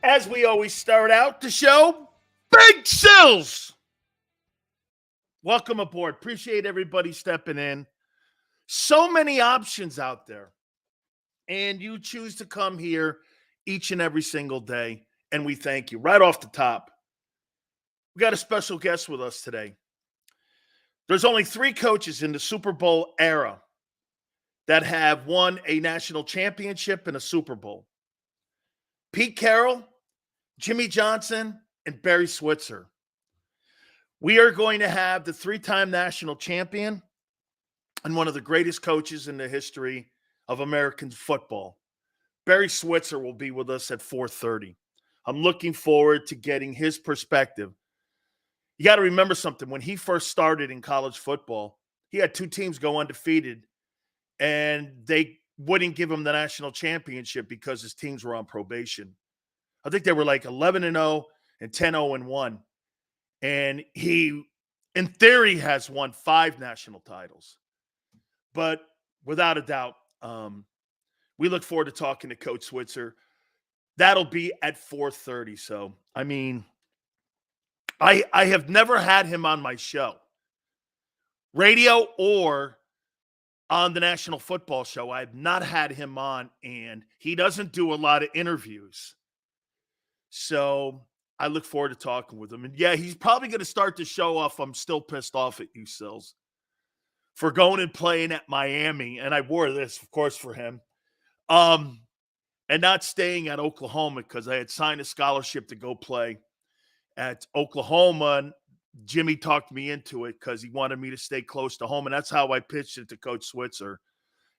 As we always start out the show, Big Sills. Welcome aboard. Appreciate everybody stepping in. So many options out there. And you choose to come here each and every single day. And we thank you. Right off the top, we got a special guest with us today. There's only 3 coaches in the Super Bowl era that have won a national championship and a Super Bowl. Pete Carroll, Jimmy Johnson, and Barry Switzer. We are going to have the 3-time national champion and one of the greatest coaches in the history of American football. Barry Switzer will be with us at 4:30. I'm looking forward to getting his perspective. You got to remember something. When he first started in college football, he had 2 teams go undefeated, and they wouldn't give him the national championship because his teams were on probation. I think they were like 11-0 and 10-0-1. And he, in theory, has won 5 national titles. But without a doubt, we look forward to talking to Coach Switzer. That'll be at 4:30. So, I mean, I have never had him on my show, radio or on the National Football Show. I have not had him on, and he doesn't do a lot of interviews. So I look forward to talking with him. And yeah, he's probably going to start the show off. I'm still pissed off at you, Sills, for going and playing at Miami. And I wore this, of course, for him. And not staying at Oklahoma because I had signed a scholarship to go play at Oklahoma. And Jimmy talked me into it because he wanted me to stay close to home. And that's how I pitched it to Coach Switzer.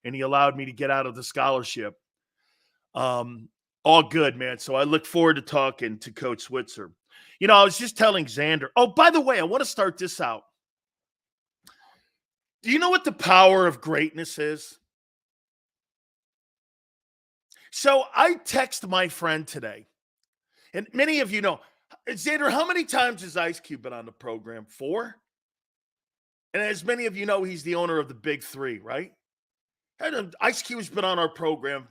And he allowed me to get out of the scholarship. All good, man. So I look forward to talking to Coach Switzer. You know, I was just telling Xander. Oh, by the way, I want to start this out. Do you know what the power of greatness is? So I text my friend today, and many of you know, Xander, how many times has Ice Cube been on the program? 4? And as many of you know, he's the owner of the Big 3, right? Ice Cube's been on our program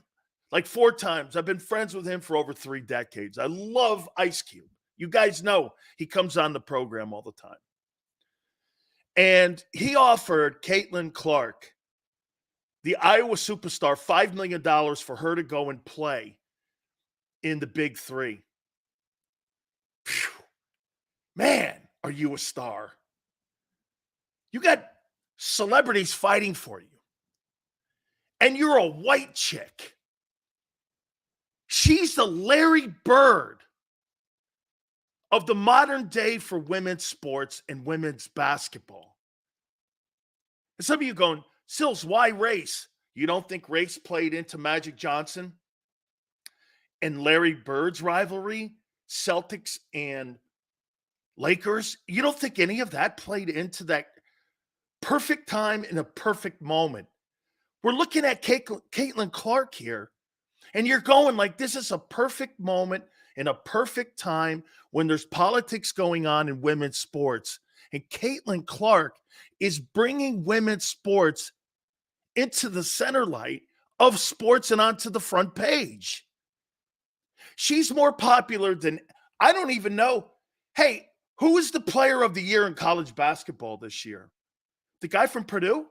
like 4 times. I've been friends with him for over 3 decades. I love Ice Cube. You guys know he comes on the program all the time. And he offered Caitlin Clark, the Iowa superstar, $5 million for her to go and play in the Big 3. Phew. Man, are you a star? You got celebrities fighting for you. And you're a white chick. She's the Larry Bird of the modern day for women's sports and women's basketball. And some of you going, Sills, why race? You don't think race played into Magic Johnson and Larry Bird's rivalry, Celtics and Lakers? You don't think any of that played into that perfect time in a perfect moment? We're looking at Caitlin Clark here, and you're going like, this is a perfect moment in a perfect time when there's politics going on in women's sports. And Caitlin Clark is bringing women's sports into the center light of sports and onto the front page. She's more popular than, I don't even know. Hey, who is the player of the year in college basketball this year? The guy from Purdue?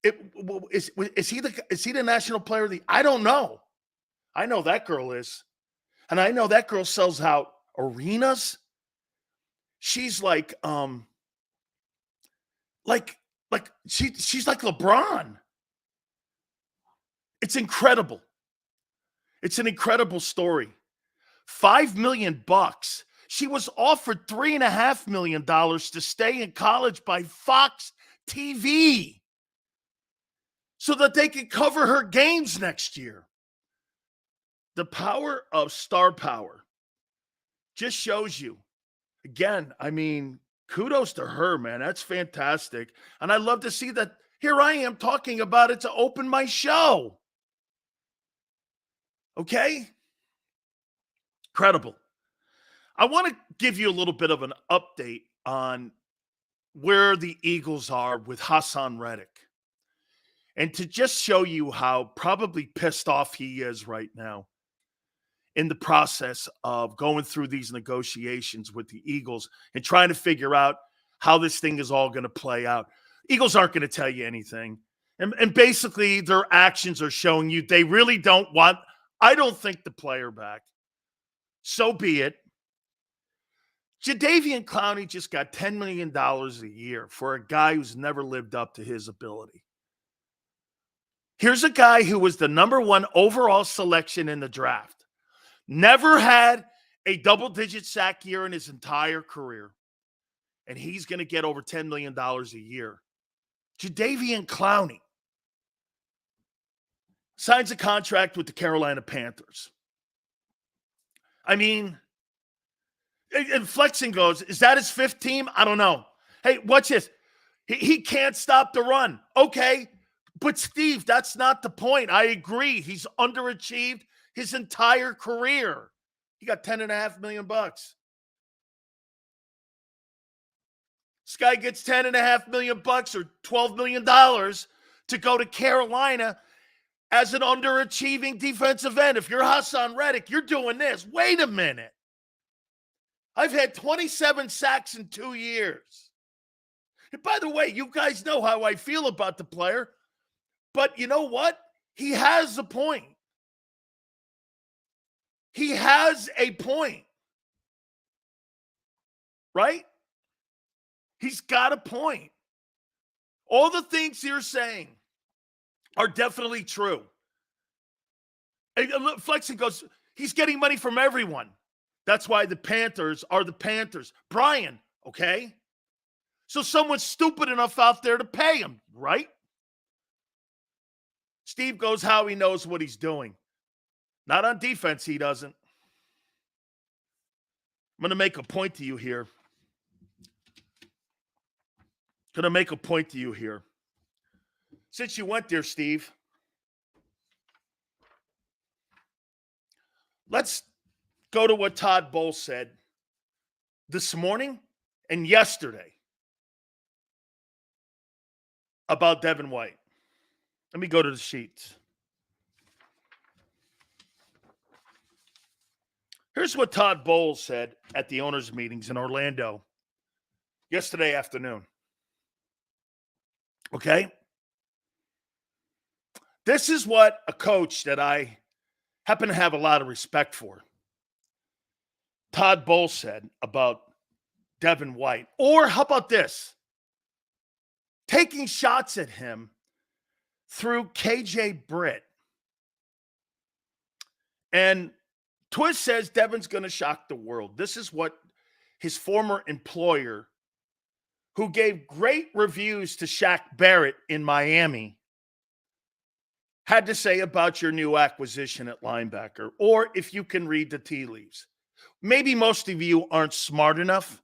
Is he the national player of the year? I don't know. I know that girl is. And I know that girl sells out arenas. She's like she's like LeBron. It's incredible. It's an incredible story. $5 million. She was offered $3.5 million to stay in college by Fox TV so that they could cover her games next year. The power of star power just shows you. Again, I mean, kudos to her, man. That's fantastic. And I love to see that here I am talking about it to open my show. Okay? Incredible. I want to give you a little bit of an update on where the Eagles are with Hassan Reddick. And to just show you how probably pissed off he is right now. in the process of going through these negotiations with the Eagles and trying to figure out how this thing is all going to play out. Eagles aren't going to tell you anything. And basically, their actions are showing you they really don't want, I don't think, the player back. So be it. Jadeveon Clowney just got $10 million a year for a guy who's never lived up to his ability. Here's a guy who was the #1 overall selection in the draft. Never had a double-digit sack year in his entire career. And he's going to get over $10 million a year. Jadeveon Clowney signs a contract with the Carolina Panthers. I mean, and Flexing goes, is that his 5th team? I don't know. Hey, watch this. He can't stop the run. Okay, but Steve, that's not the point. I agree. He's underachieved his entire career. He got $10.5 million. This guy gets $10.5 million or $12 million to go to Carolina as an underachieving defensive end. If you're Hassan Reddick, you're doing this. Wait a minute. I've had 27 sacks in 2 years. And by the way, you guys know how I feel about the player. But you know what? He has a point. He has a point. Right? He's got a point. All the things you're saying are definitely true. And Flexing goes, he's getting money from everyone. That's why the Panthers are the Panthers. Brian, okay? So someone's stupid enough out there to pay him, right? Steve goes, Howie knows what he's doing. Not on defense, he doesn't. I'm going to make a point to you here. Since you went there, Steve, let's go to what Todd Bowles said this morning and yesterday about Devin White. Let me go to the sheets. Here's what Todd Bowles said at the owners' meetings in Orlando yesterday afternoon. Okay? This is what a coach that I happen to have a lot of respect for, Todd Bowles, said about Devin White. Or how about this? Taking shots at him through KJ Britt. And Twiz says Devin's going to shock the world. This is what his former employer, who gave great reviews to Shaq Barrett in Miami, had to say about your new acquisition at linebacker, or if you can read the tea leaves. Maybe most of you aren't smart enough,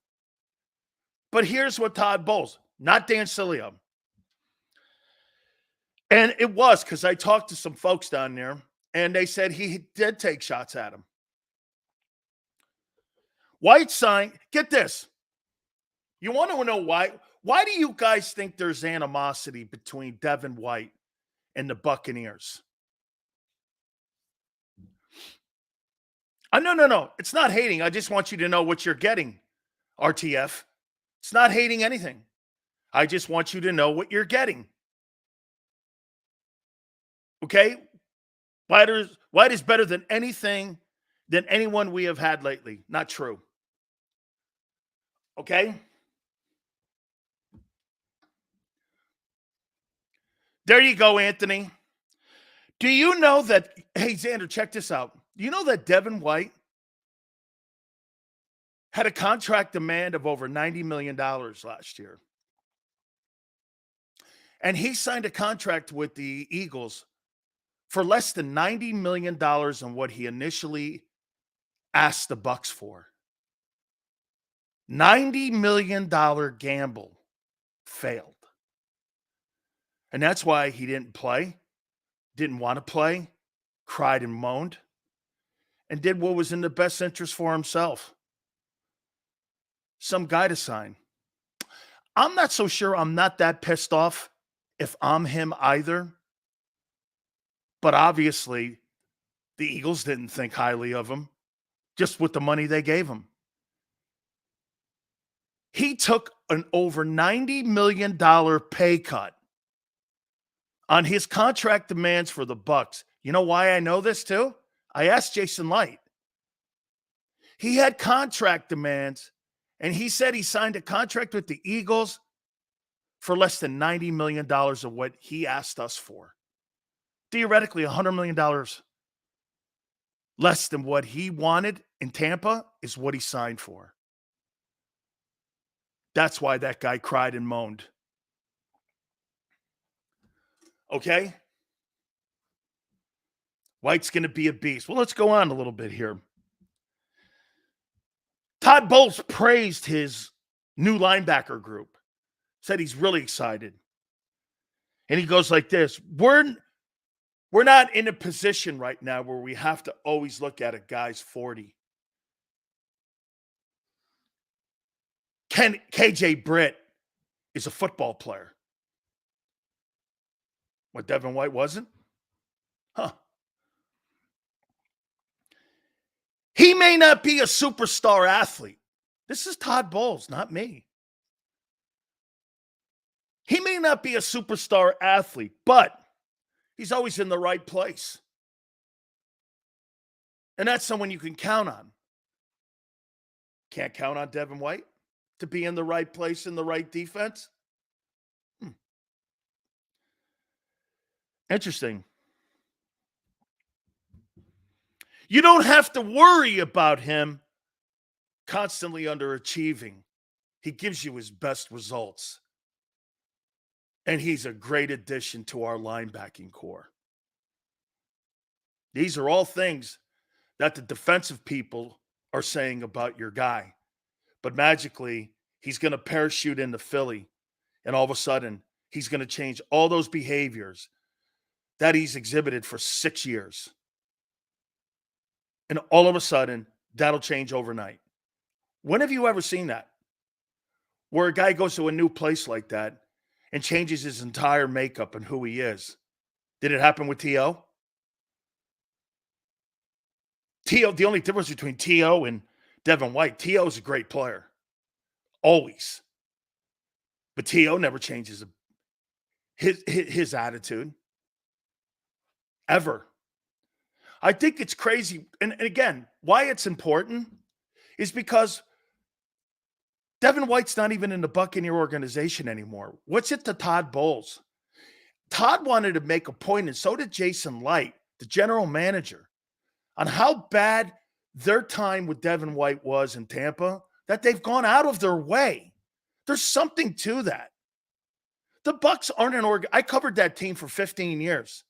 but here's what Todd Bowles, not Dan Sileo. And it was because I talked to some folks down there, and they said he did take shots at him. White signed, get this. You want to know why? Why do you guys think there's animosity between Devin White and the Buccaneers? No. It's not hating. I just want you to know what you're getting, RTF. It's not hating anything. I just want you to know what you're getting. Okay? White is better than anything, than anyone we have had lately. Not true. Okay? There you go, Anthony. Do you know that, hey, Xander, check this out. Do you know that Devin White had a contract demand of over $90 million last year? And he signed a contract with the Eagles for less than $90 million on what he initially asked the Bucs for. $90 million gamble failed. And that's why he didn't play, didn't want to play, cried and moaned, and did what was in the best interest for himself. Some guy to sign. I'm not so sure I'm not that pissed off if I'm him either. But obviously, The Eagles didn't think highly of him just with the money they gave him. He took an over $90 million pay cut on his contract demands for the Bucs. You know why I know this too? I asked Jason Light. He had contract demands, and he said he signed a contract with the Eagles for less than $90 million of what he asked us for. Theoretically, $100 million less than what he wanted in Tampa is what he signed for. That's why that guy cried and moaned. Okay? White's going to be a beast. Well, let's go on a little bit here. Todd Bowles praised his new linebacker group, said he's really excited. And he goes like this, we're not in a position right now where we have to always look at a guy's 40. KJ Britt is a football player. What, Devin White wasn't? Huh. He may not be a superstar athlete. This is Todd Bowles, not me. He may not be a superstar athlete, but he's always in the right place. And that's someone you can count on. Can't count on Devin White to be in the right place in the right defense? Interesting. You don't have to worry about him constantly underachieving. He gives you his best results. And he's a great addition to our linebacking core. These are all things that the defensive people are saying about your guy. But magically, he's going to parachute into Philly, and all of a sudden, he's going to change all those behaviors that he's exhibited for 6 years. And all of a sudden, that'll change overnight. When have you ever seen that? Where a guy goes to a new place like that and changes his entire makeup and who he is. Did it happen with T.O.? T.O., the only difference between T.O. and Devin White, T.O. is a great player. Always. But T.O. never changes his attitude. Ever. I think it's crazy. And again, why it's important is because Devin White's not even in the Buccaneer organization anymore. What's it to Todd Bowles? Todd wanted to make a point, and so did Jason Light, the general manager, on how bad their time with Devin White was in Tampa, that they've gone out of their way. There's something to that. The Bucs aren't an I covered that team for 15 years.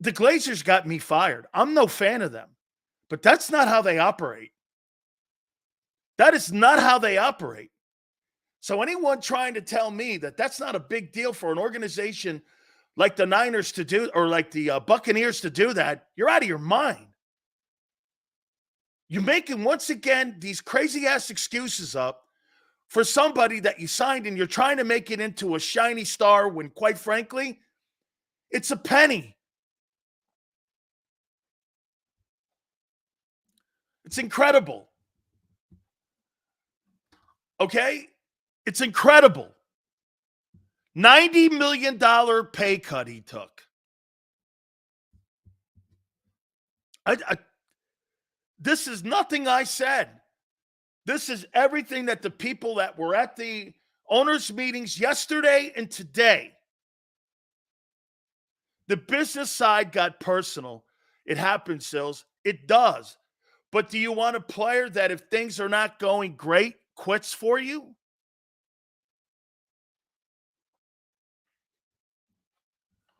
The Glazers got me fired. I'm no fan of them. But that's not how they operate. That is not how they operate. So anyone trying to tell me that that's not a big deal for an organization like the Niners to do, or like the Buccaneers to do that, you're out of your mind. You're making, once again, these crazy-ass excuses up for somebody that you signed, and you're trying to make it into a shiny star when, quite frankly, it's a penny. It's incredible. Okay? It's incredible. $90 million pay cut he took. This is nothing I said. This is everything that the people that were at the owners' meetings yesterday and today. The business side got personal. It happens, Sills. It does. But do you want a player that, if things are not going great, quits for you?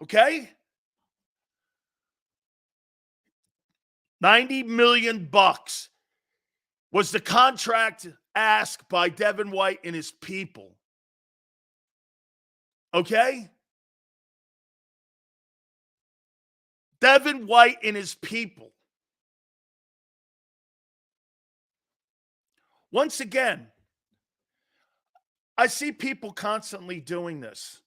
Okay? $90 million was the contract asked by Devin White and his people. Okay? Devin White and his people. Once again, I see people constantly doing this.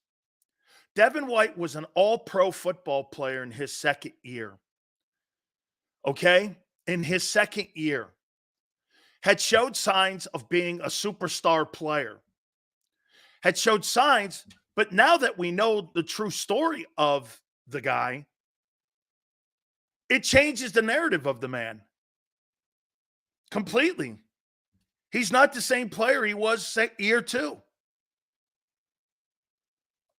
Devin White was an all-pro football player in his second year. okay, in his second year, had showed signs of being a superstar player, had showed signs, but now that we know the true story of the guy, it changes the narrative of the man completely. He's not the same player he was year two.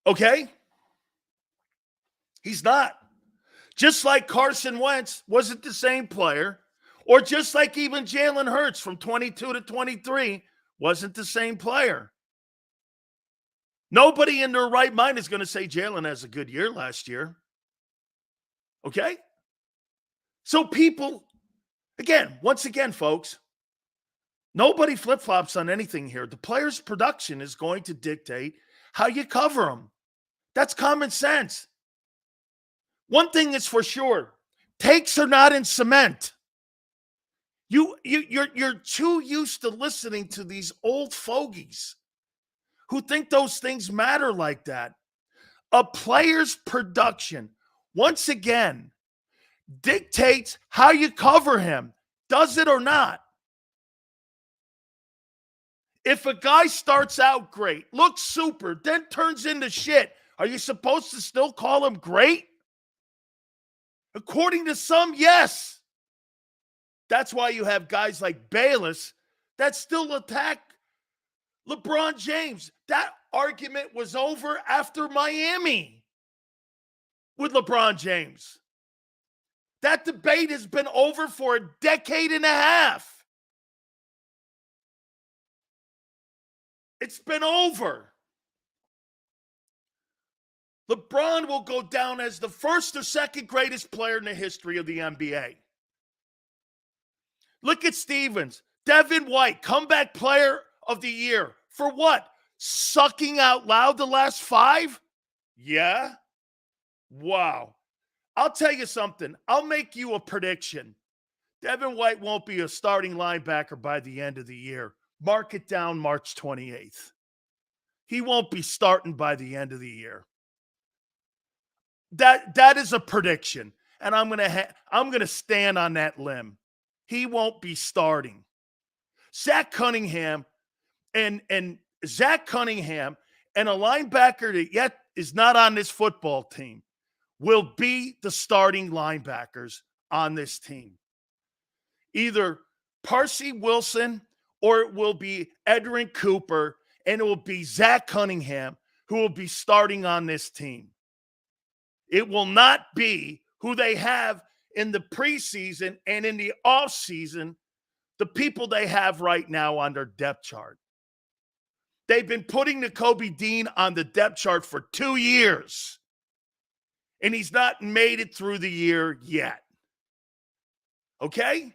Okay? He's not. Just like Carson Wentz wasn't the same player, or just like even Jalen Hurts from 22 to 23 wasn't the same player. Nobody in their right mind is going to say Jalen has a good year last year. Okay? So people, once again, folks, nobody flip-flops on anything here. The player's production is going to dictate how you cover them. That's common sense. One thing is for sure, takes are not in cement. You're too used to listening to these old fogies who think those things matter like that. A player's production, once again, dictates how you cover him. Does it or not? If a guy starts out great, looks super, then turns into shit, are you supposed to still call him great? According to some, yes. That's why you have guys like Bayless that still attack LeBron James. That argument was over after Miami with LeBron James. That debate has been over for a decade and a half. It's been over. LeBron will go down as the first or second greatest player in the history of the NBA. Look at Stevens. Devin White, comeback player of the year. For what? Sucking out loud the last 5? Yeah? Wow. I'll tell you something. I'll make you a prediction. Devin White won't be a starting linebacker by the end of the year. Mark it down March 28th. He won't be starting by the end of the year. That is a prediction, and I'm gonna stand on that limb. He won't be starting. Zach Cunningham and Zach Cunningham and a linebacker that yet is not on this football team will be the starting linebackers on this team. Either Parsi Wilson or it will be Edrin Cooper, and it will be Zach Cunningham who will be starting on this team. It will not be who they have in the preseason and in the offseason, the people they have right now on their depth chart. They've been putting Nakobe Dean on the depth chart for 2 years, and he's not made it through the year yet. Okay?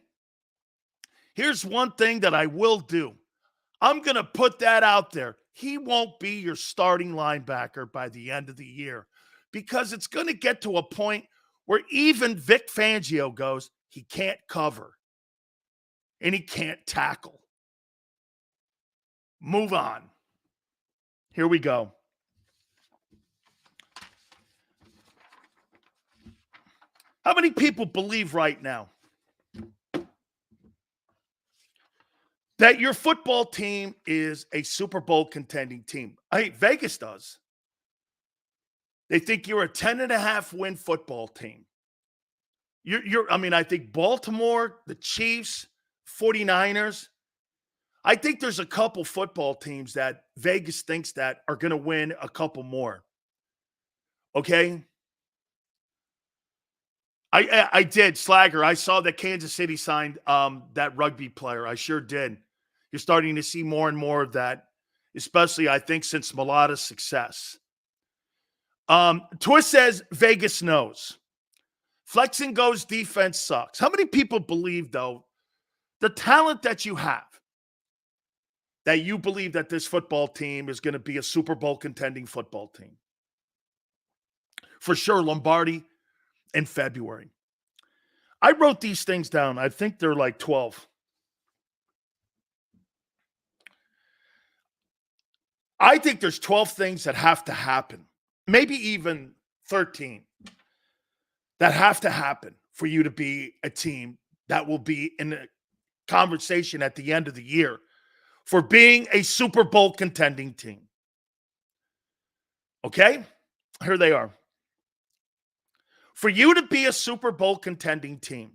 Here's one thing that I will do. I'm going to put that out there. He won't be your starting linebacker by the end of the year because it's going to get to a point where even Vic Fangio goes, he can't cover and he can't tackle. Move on. Here we go. How many people believe right now that your football team is a Super Bowl contending team? Vegas does. They think you're a 10.5 win football team. I think Baltimore, the Chiefs, 49ers. I think there's a couple football teams that Vegas thinks that are going to win a couple more. Okay? I did, Slagger. I saw that Kansas City signed that rugby player. I sure did. You're starting to see more and more of that, especially, I think, since Mulata's success. Twist says Vegas knows. Flexing goes defense sucks. How many people believe, though, the talent that you have, that you believe that this football team is going to be a Super Bowl contending football team? For sure, Lombardi in February. I wrote these things down. I think they're like 12. I think there's 12 things that have to happen, maybe even 13, that have to happen for you to be a team that will be in a conversation at the end of the year for being a Super Bowl contending team. Okay? Here they are. For you to be a Super Bowl contending team,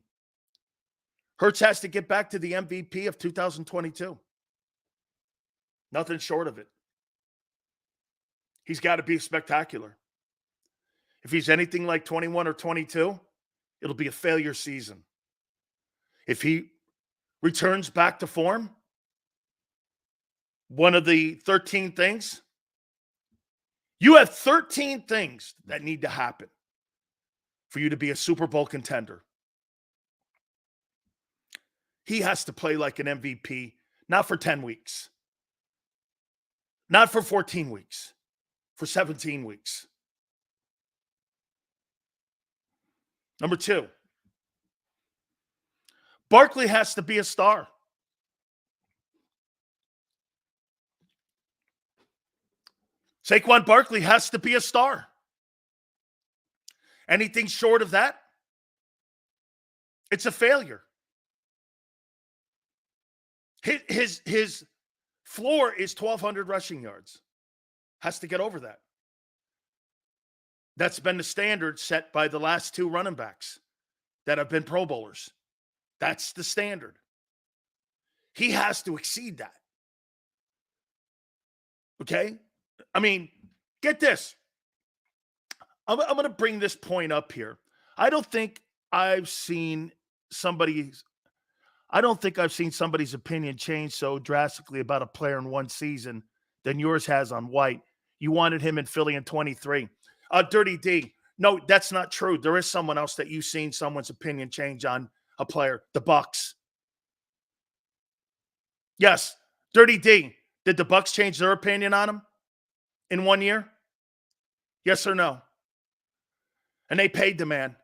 Hurts has to get back to the MVP of 2022. Nothing short of it. He's got to be spectacular. If he's anything like 21 or 22, it'll be a failure season. If he returns back to form, one of the 13 things, you have 13 things that need to happen for you to be a Super Bowl contender. He has to play like an MVP, not for 10 weeks, not for 14 weeks, for 17 weeks. Number 2, Barkley has to be a star. Saquon Barkley has to be a star. Anything short of that, it's a failure. His floor is 1,200 rushing yards. Has to get over that. That's been the standard set by the last 2 running backs that have been Pro Bowlers. That's the standard. He has to exceed that. Okay? I mean, get this. I'm going to bring this point up here. I don't think I've seen somebody's opinion change so drastically about a player in one season than yours has on White. You wanted him in Philly in 23. Dirty D. No, that's not true. There is someone else that you've seen someone's opinion change on a player. The Bucks. Yes. Dirty D. Did the Bucks change their opinion on him in 1 year? Yes or no? And they paid the man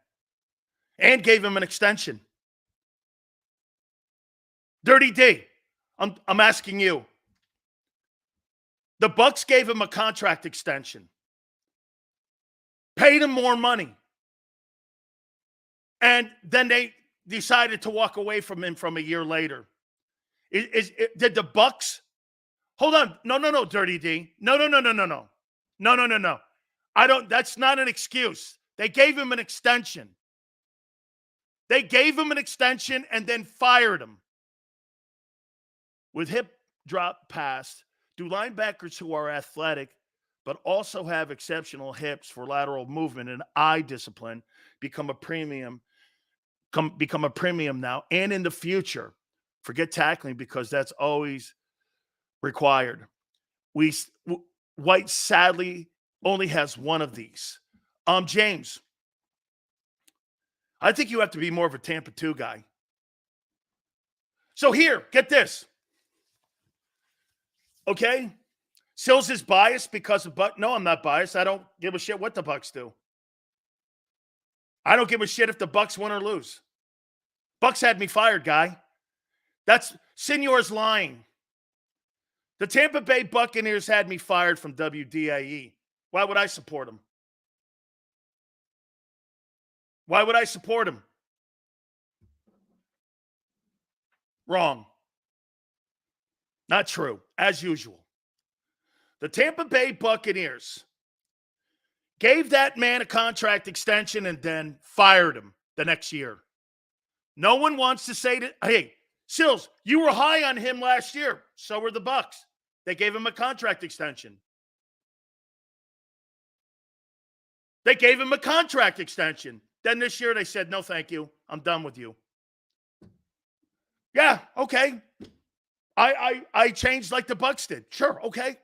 and gave him an extension. Dirty D. I'm asking you. The Bucks gave him a contract extension. Paid him more money. And then they decided to walk away from him from a year later. Did the Bucks? Hold on. No, Dirty D. No. No. That's not an excuse. They gave him an extension. They gave him an extension and then fired him. With hip drop pass, do linebackers who are athletic but also have exceptional hips for lateral movement and eye discipline become a premium now and in the future? Forget tackling because that's always required. White sadly only has one of these. James, I think you have to be more of a Tampa 2 guy. So here, get this. Okay? Sills is biased because of Buck. No, I'm not biased. I don't give a shit what the Bucks do. I don't give a shit if the Bucks win or lose. Bucks had me fired, guy. That's Senor's lying. The Tampa Bay Buccaneers had me fired from WDIE. Why would I support them? Why would I support them? Wrong. Not true, as usual. The Tampa Bay Buccaneers gave that man a contract extension and then fired him the next year. No one wants to say that, hey, Sills, you were high on him last year. So were the Bucks. They gave him a contract extension. Then this year they said, no, thank you. I'm done with you. Yeah, okay. I changed like the Bucks did. Sure, okay.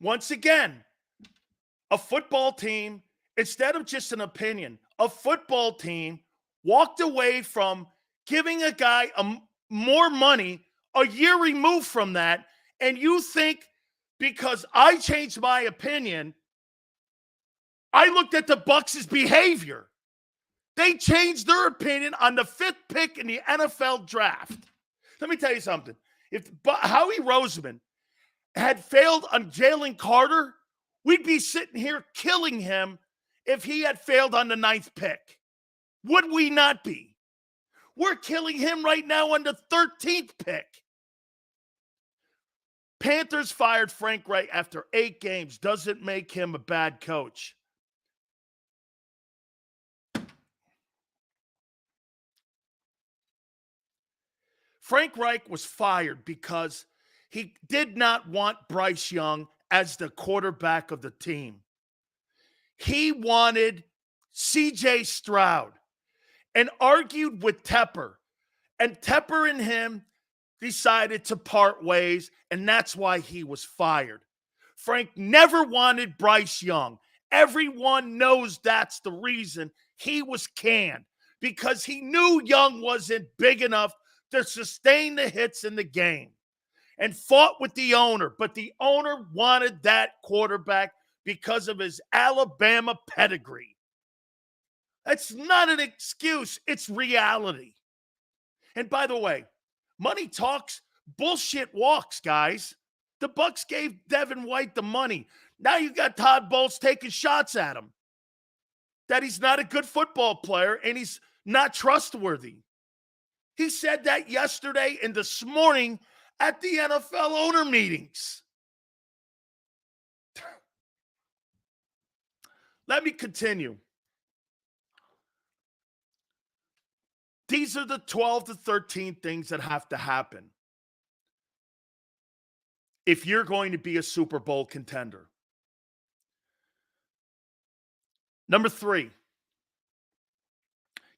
Once again, a football team, instead of just an opinion, a football team walked away from giving a guy more money a year removed from that, and you think because I changed my opinion, I looked at the Bucks' behavior. They changed their opinion on the 5th pick in the NFL draft. Let me tell you something. If Howie Roseman had failed on Jalen Carter, we'd be sitting here killing him if he had failed on the 9th pick? Would we not be? We're killing him right now on the 13th pick. Panthers fired Frank Reich after 8 games. Doesn't make him a bad coach. Frank Reich was fired because he did not want Bryce Young as the quarterback of the team. He wanted C.J. Stroud and argued with Tepper. And Tepper and him decided to part ways, and that's why he was fired. Frank never wanted Bryce Young. Everyone knows that's the reason he was canned, because he knew Young wasn't big enough to sustain the hits in the game, and fought with the owner. But the owner wanted that quarterback because of his Alabama pedigree. That's not an excuse. It's reality. And by the way, money talks, bullshit walks, guys. The Bucs gave Devin White the money. Now you got Todd Bowles taking shots at him that he's not a good football player and he's not trustworthy. He said that yesterday and this morning at the NFL owner meetings. Let me continue. These are the 12 to 13 things that have to happen if you're going to be a Super Bowl contender. Number 3,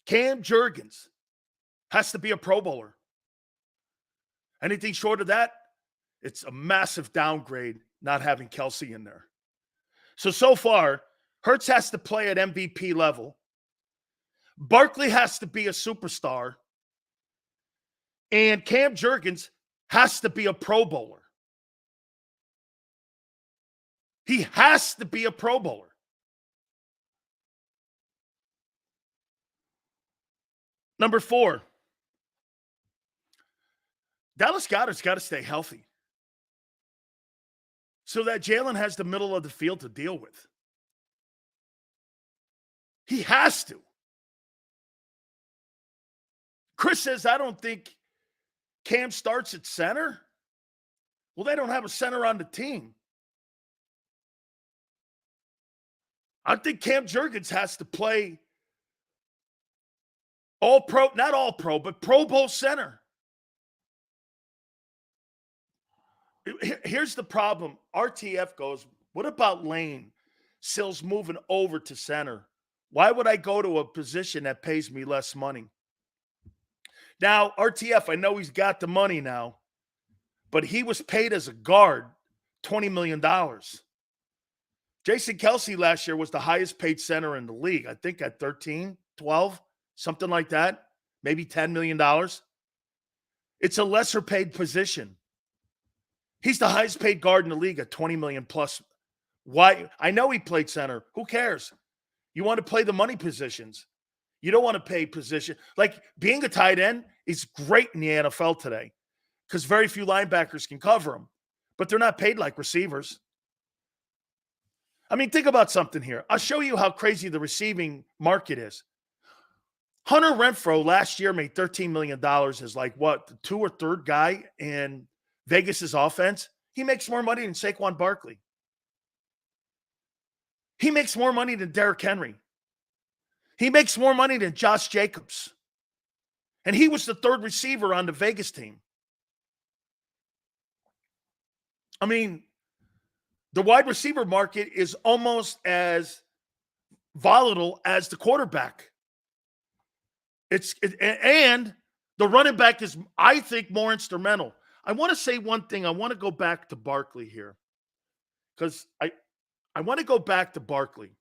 Cam Jurgens has to be a Pro Bowler. Anything short of that, it's a massive downgrade not having Kelsey in there. So far, Hurts has to play at MVP level. Barkley has to be a superstar. And Cam Jurgens has to be a Pro Bowler. He has to be a Pro Bowler. Number 4, Dallas Goedert's got to stay healthy so that Jalen has the middle of the field to deal with. He has to. Chris says, I don't think Cam starts at center. Well, they don't have a center on the team. I think Cam Jurgens has to play all pro, not all pro, but Pro Bowl center. Here's the problem. RTF goes, what about Lane? Sills moving over to center. Why would I go to a position that pays me less money? Now, RTF, I know he's got the money now, but he was paid as a guard $20 million. Jason Kelsey last year was the highest paid center in the league. I think at 13, 12, something like that. Maybe $10 million. It's a lesser paid position. He's the highest paid guard in the league at $20 million plus. Why? I know he played center. Who cares? You want to play the money positions. You don't want to pay position. Like being a tight end is great in the NFL today because very few linebackers can cover them, but they're not paid like receivers. I mean, think about something here. I'll show you how crazy the receiving market is. Hunter Renfrow last year made $13 million as like what, the 2 or 3rd guy in Vegas's offense. He makes more money than Saquon Barkley. He makes more money than Derrick Henry. He makes more money than Josh Jacobs. And he was the 3rd receiver on the Vegas team. I mean, the wide receiver market is almost as volatile as the quarterback. And the running back is, I think, more instrumental. I want to say one thing. I want to go back to Barkley here because I want to go back to Barkley.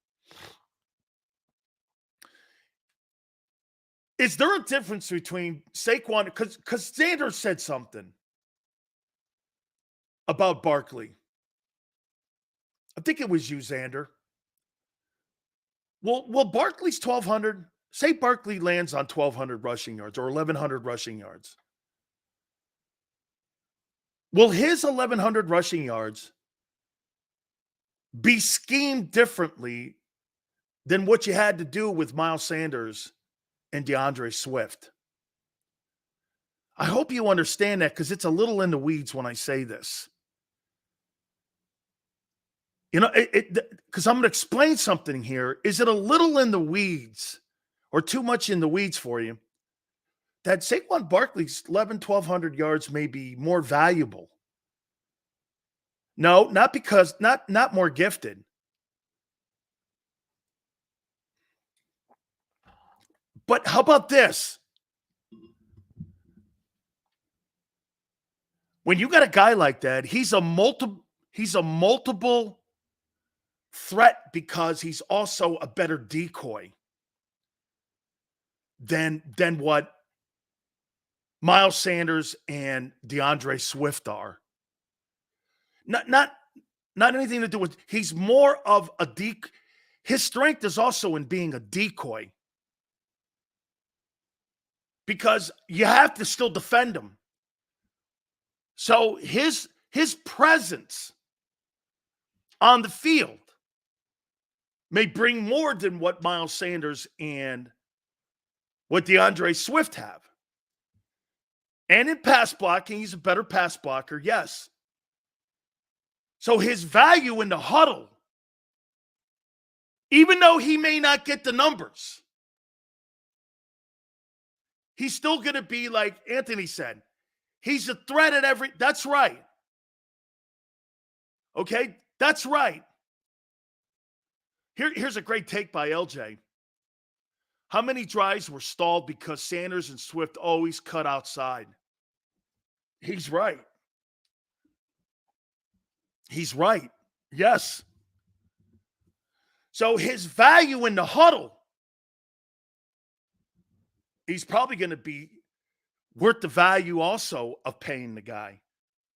Is there a difference between Saquon? Because Xander said something about Barkley. I think it was you, Xander. Well, Barkley's 1,200. Say Barkley lands on 1,200 rushing yards or 1,100 rushing yards. Will his 1,100 rushing yards be schemed differently than what you had to do with Miles Sanders and DeAndre Swift. I hope you understand that because it's a little in the weeds when I say this. You know, because I'm going to explain something here. Is it a little in the weeds or too much in the weeds for you that Saquon Barkley's 1,200 yards may be more valuable? No, not because, not more gifted. But how about this? When you got a guy like that, he's a multiple threat because he's also a better decoy than what Miles Sanders and DeAndre Swift are. Not anything to do with, he's more of a his strength is also in being a decoy because you have to still defend him. So his presence on the field may bring more than what Miles Sanders and what DeAndre Swift have. And in pass blocking, he's a better pass blocker, yes. So his value in the huddle, even though he may not get the numbers, he's still going to be like Anthony said. He's a threat at every – that's right. Okay? That's right. Here's a great take by LJ. How many drives were stalled because Sanders and Swift always cut outside? He's right. He's right. Yes. So his value in the huddle, he's probably going to be worth the value also of paying the guy.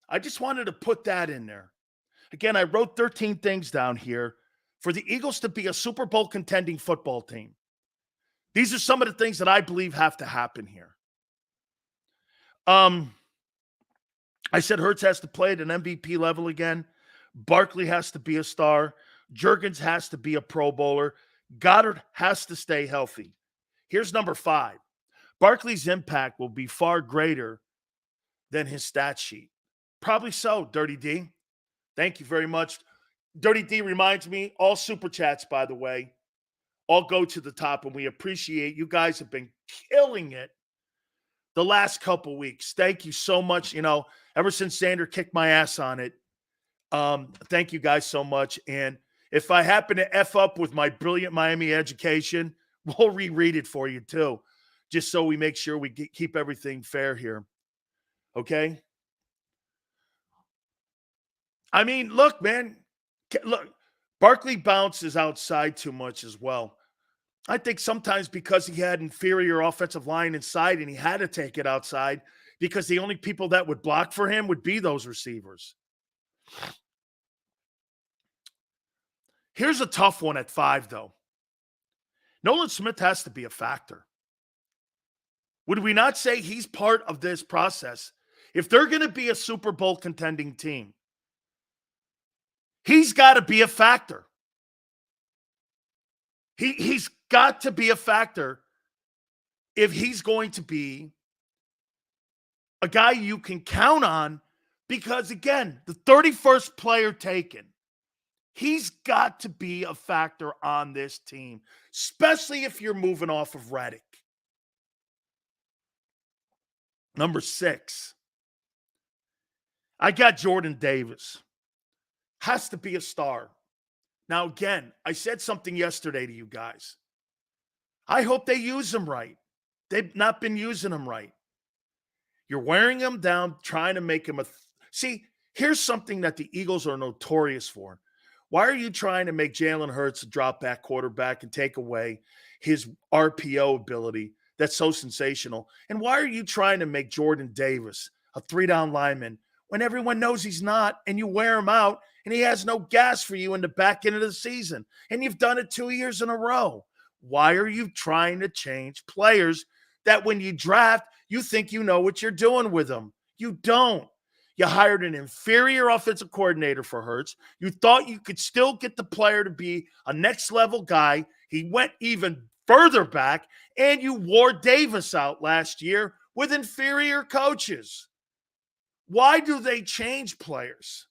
I just wanted to put that in there. Again, I wrote 13 things down here for the Eagles to be a Super Bowl contending football team. These are some of the things that I believe have to happen here. I said Hurts has to play at an MVP level again. Barkley has to be a star. Juergens has to be a Pro Bowler. Goddard has to stay healthy. Here's number 5. Barkley's impact will be far greater than his stat sheet. Probably so, Dirty D. Thank you very much. Dirty D reminds me, all super chats, by the way, all go to the top, and we appreciate you guys have been killing it the last couple weeks. Thank you so much. You know, ever since Sander kicked my ass on it, thank you guys so much. And if I happen to F up with my brilliant Miami education, we'll reread it for you too, just so we make sure we keep everything fair here. Okay? I mean, look, man. Look, Barkley bounces outside too much as well. I think sometimes because he had inferior offensive line inside and he had to take it outside because the only people that would block for him would be those receivers. Here's a tough one at 5, though. Nolan Smith has to be a factor. Would we not say he's part of this process? If they're going to be a Super Bowl contending team, he's got to be a factor. He's got to be a factor if he's going to be a guy you can count on because, again, the 31st player taken, he's got to be a factor on this team, especially if you're moving off of Reddick. Number 6, I got Jordan Davis. Has to be a star. Now, again, I said something yesterday to you guys. I hope they use him right. They've not been using him right. You're wearing him down, trying to make him See, here's something that the Eagles are notorious for. Why are you trying to make Jalen Hurts a drop-back quarterback and take away his RPO ability that's so sensational? And why are you trying to make Jordan Davis a 3-down lineman when everyone knows he's not, and you wear him out, and he has no gas for you in the back end of the season, and you've done it 2 years in a row? Why are you trying to change players that when you draft, you think you know what you're doing with them? You don't. You hired an inferior offensive coordinator for Hurts. You thought you could still get the player to be a next-level guy. He went even further back, and you wore Davis out last year with inferior coaches. Why do they change players?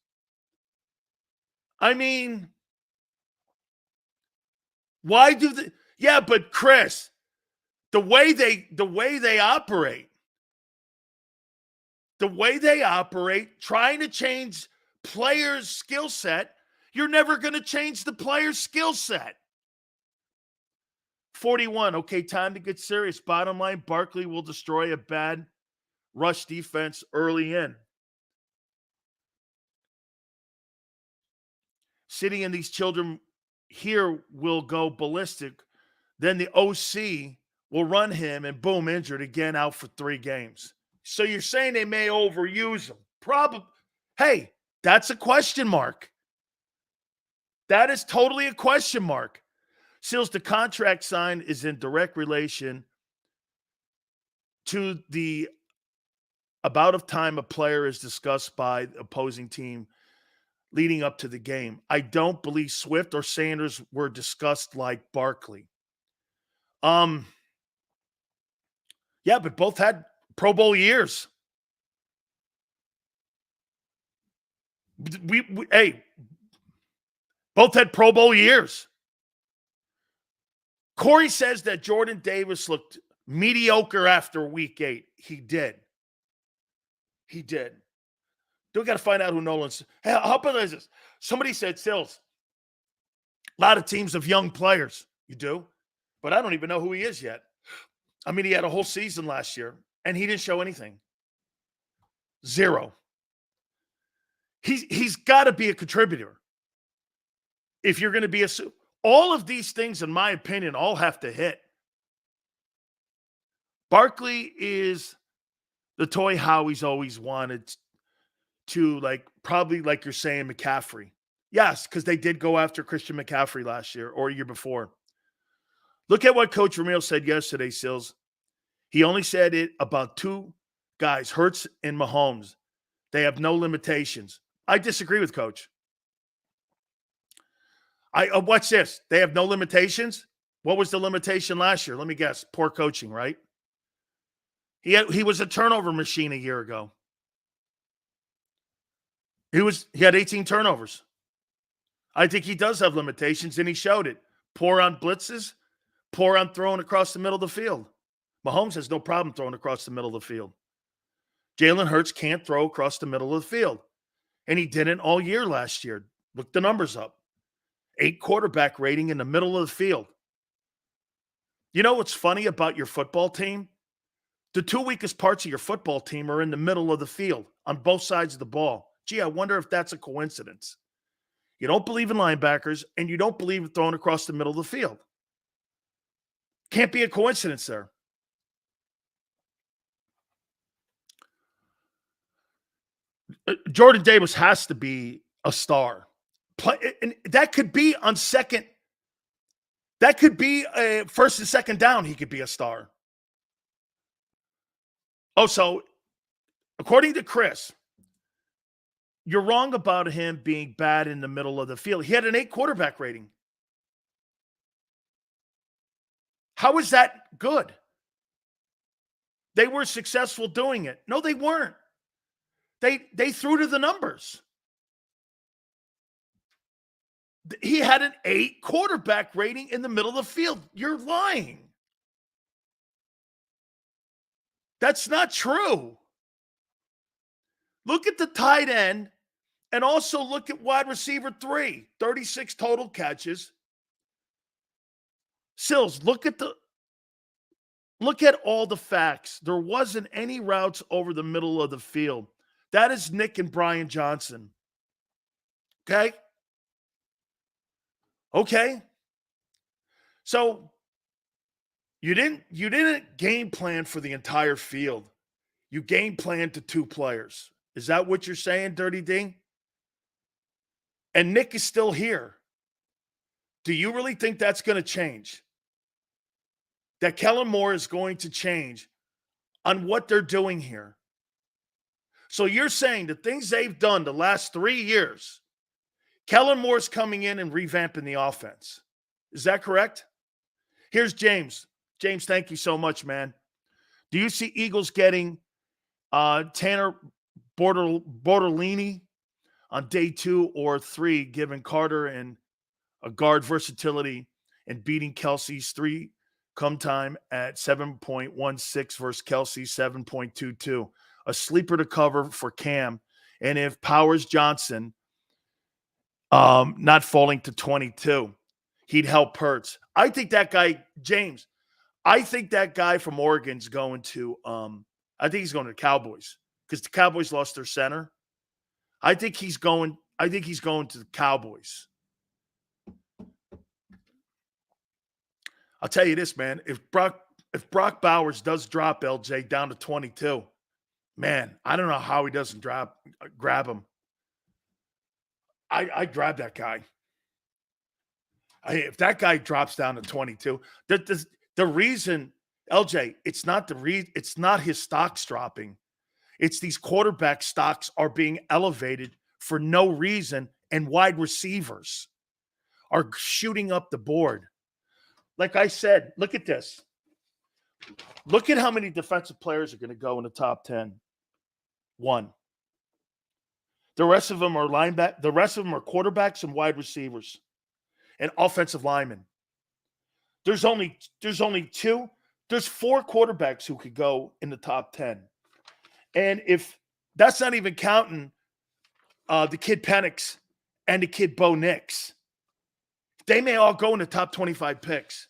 I mean, why do they? Yeah, but Chris, the way they operate, trying to change players' skill set, you're never going to change the player's skill set. 41, okay, time to get serious. Bottom line, Barkley will destroy a bad rush defense early in. Sitting in these children here will go ballistic. Then the OC will run him and boom, injured again, out for 3 games. So you're saying they may overuse him. Probably. Hey, that's a question mark. That is totally a question mark. Seals, the contract signed is in direct relation to the amount of time a player is discussed by the opposing team leading up to the game. I don't believe Swift or Sanders were discussed like Barkley. Yeah, but both had Pro Bowl years. Hey, both had Pro Bowl years. Corey says that Jordan Davis looked mediocre after week 8. He did. Do we got to find out who Nolan's? Hey, how about this? Somebody said, Sills, a lot of teams have young players. You do? But I don't even know who he is yet. I mean, he had a whole season last year, and he didn't show anything. 0. He's got to be a contributor. If you're going to be all of these things, in my opinion, all have to hit. Barkley is the toy Howie's always wanted to, probably like you're saying, McCaffrey. Yes, because they did go after Christian McCaffrey last year or a year before. Look at what Coach Ramil said yesterday, Sills. He only said it about 2 guys, Hurts and Mahomes. They have no limitations. I disagree with Coach. Watch this. They have no limitations. What was the limitation last year? Let me guess. Poor coaching, right? He was a turnover machine a year ago. He had 18 turnovers. I think he does have limitations, and he showed it. Poor on blitzes, poor on throwing across the middle of the field. Mahomes has no problem throwing across the middle of the field. Jalen Hurts can't throw across the middle of the field. And he didn't all year last year. Look the numbers up. 8 quarterback rating in the middle of the field. You know what's funny about your football team? The 2 weakest parts of your football team are in the middle of the field on both sides of the ball. Gee, I wonder if that's a coincidence. You don't believe in linebackers, and you don't believe in throwing across the middle of the field. Can't be a coincidence there. Jordan Davis has to be a star. And that could be on second. That could be first and second down. He could be a star. Oh, so according to Chris, you're wrong about him being bad in the middle of the field. He had an 8 quarterback rating. How is that good? They were successful doing it. No, they weren't. They threw to the numbers. He had an 8 quarterback rating in the middle of the field. You're lying. That's not true. Look at the tight end and also look at wide receiver 3, 36 total catches. Sills, look at all the facts. There wasn't any routes over the middle of the field. That is Nick and Brian Johnson. Okay? Okay. So you didn't game plan for the entire field. You game planned to 2 players. Is that what you're saying, Dirty D? And Nick is still here. Do you really think that's going to change? That Kellen Moore is going to change on what they're doing here? So you're saying the things they've done the last 3 years, Kellen Moore's coming in and revamping the offense. Is that correct? Here's James. James, thank you so much, man. Do you see Eagles getting Tanner Bortolini on day 2 or 3, given Carter and a guard versatility and beating Kelsey's 3 come time at 7.16 versus Kelsey's 7.22? A sleeper to cover for Cam. And if Powers Johnson not falling to 22, he'd help Hurts. I think that guy, James, I think that guy from Oregon's going to I think he's going to the Cowboys because the Cowboys lost their center. I think he's going to the Cowboys. I'll tell you this, man. If Brock Bowers does drop LJ down to 22, man, I don't know how he doesn't grab him. I grab that guy. If that guy drops down to 22, the reason, LJ, it's not his stocks dropping. It's these quarterback stocks are being elevated for no reason, and wide receivers are shooting up the board. Like I said, look at this. Look at how many defensive players are going to go in the top 10. 1. The rest of them are linebackers. The rest of them are quarterbacks and wide receivers and offensive linemen. There's only 2. There's 4 quarterbacks who could go in the top 10. And if that's not even counting the kid Penix and the kid Bo Nix, they may all go in the top 25 picks.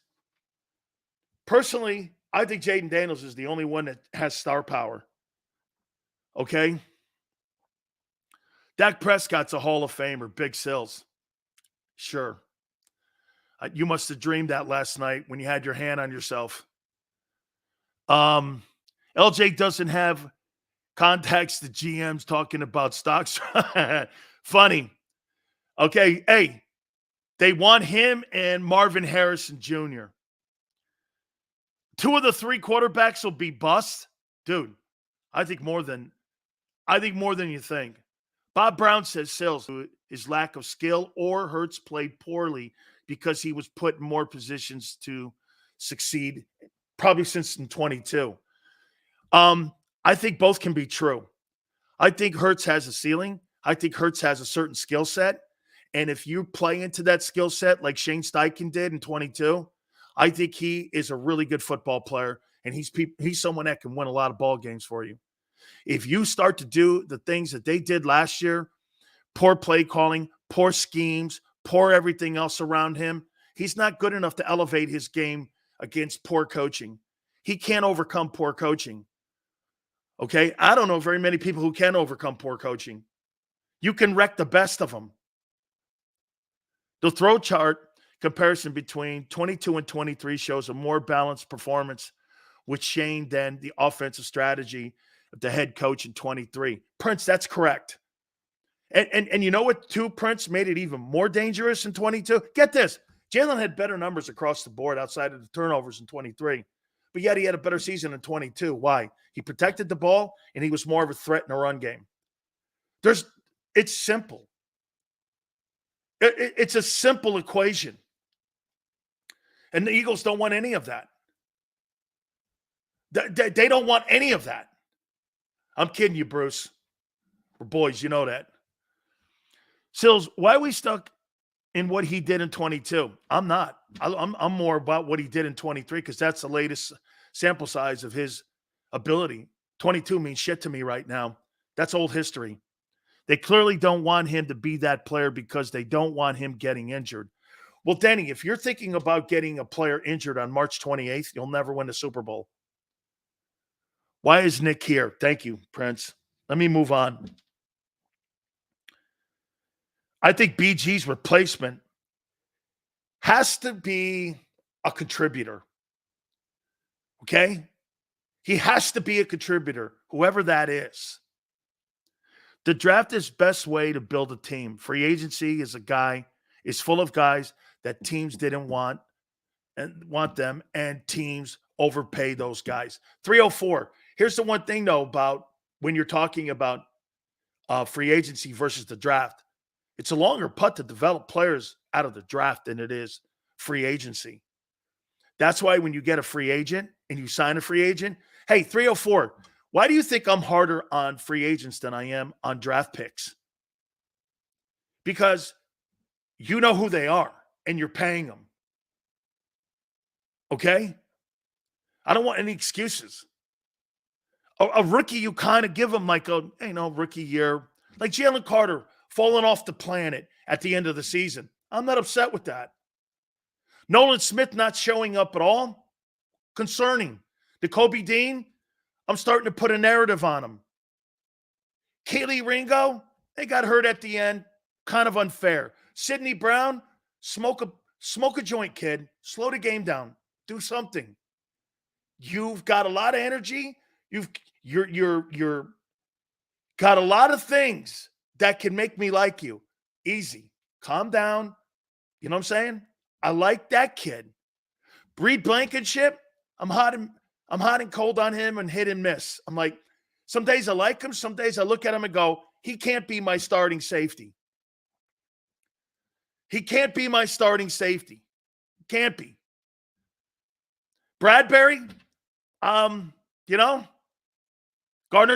Personally, I think Jaden Daniels is the only one that has star power. Okay? Dak Prescott's a Hall of Famer, Big Sills. Sure. You must have dreamed that last night when you had your hand on yourself. LJ doesn't have contacts to GMs talking about stocks. Funny. Okay, hey, they want him and Marvin Harrison Jr. 2 of the 3 quarterbacks will be bust. Dude, I think more than you think. Bob Brown says Sills, his lack of skill or Hurts played poorly because he was put in more positions to succeed, probably since in 22. I think both can be true. I think Hurts has a ceiling. I think Hurts has a certain skill set. And if you play into that skill set like Shane Steichen did in 22, I think he is a really good football player, and he's someone that can win a lot of ball games for you. If you start to do the things that they did last year, poor play calling, poor schemes, poor everything else around him, he's not good enough to elevate his game against poor coaching. He can't overcome poor coaching. Okay? I don't know very many people who can overcome poor coaching. You can wreck the best of them. The throw chart comparison between 22 and 23 shows a more balanced performance with Shane than the offensive strategy of the head coach in 23. Prince, that's correct. And you know what, too, Prince, made it even more dangerous in 22? Get this. Jalen had better numbers across the board outside of the turnovers in 23. But yet he had a better season in 22. Why? He protected the ball, and he was more of a threat in a run game. It's simple. It's a simple equation. And the Eagles don't want any of that. They don't want any of that. I'm kidding you, Bruce. We're boys, you know that. Sills, why are we stuck in what he did in 22? I'm not. I'm more about what he did in 23 because that's the latest sample size of his ability. 22 means shit to me right now. That's old history. They clearly don't want him to be that player because they don't want him getting injured. Well, Denny, if you're thinking about getting a player injured on March 28th, you'll never win the Super Bowl. Why is Nick here? Thank you, Prince. Let me move on. I think BG's replacement has to be a contributor. Okay? He has to be a contributor, whoever that is. The draft is best way to build a team. Free agency is full of guys that teams didn't want them, and teams overpay those guys. 304. Here's the one thing, though, about when you're talking about free agency versus the draft. It's a longer putt to develop players out of the draft than it is free agency. That's why when you get a free agent and you sign a free agent, hey, 304, why do you think I'm harder on free agents than I am on draft picks? Because you know who they are and you're paying them. Okay? I don't want any excuses. A rookie, you kind of give them like a, rookie year. Like Jalen Carter falling off the planet at the end of the season. I'm not upset with that. Nolan Smith not showing up at all, concerning. Kobe Dean, I'm starting to put a narrative on him. Kaylee Ringo, they got hurt at the end, kind of unfair. Sidney Brown, smoke a joint, kid. Slow the game down. Do something. You've got a lot of energy. You're got a lot of things that can make me like you. Easy. Calm down. You know what I'm saying? I like that kid. Breed Blankenship, I'm hot and cold on him and hit and miss. I'm like, some days I like him. Some days I look at him and go, he can't be my starting safety. He can't be my starting safety. Can't be. Bradbury, Gardner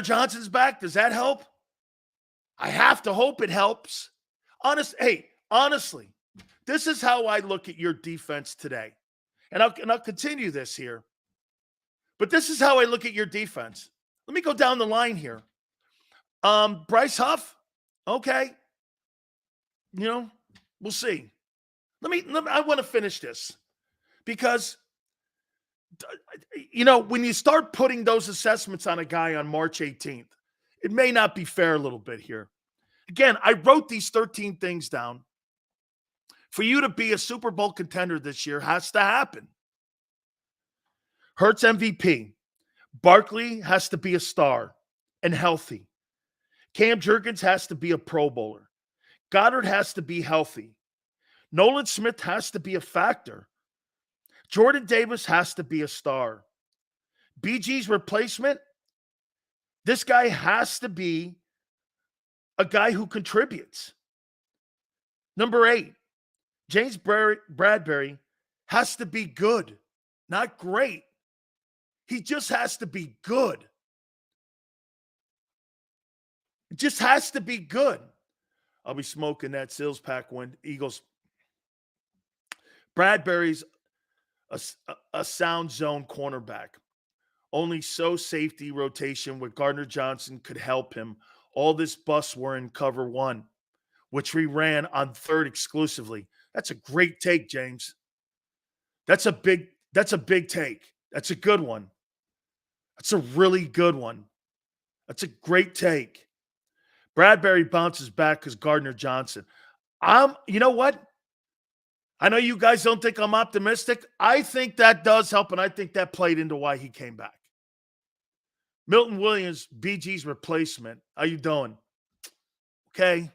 Johnson's back. Does that help? I have to hope it helps. Honestly, this is how I look at your defense today. And I'll continue this here. But this is how I look at your defense. Let me go down the line here. Bryce Huff, okay. We'll see. I want to finish this because, when you start putting those assessments on a guy on March 18th, it may not be fair a little bit here. Again, I wrote these 13 things down. For you to be a Super Bowl contender this year has to happen. Hurts MVP. Barkley has to be a star and healthy. Cam Jurgens has to be a Pro Bowler. Goddard has to be healthy. Nolan Smith has to be a factor. Jordan Davis has to be a star. BG's replacement, this guy has to be a guy who contributes. Number 8, James Bradbury has to be good, not great. He just has to be good. It just has to be good. I'll be smoking that sales pack when Eagles. Bradbury's a sound zone cornerback. Only so safety rotation with Gardner Johnson could help him. All this bus were in cover 1, which we ran on 3rd exclusively. That's a great take, James. That's a big take. That's a good one. That's a really good one. That's a great take. Bradbury bounces back because Gardner Johnson. You know what? I know you guys don't think I'm optimistic. I think that does help, and I think that played into why he came back. Milton Williams, BG's replacement. How you doing? Okay.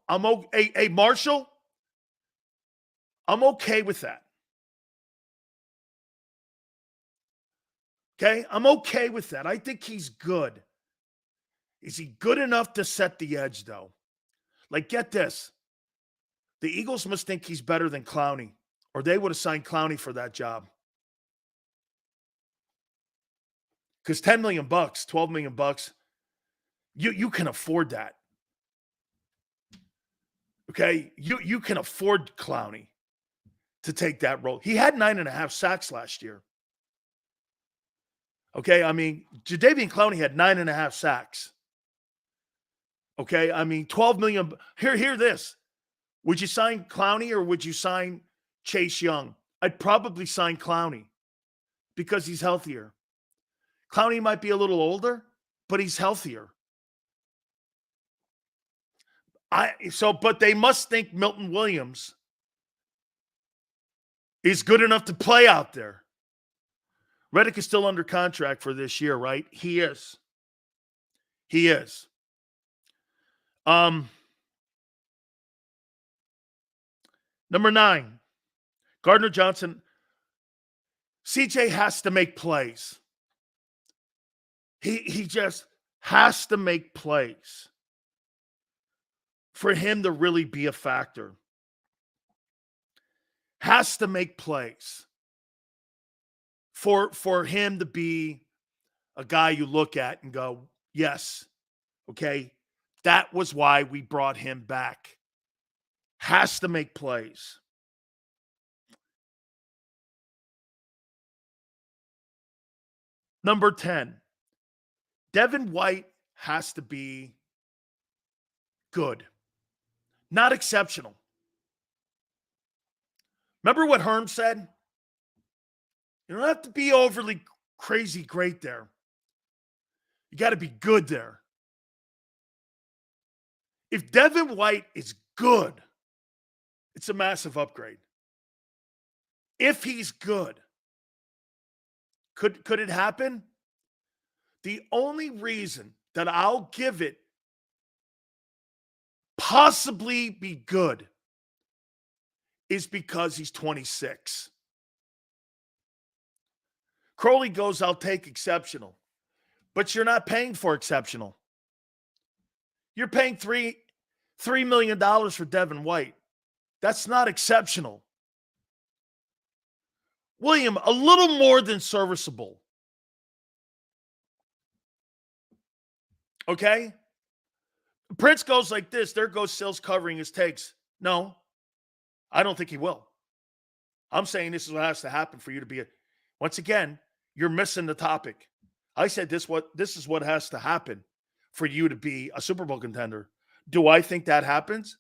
I'm okay. Hey, Marshall, I'm okay with that. Okay? I'm okay with that. I think he's good. Is he good enough to set the edge, though? Like, get this. The Eagles must think he's better than Clowney, or they would have signed Clowney for that job. Because $10 million, $12 million, you can afford that. Okay? You can afford Clowney to take that role. He had 9.5 sacks last year. Okay? Jadeveon Clowney had 9.5 sacks. Okay? $12 million. Hear this. Would you sign Clowney or would you sign Chase Young? I'd probably sign Clowney because he's healthier. Clowney might be a little older, but he's healthier. But they must think Milton Williams is good enough to play out there. Reddick is still under contract for this year, right? He is. Number 9, Gardner Johnson. CJ has to make plays. He just, has to make plays for him to really be a factor. Has to make plays for him to be a guy you look at and go, yes, okay, that was why we brought him back. Has to make plays. Number 10, Devin White has to be good, not exceptional. Remember what Herm said? You don't have to be overly crazy great there. You got to be good there. If Devin White is good, it's a massive upgrade. If he's good, could it happen? The only reason that I'll give it possibly be good is because he's 26. Crowley goes, I'll take exceptional. But you're not paying for exceptional. You're paying $3 million for Devin White. That's not exceptional. William, a little more than serviceable. Okay? Prince goes like this. There goes Sills covering his takes. No, I don't think he will. I'm saying this is what has to happen for you to be once again, you're missing the topic. I said this is what has to happen for you to be a Super Bowl contender. Do I think that happens?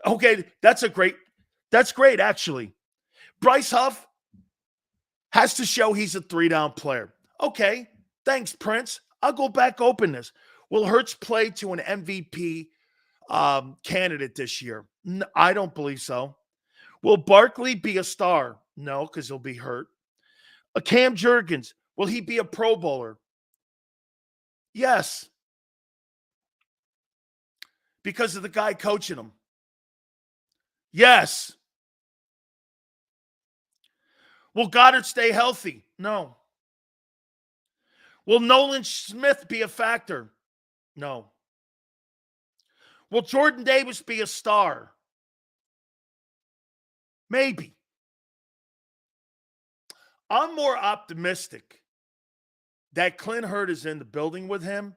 Okay, that's great, actually. Bryce Huff has to show he's a 3-down player. Okay, thanks, Prince. I'll go back open this. Will Hurts play to an MVP candidate this year? No, I don't believe so. Will Barkley be a star? No, because he'll be hurt. Cam Jurgens, will he be a Pro Bowler? Yes. Because of the guy coaching him. Yes. Will Goddard stay healthy? No. Will Nolan Smith be a factor? No. Will Jordan Davis be a star? Maybe. I'm more optimistic that Clint Hurtt is in the building with him,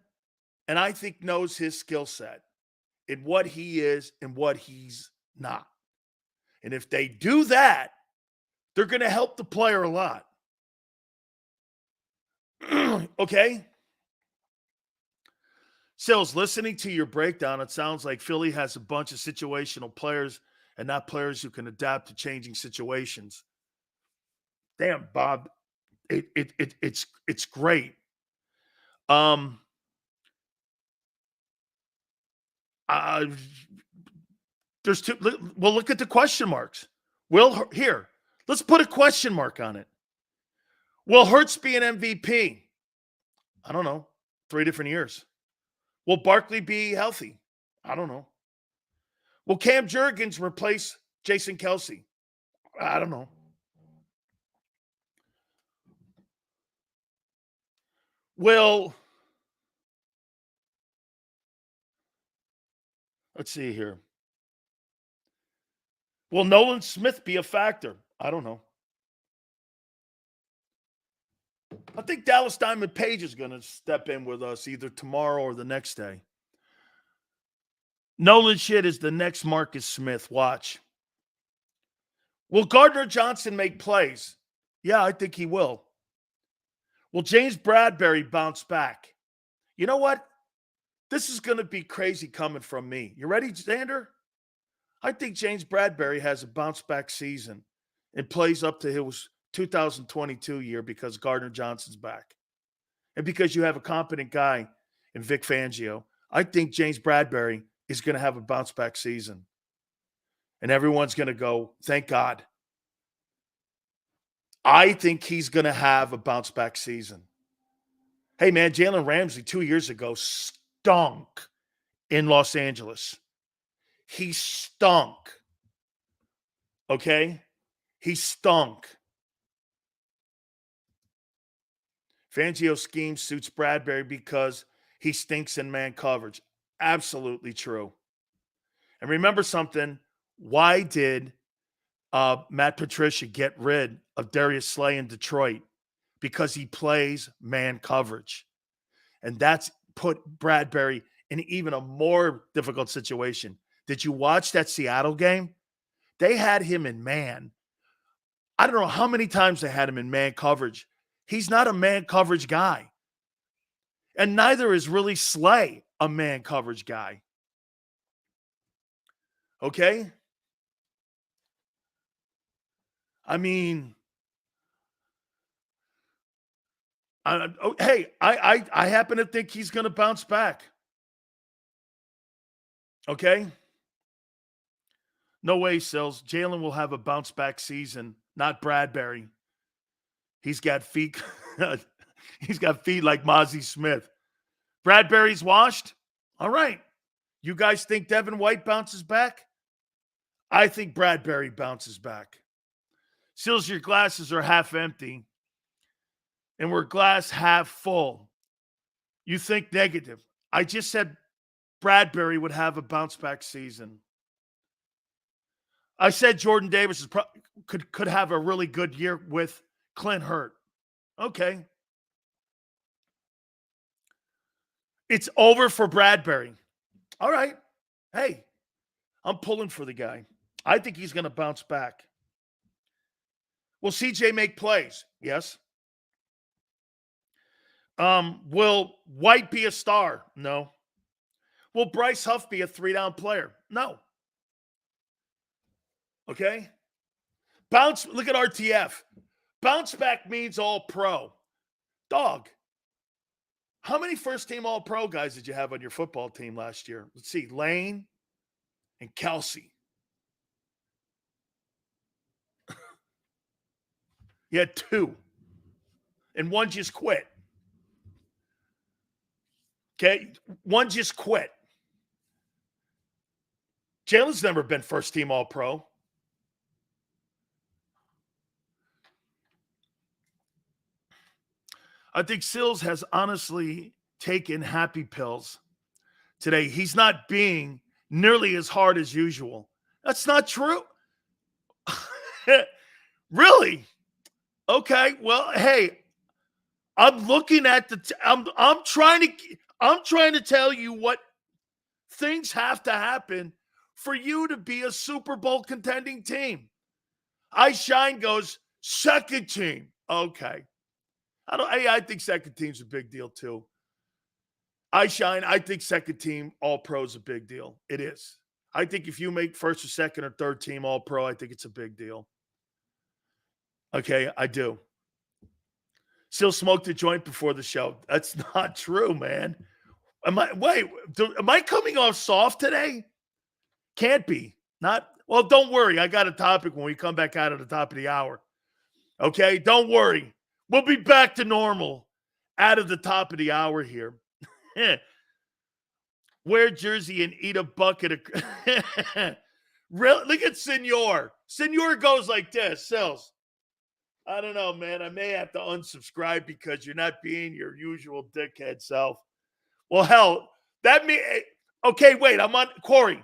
and I think knows his skill set and what he is and what he's not. And if they do that, they're going to help the player a lot. Okay? Sills, listening to your breakdown, it sounds like Philly has a bunch of situational players and not players who can adapt to changing situations. Damn, Bob, it's great. There's two. Well, look at the question marks. Let's put a question mark on it. Will Hurts be an MVP? I don't know. 3 different years. Will Barkley be healthy? I don't know. Will Cam Jurgens replace Jason Kelce? I don't know. Let's see here. Will Nolan Smith be a factor? I don't know. I think Dallas Diamond Page is going to step in with us either tomorrow or the next day. Nolan shit is the next Marcus Smith. Watch. Will Gardner Johnson make plays? Yeah, I think he will. Will James Bradbury bounce back? You know what? This is going to be crazy coming from me. You ready, Xander? I think James Bradbury has a bounce back season and plays up to his 2022 year because Gardner Johnson's back. And because you have a competent guy in Vic Fangio, I think James Bradbury is going to have a bounce back season. And everyone's going to go, thank God. I think he's going to have a bounce back season. Hey, man, Jalen Ramsey 2 years ago stunk in Los Angeles. He stunk. Okay? He stunk. Fangio's scheme suits Bradbury because he stinks in man coverage. Absolutely true. And remember something. Why did Matt Patricia get rid of Darius Slay in Detroit? Because he plays man coverage. And that's put Bradbury in even a more difficult situation. Did you watch that Seattle game? They had him in man. I don't know how many times they had him in man coverage. He's not a man coverage guy. And neither is really Slay a man coverage guy. Okay? I mean, I happen to think he's going to bounce back. Okay? No way, Sills. Jalen will have a bounce back season, not Bradbury. He's got feet. He's got feet like Mozzie Smith. Bradbury's washed? All right. You guys think Devin White bounces back? I think Bradbury bounces back. Sills, your glasses are half empty, and we're glass half full. You think negative. I just said Bradbury would have a bounce back season. I said Jordan Davis could have a really good year with Clint Hurt. Okay. It's over for Bradbury. All right. Hey, I'm pulling for the guy. I think he's going to bounce back. Will CJ make plays? Yes. Will White be a star? No. Will Bryce Huff be a 3-down player? No. Okay? Look at RTF. Bounce back means all pro. Dog. How many first-team all-pro guys did you have on your football team last year? Let's see. Lane and Kelsey. You had 2. And one just quit. Okay? One just quit. Jalen's never been first-team all-pro. I think Sills has honestly taken happy pills today. He's not being nearly as hard as usual. That's not true. Really? Okay. Well, hey, I'm looking at I'm trying to tell you what things have to happen for you to be a Super Bowl contending team. Shine goes second team. Okay. I think second team's a big deal too. I think second team all pro is a big deal. It is. I think if you make first or second or third team all pro, I think it's a big deal. Okay, I do. Still smoked a joint before the show. That's not true, man. Am I coming off soft today? Can't be. Well, don't worry. I got a topic when we come back out at the top of the hour. Okay, don't worry. We'll be back to normal out of the top of the hour here. Wear jersey and eat a bucket of Look at Senor. Senor goes like this. Sells. I don't know, man. I may have to unsubscribe because you're not being your usual dickhead self. Well, hell, that means okay, wait, Corey.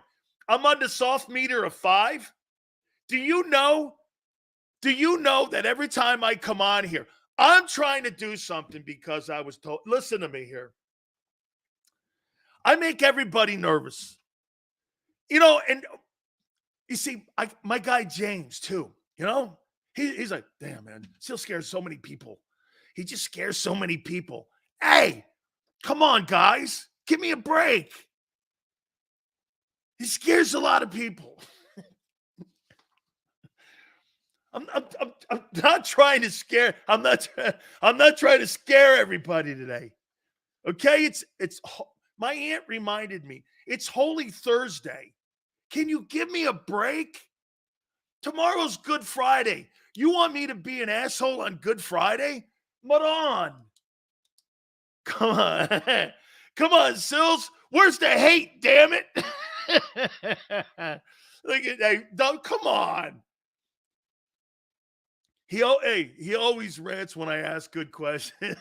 I'm on the soft meter of 5. Do you know that every time I come on here, I'm trying to do something because I was told, listen to me here. I make everybody nervous. And you see, my guy James too, he's like, damn, man, still scares so many people. He just scares so many people. Hey, come on, guys. Give me a break. He scares a lot of people. I'm not trying to scare. I'm not trying to scare everybody today. Okay, it's my aunt reminded me. It's Holy Thursday. Can you give me a break? Tomorrow's Good Friday. You want me to be an asshole on Good Friday? But on. Come on. Come on, Sills. Where's the hate, damn it? Look at that. Don't come on. He always rants when I ask good questions.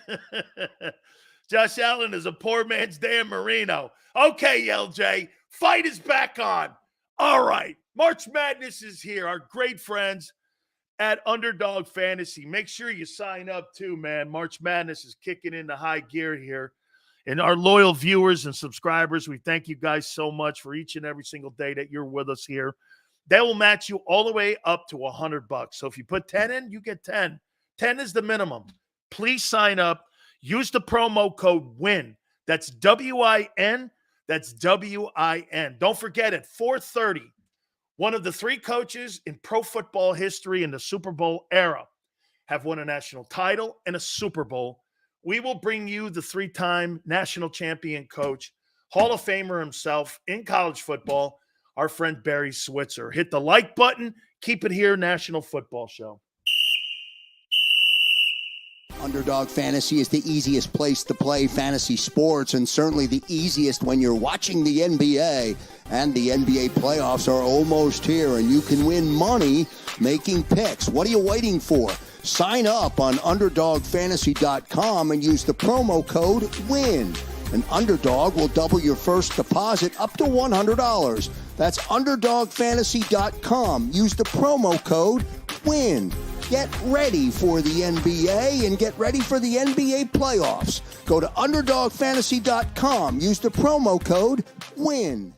Josh Allen is a poor man's Dan Marino. Okay, LJ, fight is back on. All right, March Madness is here. Our great friends at Underdog Fantasy. Make sure you sign up too, man. March Madness is kicking into high gear here. And our loyal viewers and subscribers, we thank you guys so much for each and every single day that you're with us here. They will match you all the way up to $100. So if you put 10 in, you get 10. 10 is the minimum. Please sign up. Use the promo code WIN. That's W-I-N. That's W-I-N. Don't forget, at 4:30, one of the three coaches in pro football history in the Super Bowl era have won a national title and a Super Bowl. We will bring you the three-time national champion coach, Hall of Famer himself in college football, our friend Barry Switzer. Hit the like button. Keep it here, National Football Show. Underdog Fantasy is the easiest place to play fantasy sports, and certainly the easiest when you're watching the NBA. And the NBA playoffs are almost here, and you can win money making picks. What are you waiting for? Sign up on UnderdogFantasy.com and use the promo code WIN. An Underdog will double your first deposit up to $100. That's UnderdogFantasy.com. Use the promo code WIN. Get ready for the NBA and get ready for the NBA playoffs. Go to UnderdogFantasy.com. Use the promo code WIN.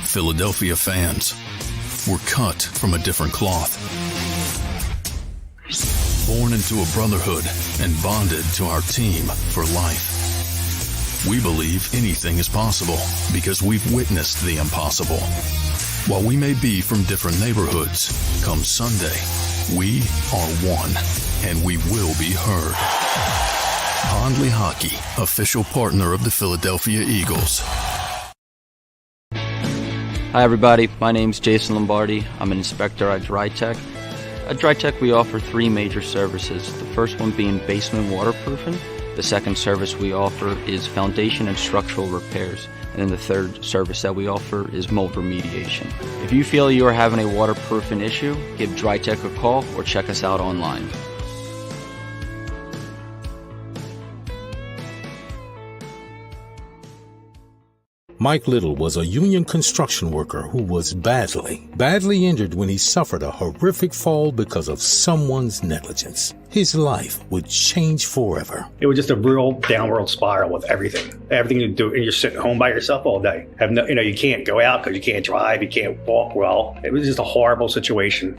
Philadelphia fans, were cut from a different cloth. Born into a brotherhood and bonded to our team for life. We believe anything is possible because we've witnessed the impossible. While we may be from different neighborhoods, come Sunday, we are one, and we will be heard. Pondley Hockey, official partner of the Philadelphia Eagles. Hi everybody, my name's Jason Lombardi. I'm an inspector at DryTech. At DryTech we offer three major services, the first one being basement waterproofing. The second service we offer is foundation and structural repairs. And then the third service that we offer is mold remediation. If you feel you are having a waterproofing issue, give DryTech a call or check us out online. Mike Little was a union construction worker who was badly injured when he suffered a horrific fall because of someone's negligence. His life would change forever. It was just a real downward spiral with everything. Everything you do, and you're sitting home by yourself all day. You can't go out because you can't drive, you can't walk well. It was just a horrible situation.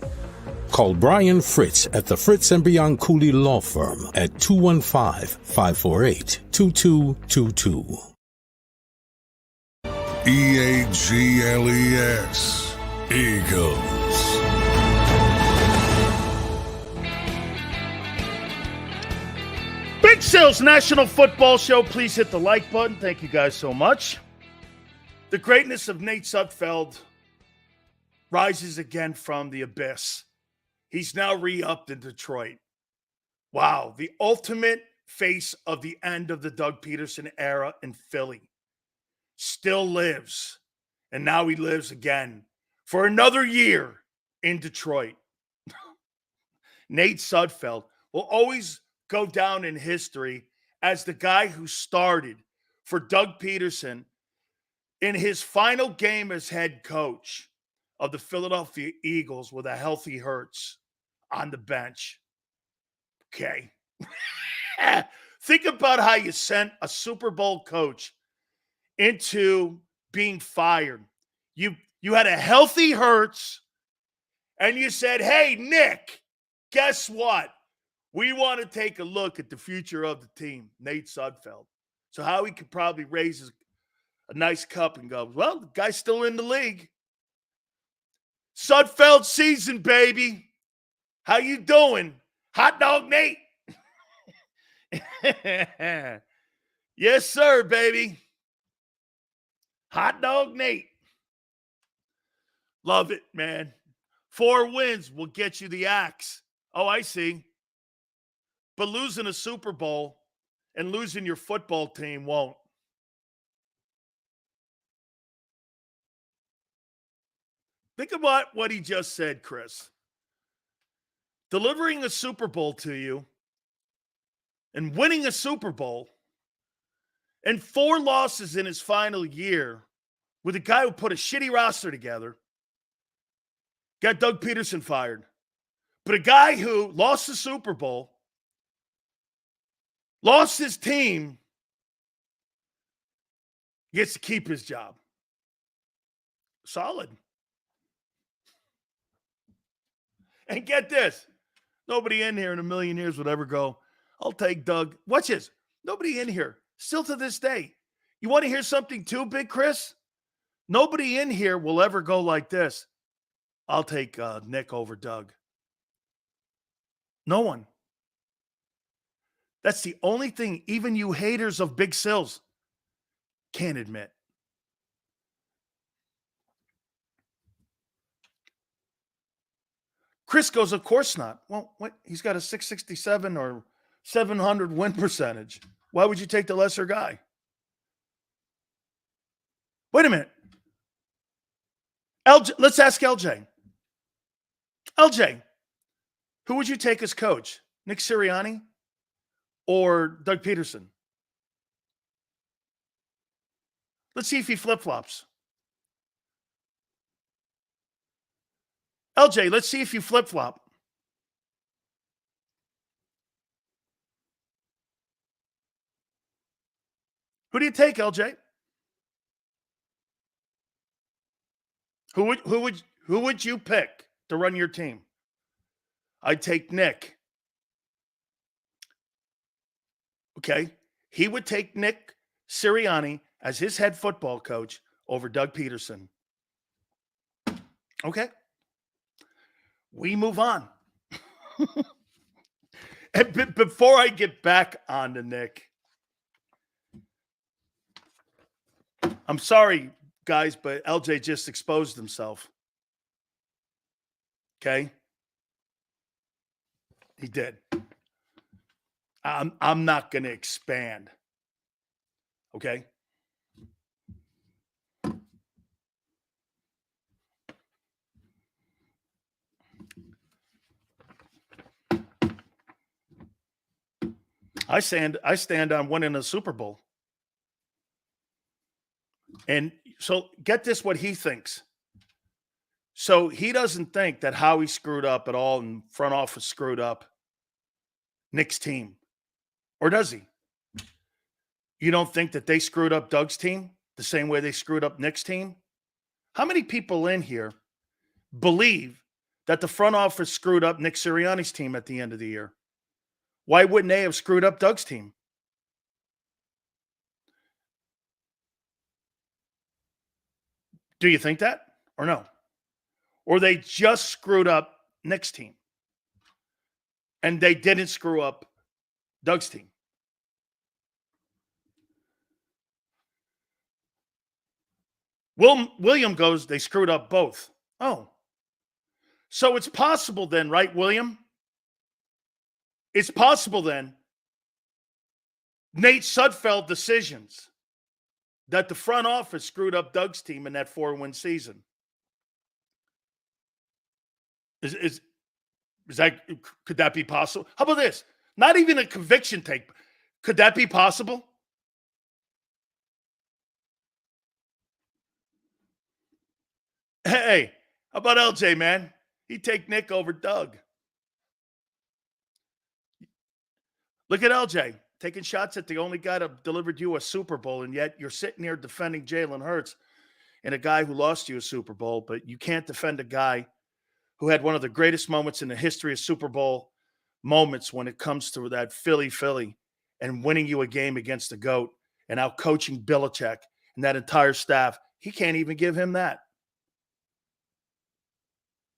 Call Brian Fritz at the Fritz and Beyond Cooley Law Firm at 215-548-2222. EAGLES, Eagles. Big Sales National Football Show. Please hit the like button. Thank you guys so much. The greatness of Nate Sudfeld rises again from the abyss. He's now re-upped in Detroit. Wow, the ultimate face of the end of the Doug Peterson era in Philly. Still lives, and now he lives again for another year in Detroit. Nate Sudfeld will always go down in history as the guy who started for Doug Peterson in his final game as head coach of the Philadelphia Eagles with a healthy Hurts on the bench. Okay. Think about how you sent a Super Bowl coach into being fired. You had a healthy Hurts, and you said, hey, Nick, guess what? We want to take a look at the future of the team, Nate Sudfeld. So Howie could probably raise a nice cup and go, well, the guy's still in the league. Sudfeld season, baby. How you doing? Hot Dog Nate. Yes, sir, baby. Hot Dog Nate. Love it, man. 4 wins will get you the axe. Oh, I see. But losing a Super Bowl and losing your football team won't. Think about what he just said, Chris. Delivering a Super Bowl to you and winning a Super Bowl and 4 losses in his final year with a guy who put a shitty roster together, got Doug Peterson fired. But a guy who lost the Super Bowl, lost his team, gets to keep his job. Solid. And get this. Nobody in here in a million years would ever go, I'll take Doug. Watch this. Nobody in here, still to this day. You want to hear something too, Big Chris? Nobody in here will ever go like this. I'll take Nick over Doug. No one. That's the only thing even you haters of Big Sills can't admit. Chris goes, of course not. Well, what? He's got a 667 or 700 win percentage. Why would you take the lesser guy? Wait a minute. LJ, let's ask LJ. LJ, who would you take as coach? Nick Sirianni or Doug Peterson? Let's see if he flip-flops. LJ, let's see if you flip-flop. Who do you take, LJ? Who would you pick to run your team? I'd take Nick. Okay. He would take Nick Sirianni as his head football coach over Doug Peterson. Okay. We move on. And before I get back on to Nick, I'm sorry, guys, but LJ just exposed himself. Okay? He did. I'm not going to expand. Okay? I stand on winning a Super Bowl. And so get this, what he thinks. So he doesn't think that Howie screwed up at all and front office screwed up Nick's team. Or does he? You don't think that they screwed up Doug's team the same way they screwed up Nick's team? How many people in here believe that the front office screwed up Nick Sirianni's team at the end of the year? Why wouldn't they have screwed up Doug's team? Do you think that or no? Or they just screwed up Nick's team and they didn't screw up Doug's team? William goes, they screwed up both. Oh. So it's possible then, right, William? It's possible then Nate Sudfeld decisions that the front office screwed up Doug's team in that 4-win season. Is that, could that be possible? How about this? Not even a conviction take. Could that be possible? Hey, how about LJ, man? He'd take Nick over Doug. Look at LJ taking shots at the only guy that delivered you a Super Bowl, and yet you're sitting here defending Jalen Hurts and a guy who lost you a Super Bowl, but you can't defend a guy who had one of the greatest moments in the history of Super Bowl moments when it comes to that Philly and winning you a game against the GOAT and out coaching Belichick and that entire staff. He can't even give him that.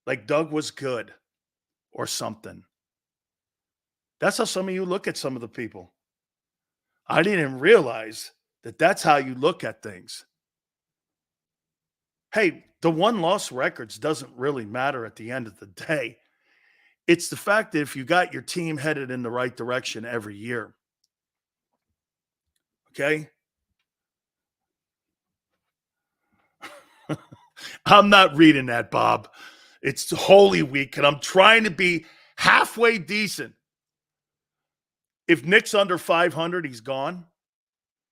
Like Doug was good or something. That's how some of you look at some of the people. I didn't realize that that's how you look at things. Hey, the one-loss records doesn't really matter at the end of the day. It's the fact that if you got your team headed in the right direction every year, okay? I'm not reading that, Bob. It's Holy Week, and I'm trying to be halfway decent. If Nick's under 500, he's gone.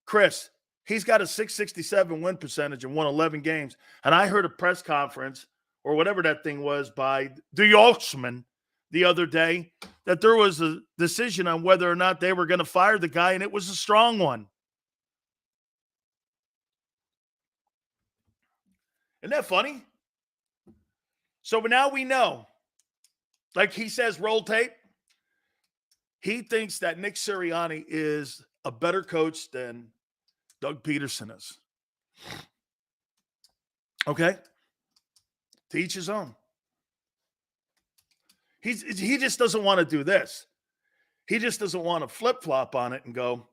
Chris, he's got a 667 win percentage and won 11 games. And I heard a press conference or whatever that thing was by the Yorksman the other day that there was a decision on whether or not they were going to fire the guy, and it was a strong one. Isn't that funny? So now we know, like he says, roll tape. He thinks that Nick Sirianni is a better coach than Doug Peterson is. Okay? To each his own. He just doesn't want to do this. He just doesn't want to flip-flop on it and go,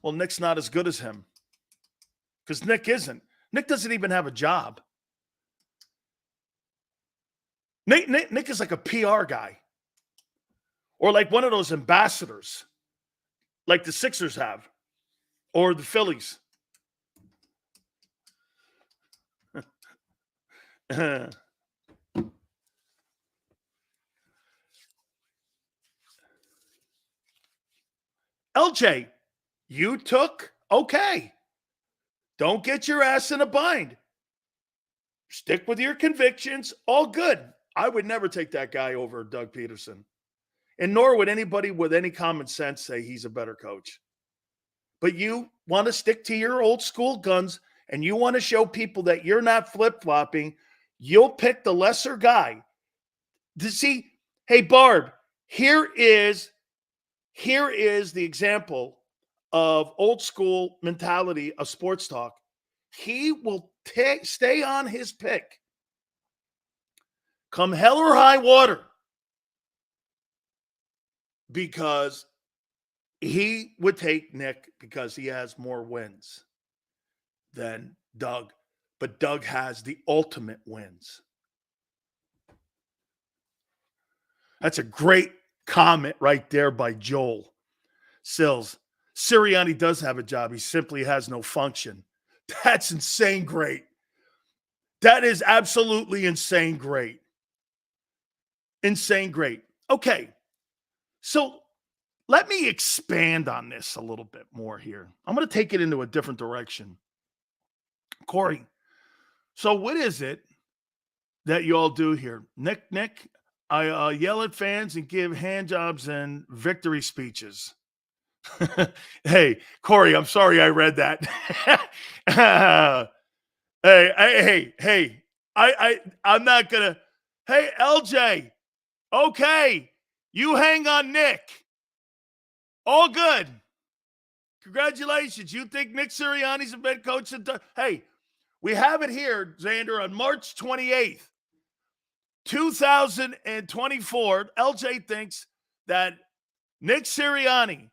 well, Nick's not as good as him. Because Nick isn't. Nick doesn't even have a job. Nick is like a PR guy. Or like one of those ambassadors. Like the Sixers have. Or the Phillies. LJ, you took? Okay. Don't get your ass in a bind. Stick with your convictions. All good. I would never take that guy over Doug Peterson. And nor would anybody with any common sense say he's a better coach. But you want to stick to your old school guns and you want to show people that you're not flip-flopping, you'll pick the lesser guy. To see, hey, Barb, here is the example of old school mentality of sports talk. He will stay on his pick. Come hell or high water. Because he would take Nick because he has more wins than Doug. But Doug has the ultimate wins. That's a great comment right there by Joel Sills. Sirianni does have a job. He simply has no function. That's insane great. That is absolutely insane great. Insane great. Okay. So let me expand on this a little bit more here. I'm going to take it into a different direction. Corey, so what is it that you all do here? Nick, I yell at fans and give hand jobs and victory speeches. Hey, Corey, I'm sorry I read that. I'm not going to. Hey, LJ, okay, you hang on Nick. All good. Congratulations. You think Nick Sirianni's a better coach than Doug? Hey, we have it here, Xander, on March 28th, 2024. LJ thinks that Nick Sirianni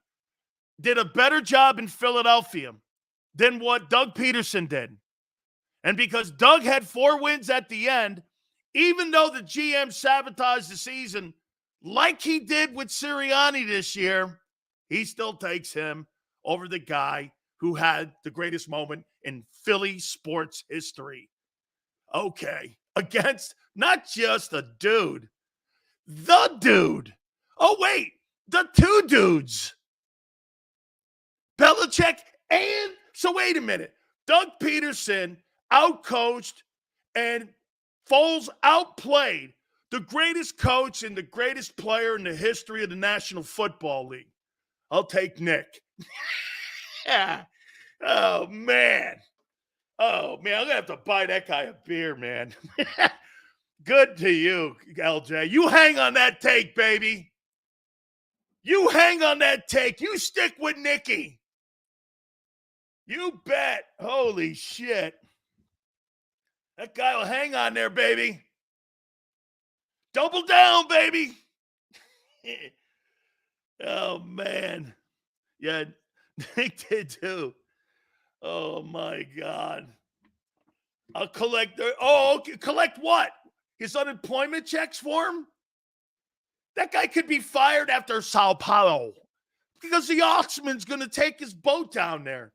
did a better job in Philadelphia than what Doug Peterson did. And because Doug had 4 wins at the end, even though the GM sabotaged the season like he did with Sirianni this year, he still takes him over the guy who had the greatest moment in Philly sports history. Okay. Against not just a dude, the dude. Oh, wait. The 2 dudes. Belichick and, so wait a minute. Doug Peterson outcoached and Foles outplayed the greatest coach and the greatest player in the history of the National Football League. I'll take Nick. Oh, man. I'm going to have to buy that guy a beer, man. Good to you, LJ. You hang on that take, baby. You hang on that take. You stick with Nicky. You bet. Holy shit. That guy will hang on there, baby. Double down, baby. Oh, man. Yeah, They did too. Oh my God. I'll collect okay. Collect what? His unemployment checks for him? That guy could be fired after Sao Paulo because the Oxman's going to take his boat down there.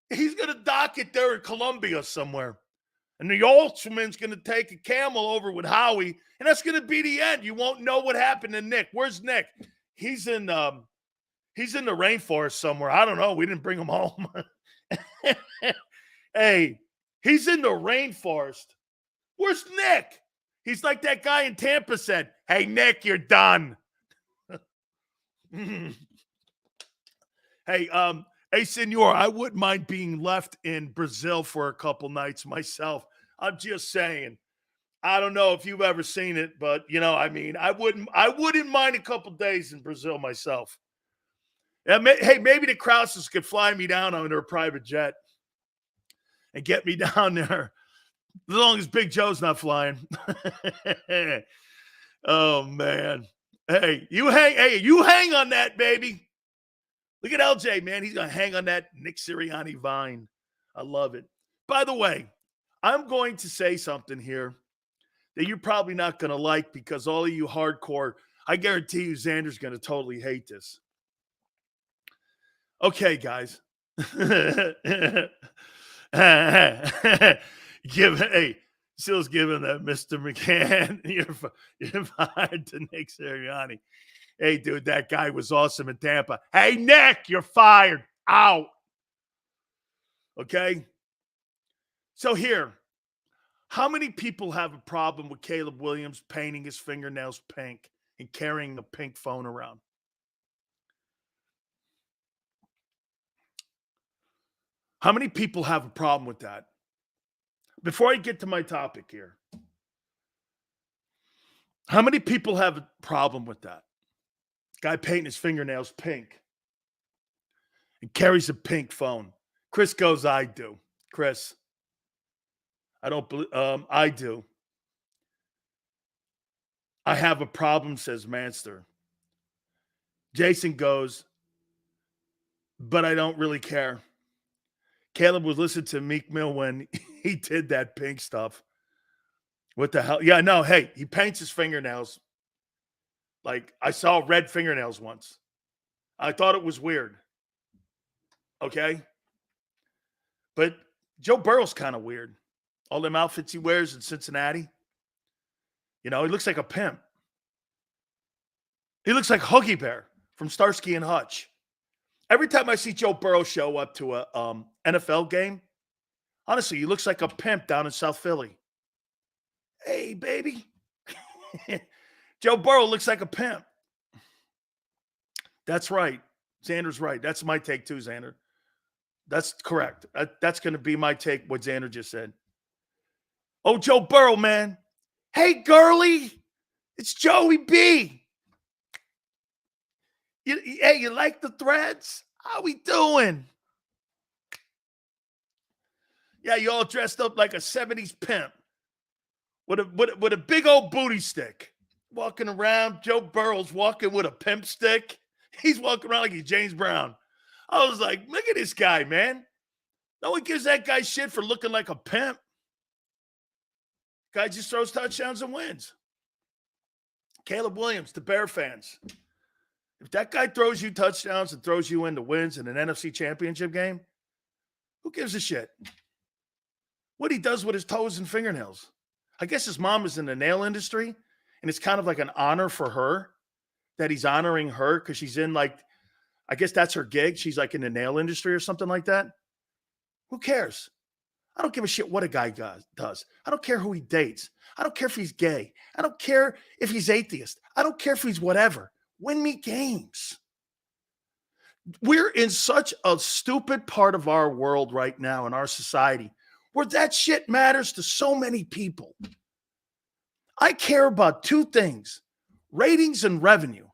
He's going to dock it there in Colombia somewhere. And the Oxman's going to take a camel over with Howie, and that's going to be the end. You won't know what happened to Nick. Where's Nick? He's in the rainforest somewhere. I don't know. We didn't bring him home. Hey, he's in the rainforest. Where's Nick? He's like that guy in Tampa said, "Hey, Nick, you're done." Hey, senor, I wouldn't mind being left in Brazil for a couple nights myself. I'm just saying. I don't know if you've ever seen it, but I wouldn't mind a couple days in Brazil myself. Hey, maybe the Krauses could fly me down on their private jet and get me down there. As long as Big Joe's not flying. Oh, man. Hey, you hang on that, baby. Look at LJ, man. He's going to hang on that Nick Sirianni vine. I love it. By the way, I'm going to say something here that you're probably not going to like because all of you hardcore, I guarantee you Xander's going to totally hate this. Okay, guys. Sill's giving that Mr. McCann. You're fired to Nick Sirianni. Hey, dude, that guy was awesome in Tampa. Hey, Nick, you're fired. Out. Okay? So here, how many people have a problem with Caleb Williams painting his fingernails pink and carrying a pink phone around? How many people have a problem with that? Before I get to my topic here, how many people have a problem with that? Guy painting his fingernails pink and carries a pink phone. Chris goes, I do. Chris, I don't believe, I do. I have a problem, says Manster. Jason goes, but I don't really care. Caleb was listening to Meek Mill when he did that pink stuff. What the hell? Yeah, no, hey, he paints his fingernails. Like, I saw red fingernails once. I thought it was weird. Okay? But Joe Burrow's kind of weird. All them outfits he wears in Cincinnati. He looks like a pimp. He looks like Huggy Bear from Starsky and Hutch. Every time I see Joe Burrow show up to a NFL game, honestly, he looks like a pimp down in South Philly. Hey, baby. Joe Burrow looks like a pimp. That's right. Xander's right. That's my take too, Xander. That's correct. That's going to be my take, what Xander just said. Oh, Joe Burrow, man. Hey, girly. It's Joey B. Hey, you like the threads? How we doing? Yeah, you all dressed up like a 70s pimp with a big old booty stick. Walking around. Joe Burrow's walking with a pimp stick. He's walking around like he's James Brown. I was like, look at this guy, man. No one gives that guy shit for looking like a pimp. Guy just throws touchdowns and wins. Caleb Williams, the Bear fans. If that guy throws you touchdowns and throws you into wins in an NFC championship game, who gives a shit? What he does with his toes and fingernails. I guess his mom is in the nail industry, and it's kind of like an honor for her that he's honoring her because she's in I guess that's her gig. She's like in the nail industry or something like that. Who cares? I don't give a shit what a guy does. I don't care who he dates. I don't care if he's gay. I don't care if he's atheist. I don't care if he's whatever. Win me games. We're in such a stupid part of our world right now in our society where that shit matters to so many people. I care about two things, ratings and revenue.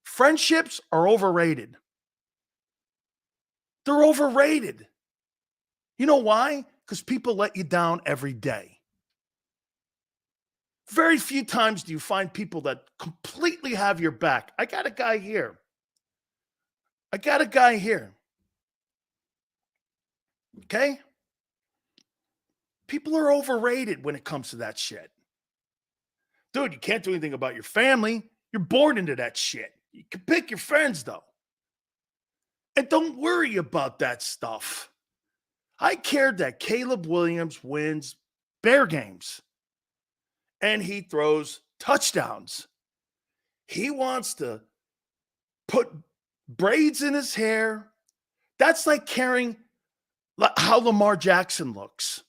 Friendships are overrated. They're overrated. You know why? Because people let you down every day. Very few times do you find people that completely have your back. I got a guy here. Okay? People are overrated when it comes to that shit. Dude, you can't do anything about your family. You're born into that shit. You can pick your friends, though. And don't worry about that stuff. I cared that Caleb Williams wins Bear games and he throws touchdowns. He wants to put braids in his hair. That's like caring how Lamar Jackson looks.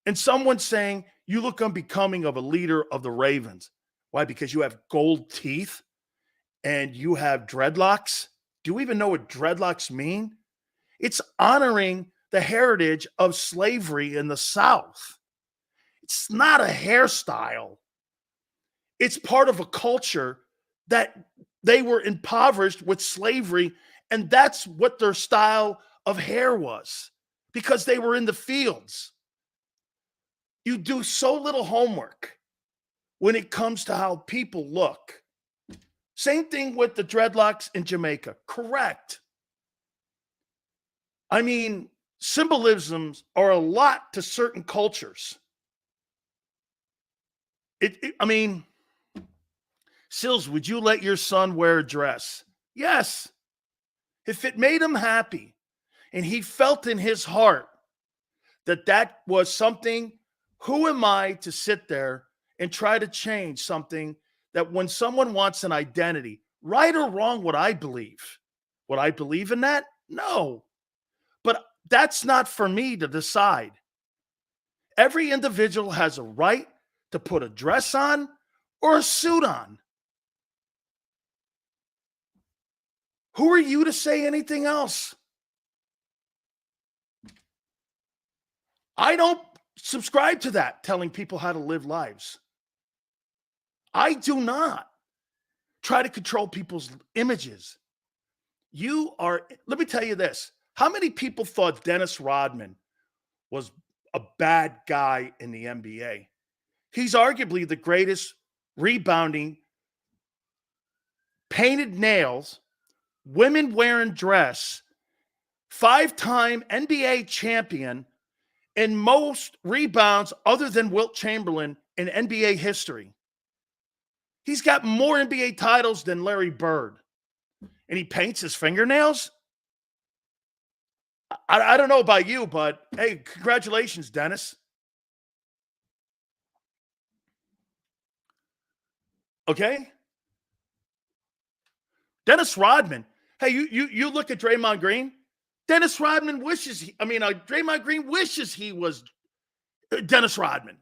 And someone saying, you look unbecoming of a leader of the Ravens. Why? Because you have gold teeth and you have dreadlocks. Do you even know what dreadlocks mean? It's honoring the heritage of slavery in the South. It's not a hairstyle. It's part of a culture that they were impoverished with slavery, and that's what their style of hair was because they were in the fields. You do so little homework when it comes to how people look. Same thing with the dreadlocks in Jamaica. Correct. I mean, symbolisms are a lot to certain cultures. I mean, Sills, would you let your son wear a dress? Yes. If it made him happy and he felt in his heart that that was something, who am I to sit there and try to change something that when someone wants an identity, right or wrong, what I believe? Would I believe in that? No. But that's not for me to decide. Every individual has a right to put a dress on or a suit on. Who are you to say anything else? I don't subscribe to that, telling people how to live lives. I do not try to control people's images. Let me tell you this. How many people thought Dennis Rodman was a bad guy in the NBA? He's arguably the greatest rebounding, painted nails, women wearing dress, 5-time NBA champion, and most rebounds other than Wilt Chamberlain in NBA history. He's got more NBA titles than Larry Bird. And he paints his fingernails? I don't know about you, but hey, congratulations, Dennis. Okay? Dennis Rodman. Hey, you look at Draymond Green. Dennis Rodman Draymond Green wishes he was Dennis Rodman.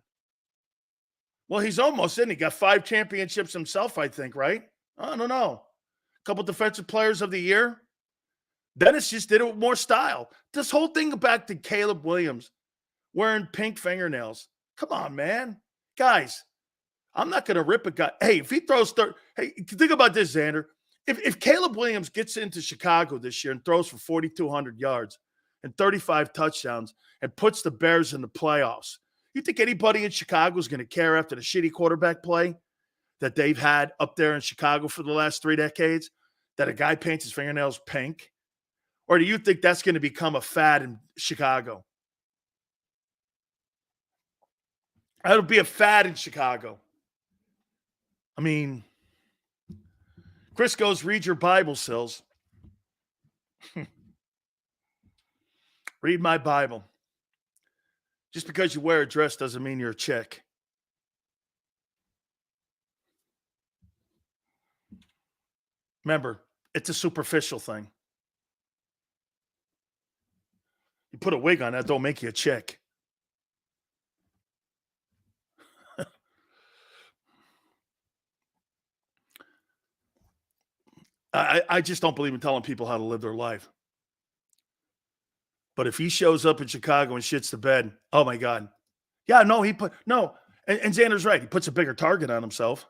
Well, he's almost in. He got 5 championships himself, I think, right? I don't know. A couple defensive players of the year. Dennis just did it with more style. This whole thing back to Caleb Williams wearing pink fingernails. Come on, man. Guys, I'm not going to rip a guy. Hey, if he throws hey, think about this, Xander. If Caleb Williams gets into Chicago this year and throws for 4,200 yards and 35 touchdowns and puts the Bears in the playoffs, you think anybody in Chicago is going to care after the shitty quarterback play that they've had up there in Chicago for the last 3 decades, that a guy paints his fingernails pink? Or do you think that's going to become a fad in Chicago? That'll be a fad in Chicago. I mean, Chris goes, read your Bible, Sills. Read my Bible. Just because you wear a dress doesn't mean you're a chick. Remember, it's a superficial thing. You put a wig on, that don't make you a chick. I just don't believe in telling people how to live their life. But if he shows up in Chicago and shits the bed, oh my God. Yeah, no, and Xander's right. He puts a bigger target on himself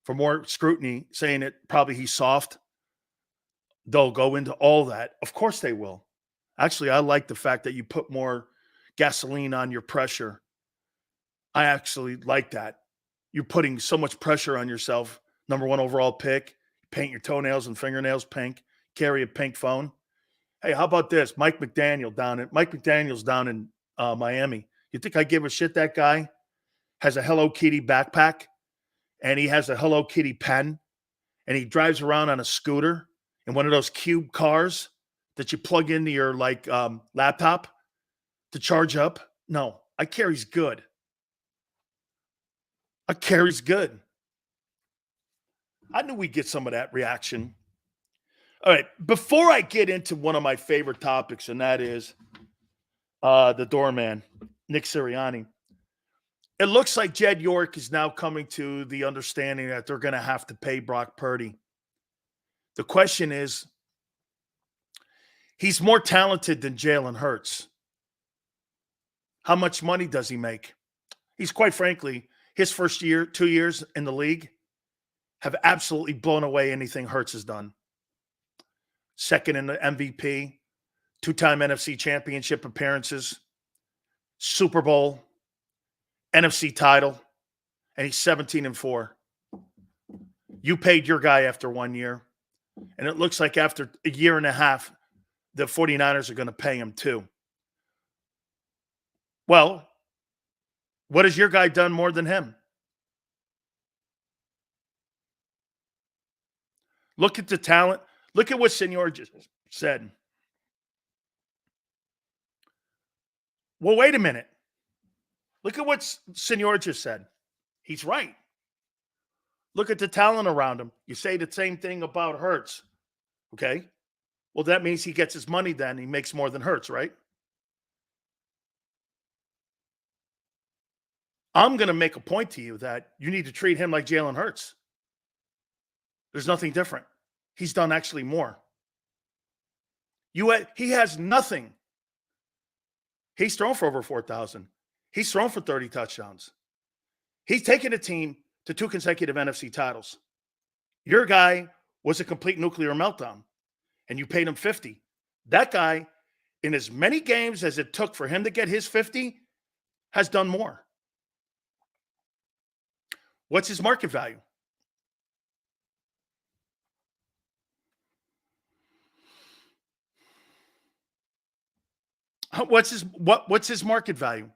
for more scrutiny, saying it probably he's soft. They'll go into all that. Of course they will. Actually, I like the fact that you put more gasoline on your pressure. I actually like that. You're putting so much pressure on yourself. Number 1 overall pick. Paint your toenails and fingernails pink. Carry a pink phone. Hey, how about this? Mike McDaniel's down in Miami. You think I give a shit? That guy has a Hello Kitty backpack, and he has a Hello Kitty pen, and he drives around on a scooter in one of those cube cars that you plug into your laptop to charge up. No, I carries good. I knew we'd get some of that reaction. All right, before I get into one of my favorite topics, and that is the doorman, Nick Sirianni, it looks like Jed York is now coming to the understanding that they're going to have to pay Brock Purdy. The question is, he's more talented than Jalen Hurts. How much money does he make? He's, quite frankly, his first 2 years in the league have absolutely blown away anything Hurts has done. Second in the MVP, 2-time NFC championship appearances, Super Bowl, NFC title, and he's 17-4. You paid your guy after 1 year, and it looks like after a year and a half, the 49ers are going to pay him too. Well, what has your guy done more than him? Look at the talent. Look at what Senor just said. Well, wait a minute. Look at what Senor just said. He's right. Look at the talent around him. You say the same thing about Hurts. Okay? Well, that means he gets his money then. He makes more than Hurts, right? I'm going to make a point to you that you need to treat him like Jalen Hurts. There's nothing different. He's done actually more. He has nothing. He's thrown for over 4,000. He's thrown for 30 touchdowns. He's taken a team to 2 consecutive NFC titles. Your guy was a complete nuclear meltdown, and you paid him 50. That guy, in as many games as it took for him to get his 50, has done more. What's his market value? What's his market value?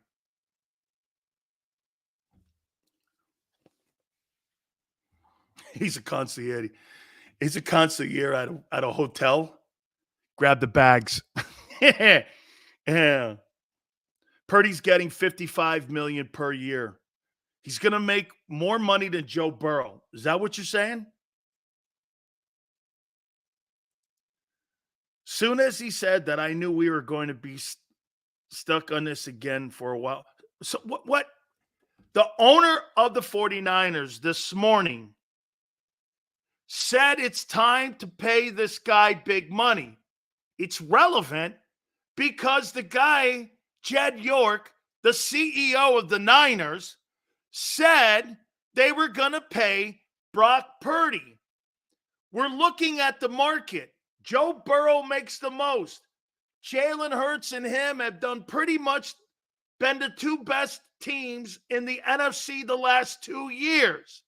He's a concierge. He's a concierge at a hotel. Grab the bags. Yeah. Purdy's getting $55 million per year. He's going to make more money than Joe Burrow. Is that what you're saying? Soon as he said that, I knew we were going to be stuck on this again for a while. So what? The owner of the 49ers this morning said it's time to pay this guy big money. It's relevant because the guy, Jed York, the CEO of the Niners, said they were going to pay Brock Purdy. We're looking at the market. Joe Burrow makes the most. Jalen Hurts and him have done pretty much been the 2 best teams in the NFC the last 2 years.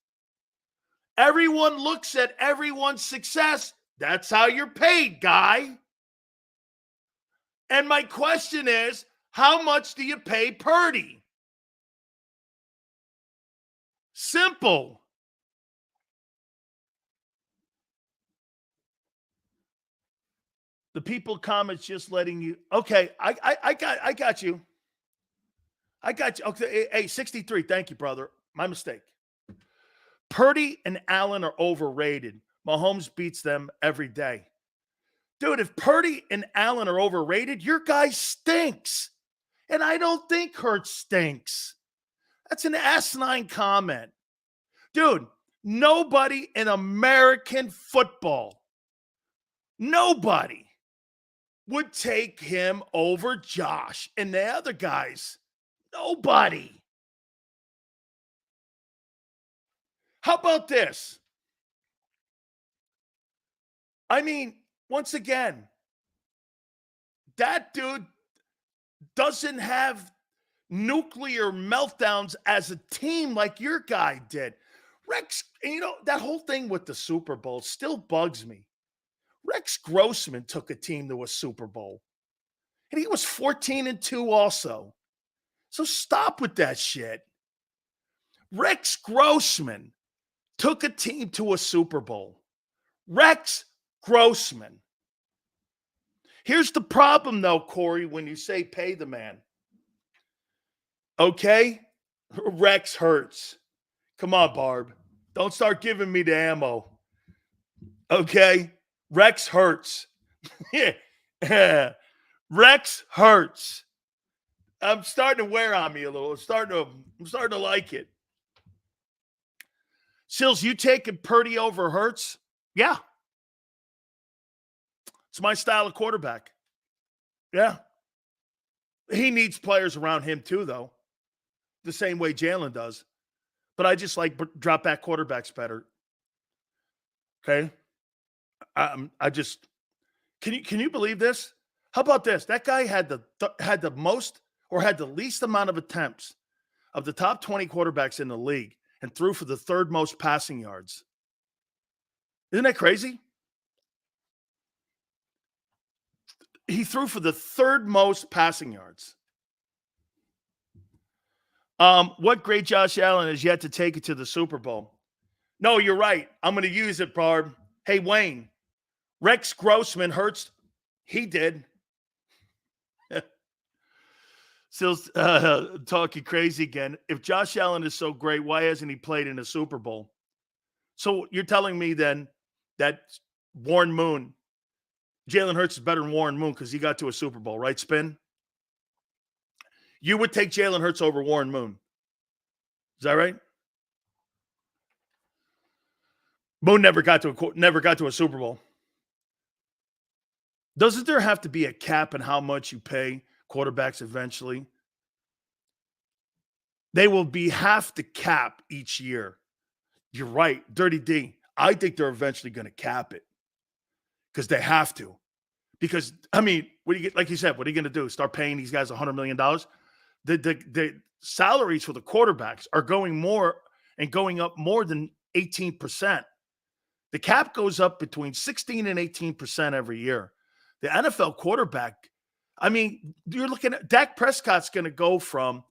Everyone looks at everyone's success. That's how you're paid, guy. And my question is, how much do you pay Purdy? Simple. The people comments just letting you. Okay, I got you. I got you. Okay, hey, 63. Thank you, brother. My mistake. Purdy and Allen are overrated. Mahomes beats them every day. Dude, if Purdy and Allen are overrated, your guy stinks. And I don't think Hurts stinks. That's an asinine comment. Dude, nobody in American football, nobody would take him over Josh and the other guys. Nobody. How about this? I mean, once again, that dude doesn't have nuclear meltdowns as a team like your guy did. Rex, that whole thing with the Super Bowl still bugs me. Rex Grossman took a team to a Super Bowl. And he was 14-2 also. So stop with that shit. Rex Grossman took a team to a Super Bowl. Rex Grossman. Here's the problem, though, Corey, when you say pay the man. Okay? Rex Hurts. Come on, Barb. Don't start giving me the ammo. Okay? Rex Hurts. Rex Hurts. I'm starting to wear on me a little. I'm starting to like it. Sills, you taking Purdy over Hurts? Yeah. It's my style of quarterback. Yeah. He needs players around him too, though. The same way Jalen does. But I just like drop back quarterbacks better. Okay? I just can you believe this? How about this? That guy had the most or had the least amount of attempts of the top 20 quarterbacks in the league and threw for the third most passing yards. Isn't that crazy? He threw for the third most passing yards. What great Josh Allen has yet to take it to the Super Bowl? No, you're right. I'm going to use it, Barb. Hey, Wayne, Rex Grossman Hurts. He did. Still talking crazy again. If Josh Allen is so great, why hasn't he played in a Super Bowl? So you're telling me then that Warren Moon, Jalen Hurts is better than Warren Moon because he got to a Super Bowl, right, Spin? You would take Jalen Hurts over Warren Moon. Is that right? Moon never got to a Super Bowl. Doesn't there have to be a cap on how much you pay quarterbacks eventually? They will be half the cap each year. You're right. Dirty D. I think they're eventually going to cap it because they have to. Because, I mean, what do you get? Like you said, what are you going to do? Start paying these guys $100 million? The salaries for the quarterbacks are going up more than 18%. The cap goes up between 16 and 18% every year. The NFL quarterback, I mean, you're looking at Dak Prescott's going to go from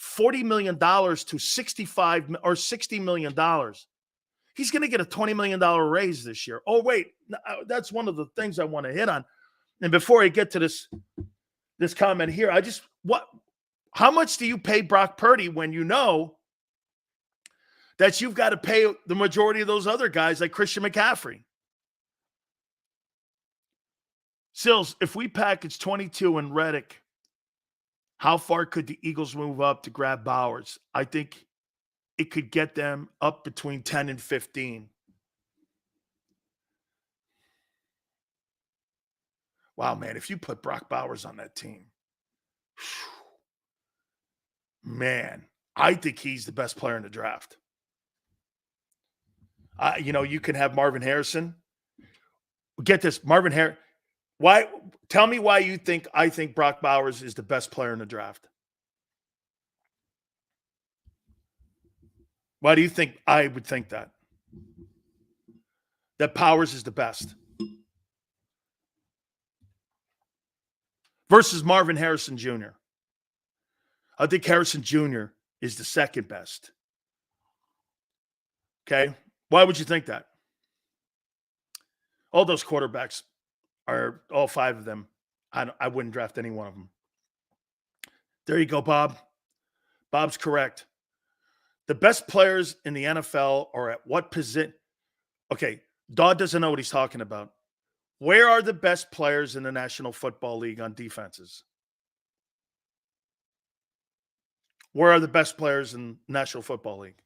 $40 million to 65 or $60 million. He's going to get a $20 million raise this year. Oh, wait, that's one of the things I want to hit on. And before I get to this comment here, how much do you pay Brock Purdy when you know that you've got to pay the majority of those other guys like Christian McCaffrey? Sills, if we package 22 and Reddick, how far could the Eagles move up to grab Bowers? I think it could get them up between 10 and 15. Wow, man, if you put Brock Bowers on that team, man, I think he's the best player in the draft. You can have Marvin Harrison. Get this, Marvin Harrison. Why? Tell me why I think Brock Bowers is the best player in the draft. Why do you think I would think that? That Bowers is the best. Versus Marvin Harrison Jr. I think Harrison Jr. is the second best. Okay? Why would you think that? All those quarterbacks are, all five of them, I wouldn't draft any one of them. There you go, Bob. Bob's correct. The best players in the NFL are at what position? Okay, Dodd doesn't know what he's talking about. Where are the best players in the National Football League on defenses? Where are the best players in the National Football League?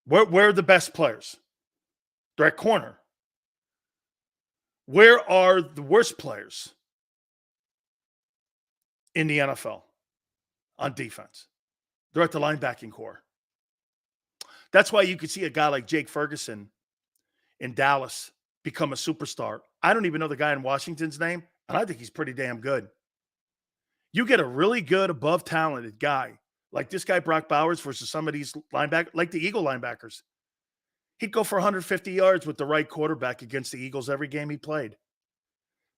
Where are the best players? They're at corner. Where are the worst players in the NFL on defense? They're at the linebacking core. That's why you could see a guy like Jake Ferguson in Dallas become a superstar. I don't even know the guy in Washington's name, and I think he's pretty damn good. You get a really good, above-talented guy like this guy Brock Bowers versus some of these linebackers, like the Eagle linebackers, he'd go for 150 yards with the right quarterback against the Eagles every game he played.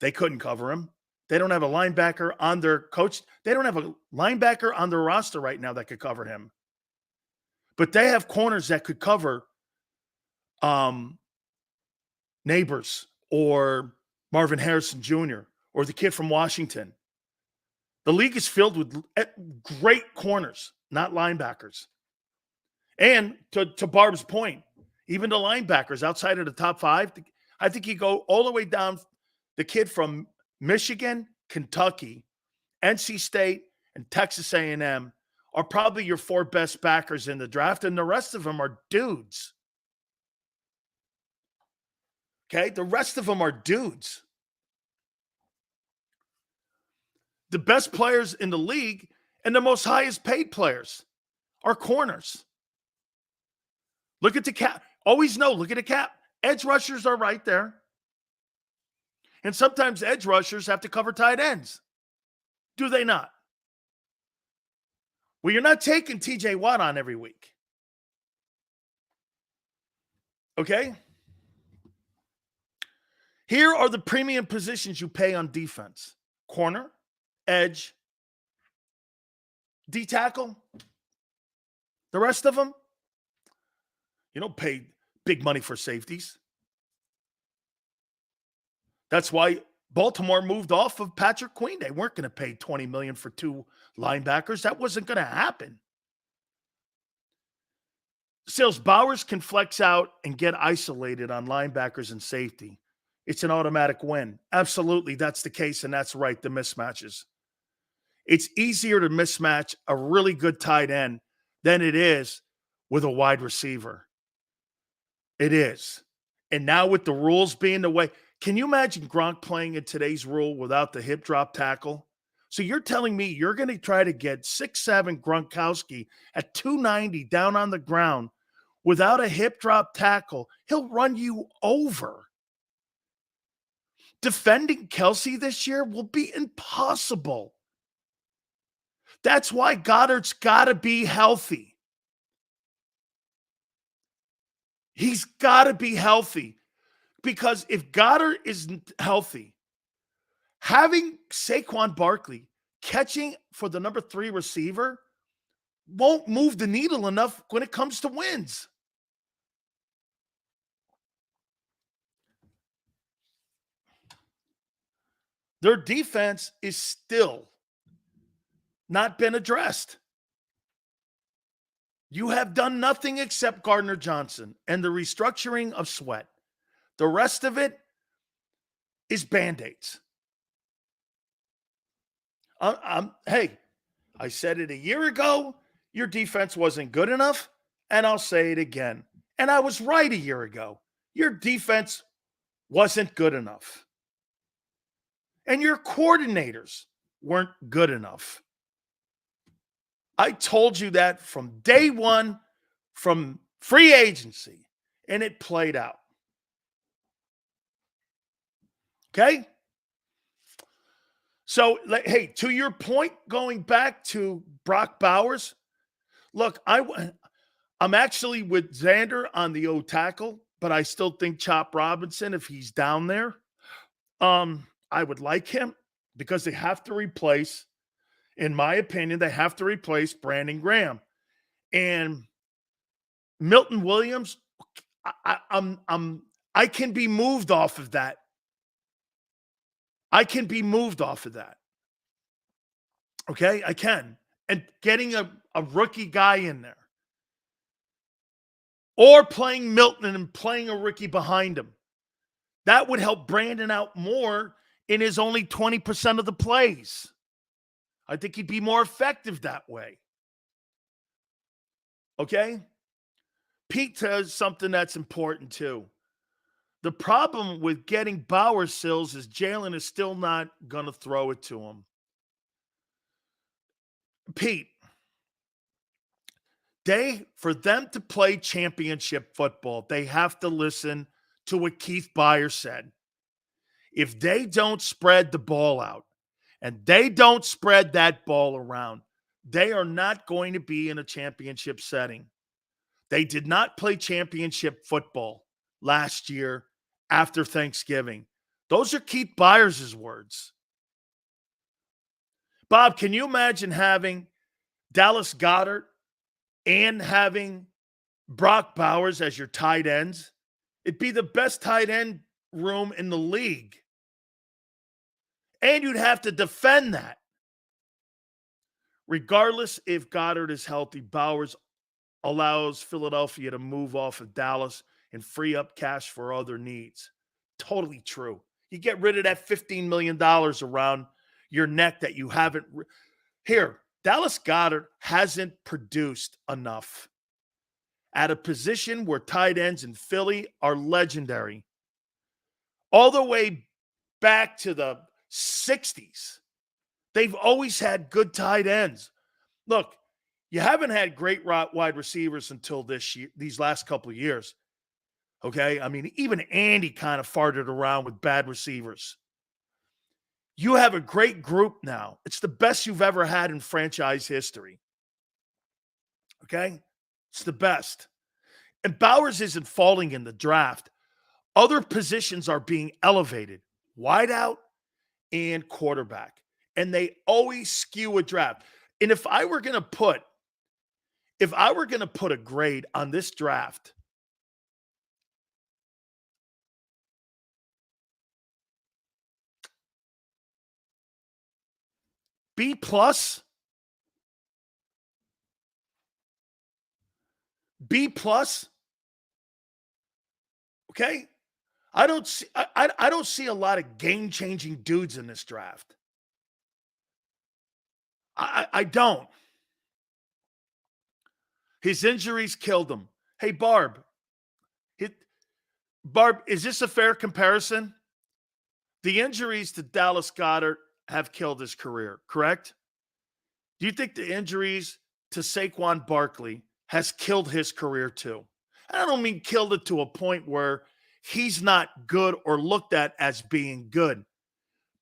They couldn't cover him. They don't have a linebacker on their coach. They don't have a linebacker on their roster right now that could cover him. But they have corners that could cover Neighbors or Marvin Harrison Jr. or the kid from Washington. The league is filled with great corners, not linebackers. And to Barb's point, even the linebackers outside of the top 5, I think you go all the way down. The kid from Michigan, Kentucky, NC State, and Texas A&M are probably your 4 best backers in the draft, and the rest of them are dudes. Okay? The rest of them are dudes. The best players in the league and the most highest paid players are corners. Look at the cap. Always know, look at the cap. Edge rushers are right there. And sometimes edge rushers have to cover tight ends. Do they not? Well, you're not taking TJ Watt on every week. Okay? Here are the premium positions you pay on defense. Corner, edge, D-tackle. The rest of them, you don't pay big money for safeties. That's why Baltimore moved off of Patrick Queen. They weren't going to pay $20 million for 2 linebackers. That wasn't going to happen. Sales Bowers can flex out and get isolated on linebackers and safety. It's an automatic win. Absolutely, that's the case, and that's right, the mismatches. It's easier to mismatch a really good tight end than it is with a wide receiver. It is. And now with the rules being the way, can you imagine Gronk playing in today's rule without the hip drop tackle? So you're telling me you're going to try to get 6'7" Gronkowski at 290 down on the ground without a hip drop tackle? He'll run you over. Defending Kelsey this year will be impossible. That's why Goddard's got to be healthy. He's got to be healthy. Because if Goddard isn't healthy, having Saquon Barkley catching for the number 3 receiver won't move the needle enough when it comes to wins. Their defense is still not been addressed. You have done nothing except Gardner Johnson and the restructuring of Sweat. The rest of it is Band-Aids. Hey, I said it a year ago, your defense wasn't good enough, and I'll say it again. And I was right a year ago. Your defense wasn't good enough. And your coordinators weren't good enough. I told you that from day one, from free agency, and it played out. Okay? So, hey, to your point, going back to Brock Bowers, look, I'm actually with Xander on the O tackle, but I still think Chop Robinson, if he's down there, I would like him because they have to replace, in my opinion, they have to replace Brandon Graham. And Milton Williams, I can be moved off of that. I can be moved off of that. Okay, I can. And getting a rookie guy in there. Or playing Milton and playing a rookie behind him. That would help Brandon out more in his only 20% of the plays. I think he'd be more effective that way. Okay? Pete says something that's important too. The problem with getting Bowers Sills is Jalen is still not going to throw it to him. Pete, for them to play championship football, they have to listen to what Keith Byers said. If they don't spread the ball out and they don't spread that ball around, they are not going to be in a championship setting. They did not play championship football last year after Thanksgiving. Those are Keith Byers' words. Bob, can you imagine having Dallas Goedert and having Brock Bowers as your tight ends? It'd be the best tight end room in the league. And you'd have to defend that. Regardless if Goddard is healthy, Bowers allows Philadelphia to move off of Dallas and free up cash for other needs. Totally true. You get rid of that $15 million around your neck that you haven't. Here, Dallas Goedert hasn't produced enough at a position where tight ends in Philly are legendary. All the way back to the 60s, they've always had good tight ends. Look, you haven't had great wide receivers until this year, these last couple of years. Okay? I mean, even Andy kind of farted around with bad receivers. You have a great group now. It's the best you've ever had in franchise history. Okay? It's the best. And Bowers isn't falling in the draft. Other positions are being elevated. Wideout and quarterback. And they always skew a draft. And if I were going to put a grade on this draft, B plus, okay? I don't see a lot of game-changing dudes in this draft. I don't. His injuries killed him. Hey, Barb, is this a fair comparison? The injuries to Dallas Goedert have killed his career, correct? Do you think the injuries to Saquon Barkley has killed his career too? I don't mean killed it to a point where he's not good or looked at as being good.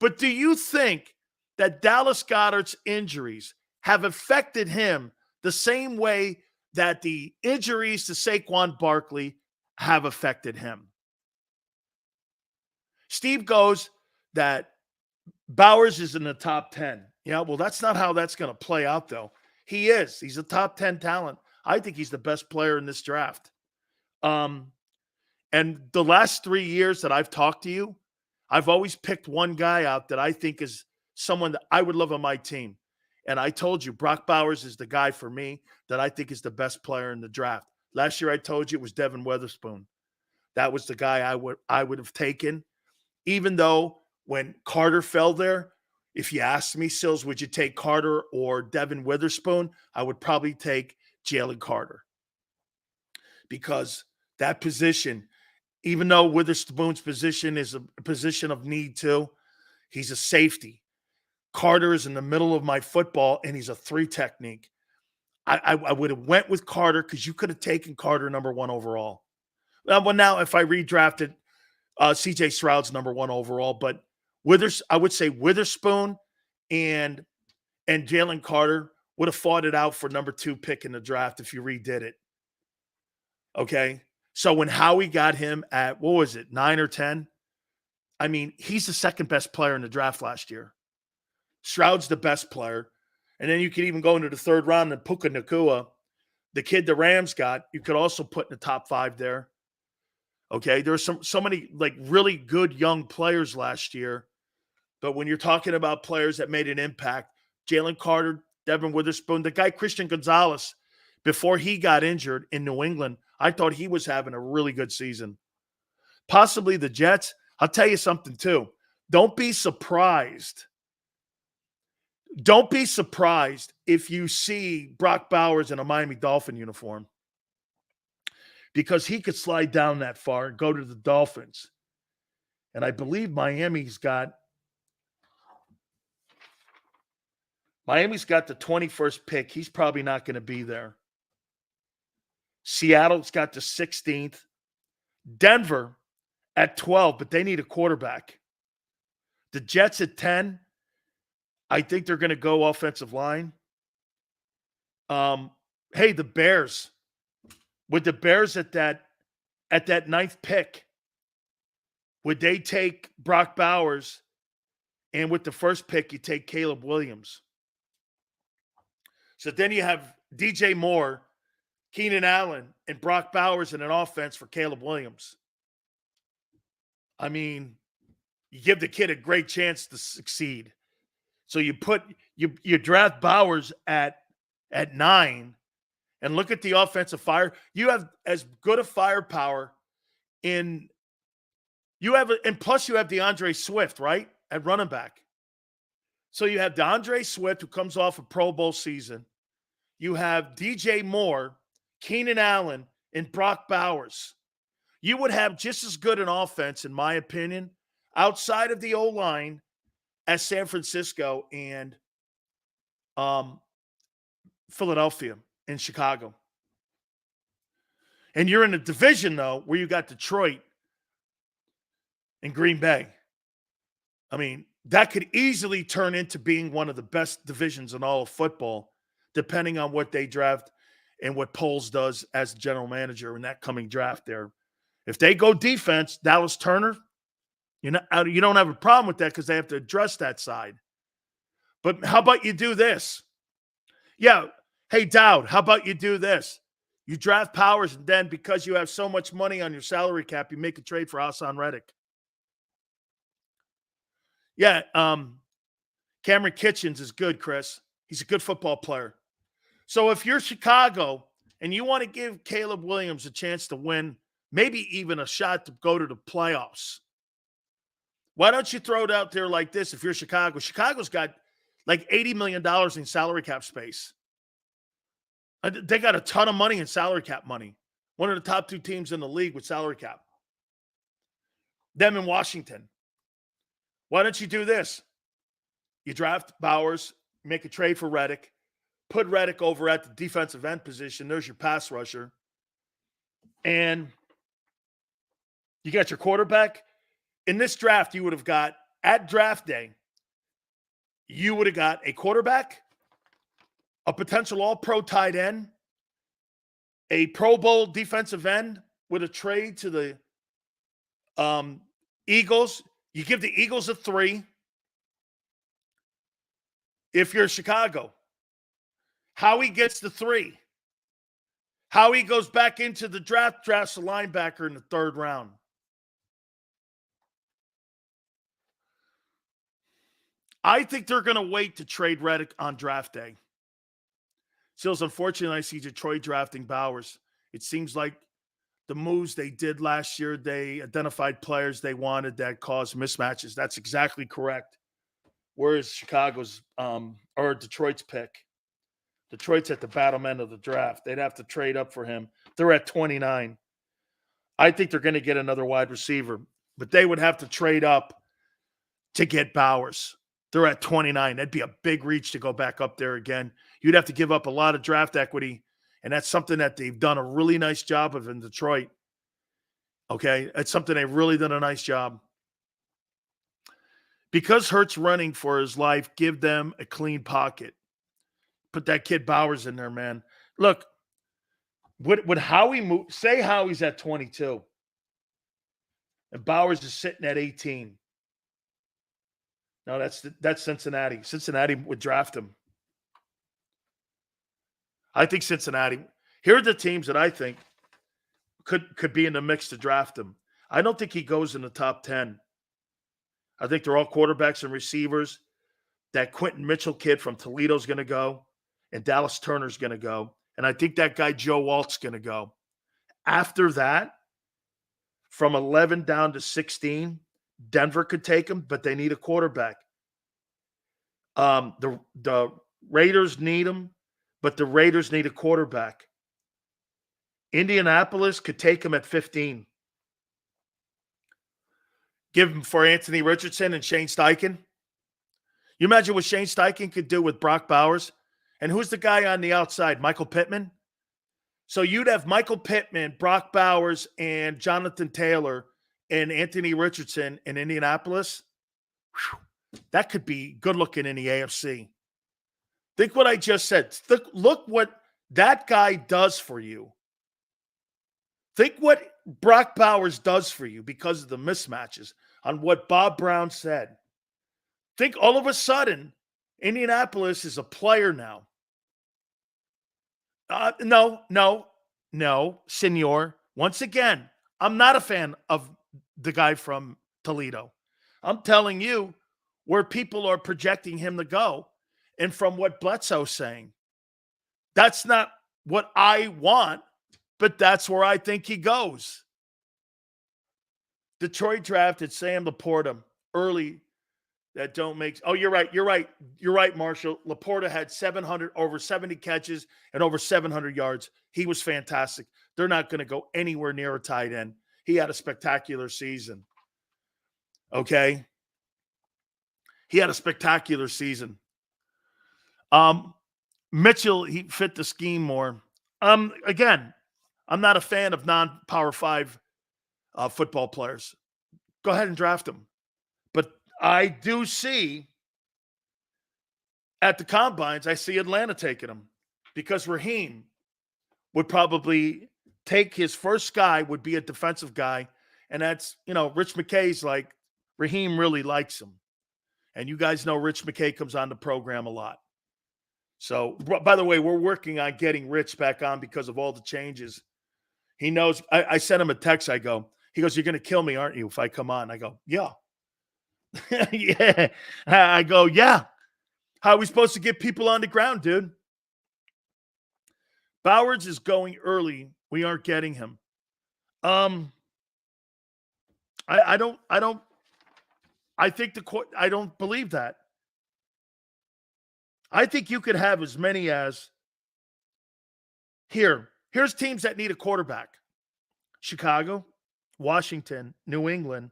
But do you think that Dallas Goedert's injuries have affected him the same way that the injuries to Saquon Barkley have affected him? Steve goes that Bowers is in the top 10. Yeah, well, that's not how that's going to play out, though. He is. He's a top 10 talent. I think he's the best player in this draft. And the last 3 years that I've talked to you, I've always picked one guy out that I think is someone that I would love on my team. And I told you, Brock Bowers is the guy for me that I think is the best player in the draft. Last year, I told you it was Devin Witherspoon. That was the guy I would have taken, even though when Carter fell there, if you asked me, Sills, would you take Carter or Devin Witherspoon? I would probably take Jalen Carter. Because that position, even though Witherspoon's position is a position of need too, he's a safety. Carter is in the middle of my football, and he's a 3 technique. I would have went with Carter because you could have taken Carter number 1 overall. Well, now if I redrafted C.J. Stroud's number 1 overall, but I would say Witherspoon and Jalen Carter would have fought it out for number 2 pick in the draft if you redid it. Okay? So when Howie got him at, 9 or 10? I mean, he's the second best player in the draft last year. Stroud's the best player. And then you could even go into the 3rd round and Puka Nacua, the kid the Rams got, you could also put in the top 5 there. Okay? There are so many like really good young players last year. But when you're talking about players that made an impact, Jalen Carter, Devin Witherspoon, the guy Christian Gonzalez, before he got injured in New England, I thought he was having a really good season. Possibly the Jets. I'll tell you something too. Don't be surprised. Don't be surprised if you see Brock Bowers in a Miami Dolphin uniform, because he could slide down that far and go to the Dolphins. And I believe Miami's got the 21st pick. He's probably not going to be there. Seattle's got the 16th. Denver at 12, but they need a quarterback. The Jets at 10, I think they're going to go offensive line. Hey, the Bears. With the Bears at that ninth pick, would they take Brock Bowers? And with the first pick, you take Caleb Williams. So then you have DJ Moore, Keenan Allen, and Brock Bowers in an offense for Caleb Williams. I mean, you give the kid a great chance to succeed. So you draft Bowers at 9, and look at the offensive fire. You have as good a firepower and plus you have DeAndre Swift, right, at running back. So you have DeAndre Swift, who comes off a Pro Bowl season. You have DJ Moore, Keenan Allen, and Brock Bowers. You would have just as good an offense, in my opinion, outside of the O-line as San Francisco and Philadelphia and Chicago. And you're in a division, though, where you got Detroit and Green Bay. I mean, that could easily turn into being one of the best divisions in all of football, depending on what they draft and what Poles does as general manager in that coming draft there. If they go defense, Dallas Turner, you don't have a problem with that because they have to address that side. But how about you do this? Yeah. Hey, Dowd, how about you do this? You draft Powers, and then because you have so much money on your salary cap, you make a trade for Hassan Reddick. Yeah, Cameron Kitchens is good, Chris. He's a good football player. So if you're Chicago and you want to give Caleb Williams a chance to win, maybe even a shot to go to the playoffs, why don't you throw it out there like this if you're Chicago? Chicago's got like $80 million in salary cap space. They got a ton of money in salary cap money. One of the top 2 teams in the league with salary cap. Them in Washington. Why don't you do this? You draft Bowers, make a trade for Reddick, put Reddick over at the defensive end position. There's your pass rusher. And you got your quarterback. In this draft, you would have got, at draft day, you would have got a quarterback, a potential all-pro tight end, a Pro Bowl defensive end with a trade to the Eagles. You give the Eagles a 3. If you're Chicago, Howie gets the 3. Howie goes back into the drafts a linebacker in the 3rd round. I think they're going to wait to trade Reddick on draft day. Seals, unfortunately, I see Detroit drafting Bowers. It seems like the moves they did last year, they identified players they wanted that caused mismatches. That's exactly correct. Whereas Chicago's or Detroit's pick. Detroit's at the bottom end of the draft. They'd have to trade up for him. They're at 29. I think they're going to get another wide receiver, but they would have to trade up to get Bowers. They're at 29. That'd be a big reach to go back up there again. You'd have to give up a lot of draft equity, and that's something that they've done a really nice job of in Detroit. Okay? That's something they've really done a nice job. Because Hurts running for his life, give them a clean pocket. Put that kid Bowers in there, man. Look, would Howie move? Say Howie's at 22, and Bowers is sitting at 18. No, that's Cincinnati. Cincinnati would draft him. I think Cincinnati. Here are the teams that I think could be in the mix to draft him. I don't think he goes in the top 10. I think they're all quarterbacks and receivers. That Quentin Mitchell kid from Toledo's going to go, and Dallas Turner's going to go. And I think that guy Joe Walt's going to go. After that, from 11 down to 16, Denver could take him, but they need a quarterback. The Raiders need him, but the Raiders need a quarterback. Indianapolis could take him at 15. Give him for Anthony Richardson and Shane Steichen. You imagine what Shane Steichen could do with Brock Bowers? And who's the guy on the outside? Michael Pittman? So you'd have Michael Pittman, Brock Bowers, and Jonathan Taylor and Anthony Richardson in Indianapolis. Whew. That could be good looking in the AFC. Think what I just said. Look what that guy does for you. Think what Brock Bowers does for you because of the mismatches on what Bob Brown said. Think all of a sudden, Indianapolis is a player now. No, senor. Once again, I'm not a fan of the guy from Toledo. I'm telling you where people are projecting him to go. And from what Bledsoe's saying, that's not what I want, but that's where I think he goes. Detroit drafted Sam Laporta early. That don't make. Oh, you're right, Marshall. Laporta had over 70 catches and over 700 yards. He was fantastic. They're not going to go anywhere near a tight end. He had a spectacular season. Okay, he had a spectacular season. Mitchell, he fit the scheme more. Again, I'm not a fan of non-Power 5 football players. Go ahead and draft them. But I do see at the combines, I see Atlanta taking him because Raheem would probably take his first guy, would be a defensive guy. And that's, Rich McKay's like, Raheem really likes him. And you guys know Rich McKay comes on the program a lot. So, by the way, we're working on getting Rich back on because of all the changes. He knows. I sent him a text. He goes, "You're going to kill me, aren't you, if I come on?" I go, "Yeah." Yeah. I go, "Yeah." How are we supposed to get people on the ground, dude? Bowers is going early. We aren't getting him. I don't believe that. I think you could have as many as here's teams that need a quarterback. Chicago, Washington, New England,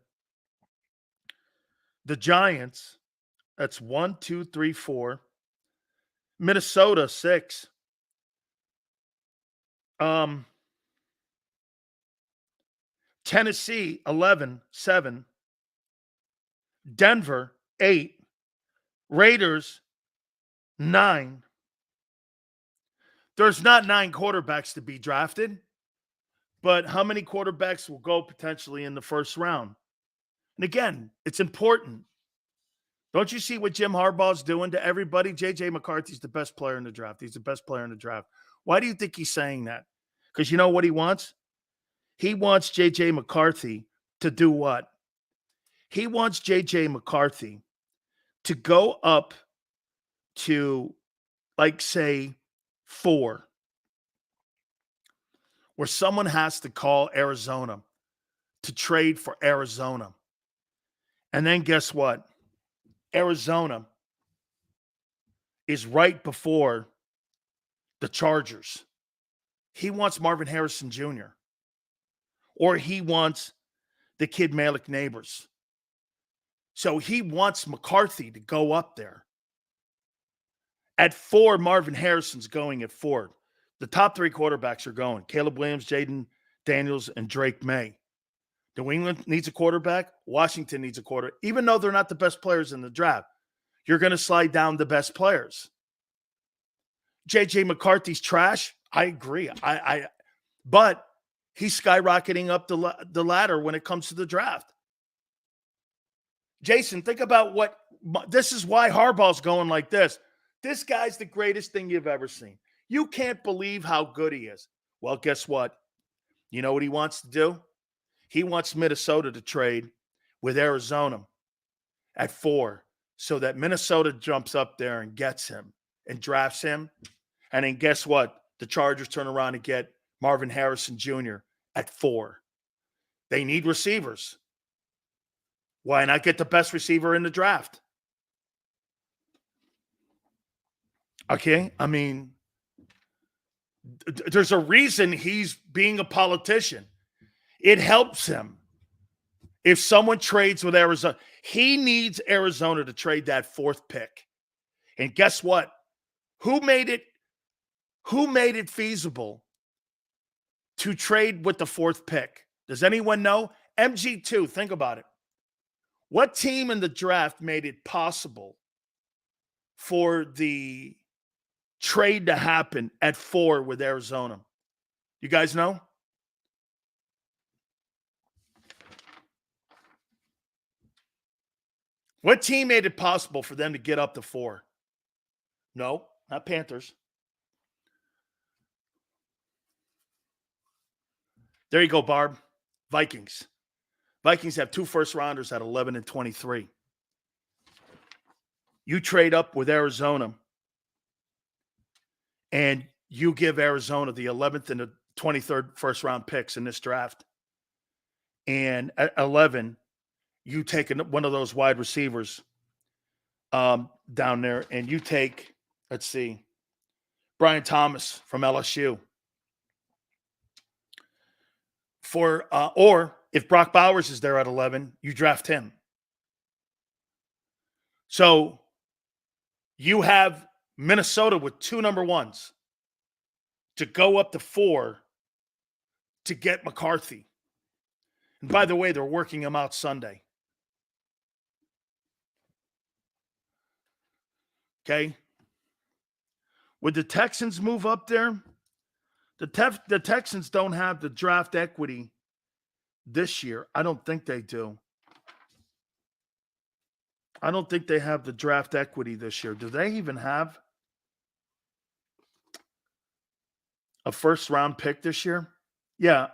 the Giants. That's 1, 2, 3, 4. Minnesota, 6. Tennessee, 11, 7. Denver, 8. Raiders, 9. There's not 9 quarterbacks to be drafted, but how many quarterbacks will go potentially in the first round? And again, it's important. Don't you see what Jim Harbaugh's doing to everybody? J.J. McCarthy's the best player in the draft. He's the best player in the draft. Why do you think he's saying that? Because you know what he wants? He wants J.J. McCarthy to do what? He wants J.J. McCarthy to go up to, like, say, 4, where someone has to call Arizona to trade for Arizona. And then guess what? Arizona is right before the Chargers. He wants Marvin Harrison Jr. Or he wants the kid Malik Neighbors. So he wants McCarthy to go up there. At 4, Marvin Harrison's going at 4. The top 3 quarterbacks are going. Caleb Williams, Jaden Daniels, and Drake May. New England needs a quarterback. Washington needs a quarterback. Even though they're not the best players in the draft, you're going to slide down the best players. J.J. McCarthy's trash. I agree. But he's skyrocketing up the ladder when it comes to the draft. Jason, think about this is why Harbaugh's going like this. This guy's the greatest thing you've ever seen. You can't believe how good he is. Well, guess what? You know what he wants to do? He wants Minnesota to trade with Arizona at 4 so that Minnesota jumps up there and gets him and drafts him. And then guess what? The Chargers turn around and get Marvin Harrison Jr. at 4. They need receivers. Why not get the best receiver in the draft? Okay, I mean, there's a reason he's being a politician. It helps him. If someone trades with Arizona, he needs Arizona to trade that 4th pick. And guess what? Who made it feasible to trade with the 4th pick? Does anyone know? MG2, think about it. What team in the draft made it possible for the trade to happen at 4 with Arizona? You guys know? What team made it possible for them to get up to 4? No, not Panthers. There you go, Barb. Vikings. Vikings have 2 first-rounders at 11 and 23. You trade up with Arizona, and you give Arizona the 11th and the 23rd first-round picks in this draft. And at 11, you take one of those wide receivers down there, and you take, let's see, Brian Thomas from LSU. Or if Brock Bowers is there at 11, you draft him. So you have Minnesota with 2 number 1s to go up to 4 to get McCarthy. And by the way, they're working him out Sunday. Okay. Would the Texans move up there? The Texans don't have the draft equity this year. I don't think they do. I don't think they have the draft equity this year. Do they even have a first-round pick this year? Yeah.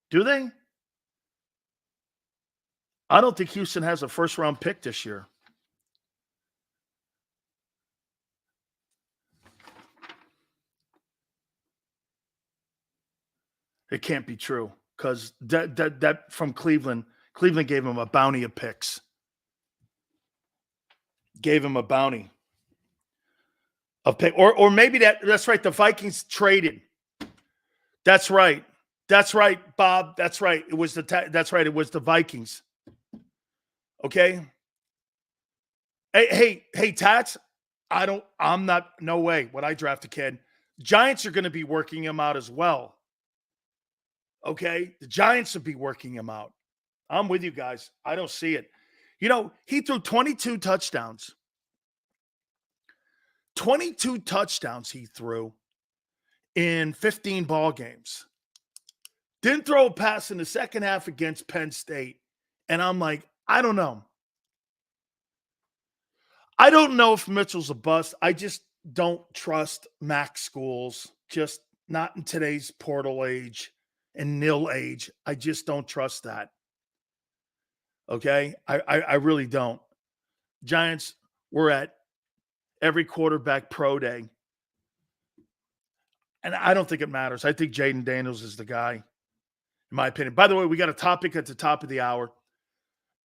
Do they? I don't think Houston has a first-round pick this year. It can't be true because that from Cleveland gave him a bounty of picks. Gave him a bounty of pick, or maybe that's right. The Vikings traded. That's right. That's right, Bob. That's right. It was that's right. It was the Vikings. Okay. Hey, Tats. No way would I draft a kid. Giants are going to be working him out as well. Okay. The Giants will be working him out. I'm with you guys. I don't see it. You know, he threw 22 touchdowns. 22 touchdowns he threw in 15 ball games. Didn't throw a pass in the second half against Penn State. And I'm like, I don't know. I don't know if Mitchell's a bust. I just don't trust MAC schools. Just not in today's portal age and nil age. I just don't trust that. Okay? I really don't. Giants were at every quarterback pro day. And I don't think it matters. I think Jaden Daniels is the guy, in my opinion. By the way, we got a topic at the top of the hour.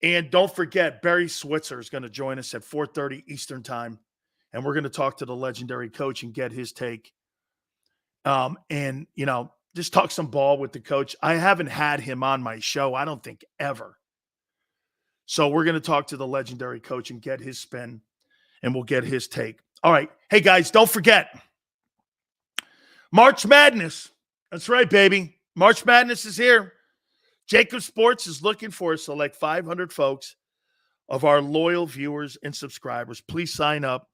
And don't forget, Barry Switzer is going to join us at 4:30 Eastern time. And we're going to talk to the legendary coach and get his take. And, you know, just talk some ball with the coach. I haven't had him on my show, I don't think, ever. So we're going to talk to the legendary coach and get his spin, and we'll get his take. All right. Hey, guys, don't forget. March Madness. That's right, baby. March Madness is here. JAKIB Sports is looking for a select 500 folks of our loyal viewers and subscribers. Please sign up.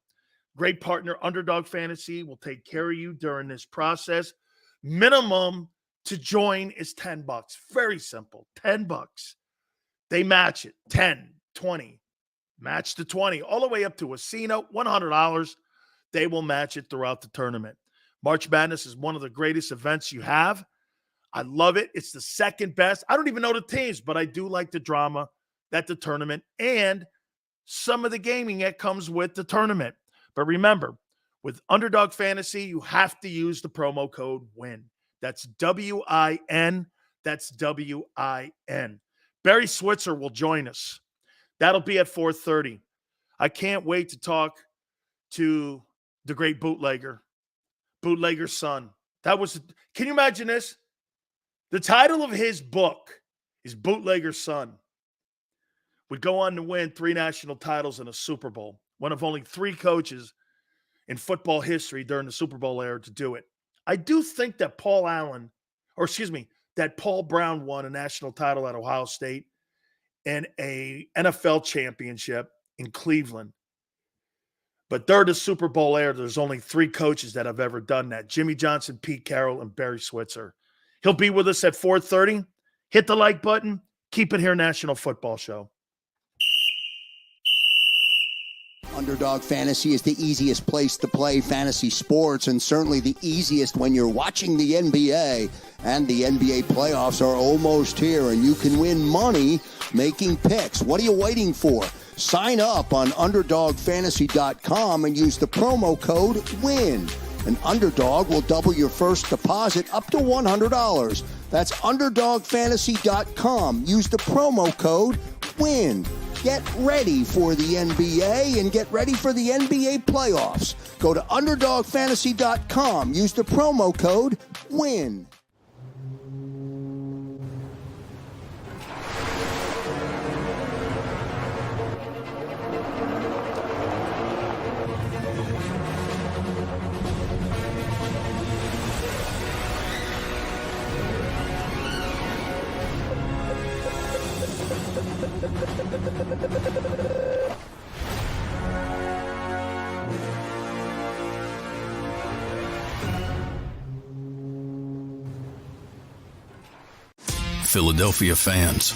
Great partner, Underdog Fantasy, will take care of you during this process. Minimum to join is $10. Very simple. $10. They match it. 10, 20, match to 20, all the way up to a C-note, $100. They will match it throughout the tournament. March Madness is one of the greatest events you have. I love it. It's the second best. I don't even know the teams, but I do like the drama that the tournament and some of the gaming that comes with the tournament. But remember, with Underdog Fantasy, you have to use the promo code WIN. That's W-I-N. That's W-I-N. Barry Switzer will join us. That'll be at 4:30. I can't wait to talk to the great bootlegger's son. Can you imagine this? The title of his book is Bootlegger's Son. Would go on to win 3 national titles and a Super Bowl. One of only 3 coaches in football history during the Super Bowl era to do it. I do think that Paul Brown won a national title at Ohio State and a NFL championship in Cleveland. But they're the Super Bowl era. There's only 3 coaches that have ever done that: Jimmy Johnson, Pete Carroll, and Barry Switzer. He'll be with us at 4:30. Hit the like button. Keep it here, National Football Show. Underdog Fantasy is the easiest place to play fantasy sports, and certainly the easiest when you're watching the NBA. And the NBA playoffs are almost here, and you can win money making picks. What are you waiting for? Sign up on UnderdogFantasy.com and use the promo code WIN. An Underdog will double your first deposit up to $100. That's UnderdogFantasy.com. Use the promo code WIN. Get ready for the NBA and get ready for the NBA playoffs. Go to UnderdogFantasy.com. Use the promo code WIN. Philadelphia fans,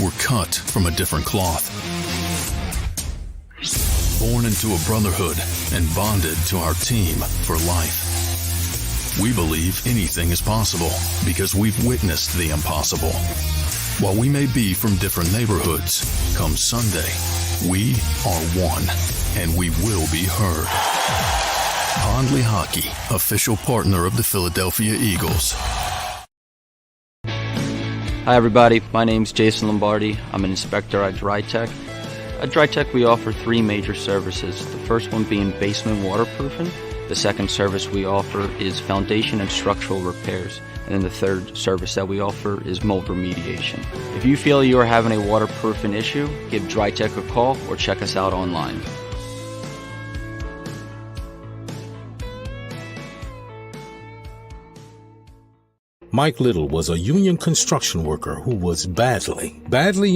were cut from a different cloth. Born into a brotherhood and bonded to our team for life. We believe anything is possible because we've witnessed the impossible. While we may be from different neighborhoods, come Sunday, we are one, and we will be heard. Pondley Hockey, official partner of the Philadelphia Eagles. Hi everybody, my name's Jason Lombardi. I'm an inspector at DryTech. At DryTech we offer 3 major services, the first one being basement waterproofing. The second service we offer is foundation and structural repairs. And then the third service that we offer is mold remediation. If you feel you are having a waterproofing issue, give DryTech a call or check us out online. Mike Little was a union construction worker who was badly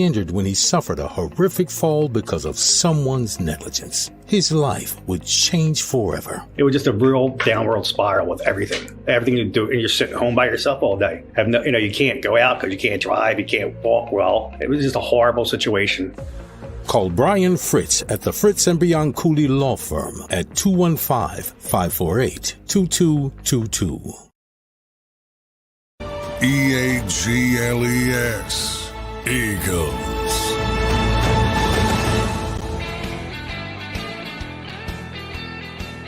injured when he suffered a horrific fall because of someone's negligence. His life would change forever. It was just a real downward spiral with everything. Everything you do, and you're sitting home by yourself all day. You can't go out because you can't drive, you can't walk well. It was just a horrible situation. Call Brian Fritz at the Fritz & Beyond Cooley Law Firm at 215-548-2222. EAGLES, Eagles.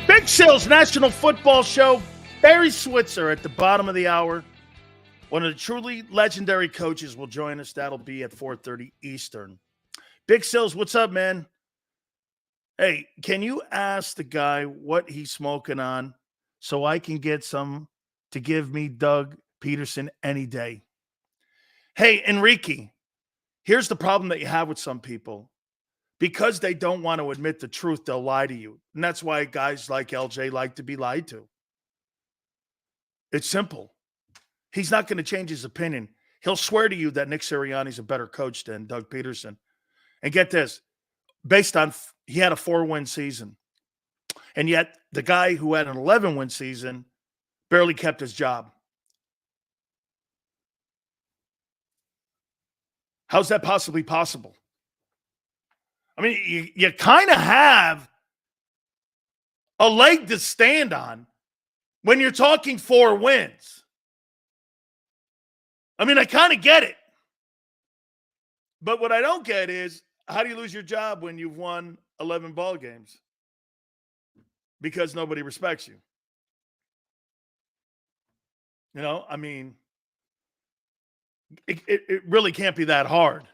Big Sills National Football Show. Barry Switzer at the bottom of the hour. One of the truly legendary coaches will join us. That'll be at 4:30 Eastern. Big Sills, what's up, man? Hey, can you ask the guy what he's smoking on so I can get some to give me Doug Peterson any day? Hey, Enrique, here's the problem that you have with some people. Because they don't want to admit the truth, they'll lie to you. And that's why guys like LJ like to be lied to. It's simple. He's not going to change his opinion. He'll swear to you that Nick Sirianni's a better coach than Doug Peterson. And get this, based on he had a 4-win season. And yet the guy who had an 11-win season barely kept his job. How's that possibly possible? I mean, you kind of have a leg to stand on when you're talking 4 wins. I mean, I kind of get it. But what I don't get is, how do you lose your job when you've won 11 ball games? Because nobody respects you. You know, I mean, it really can't be that hard.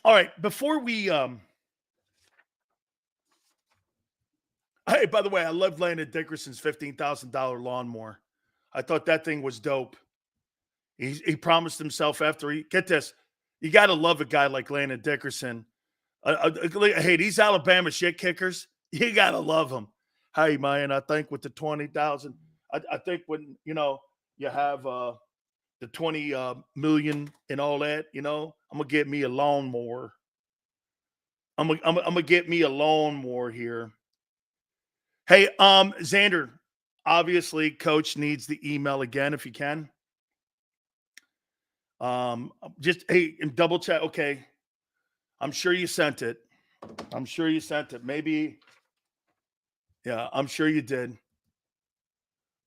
All right, before we hey, by the way, I love Landon Dickerson's $15,000 lawnmower. I thought that thing was dope. He promised himself after get this, you got to love a guy like Landon Dickerson. Hey, these Alabama shit kickers, you got to love them. Hey, man, I think with the 20,000, I think when, you have the 20 million and all that, I'm going to get me a lawnmower. I'm gonna get me a lawnmower here. Hey, Xander, obviously, Coach needs the email again if you can. Just hey, and double check. Okay, I'm sure you sent it. Maybe, yeah, I'm sure you did.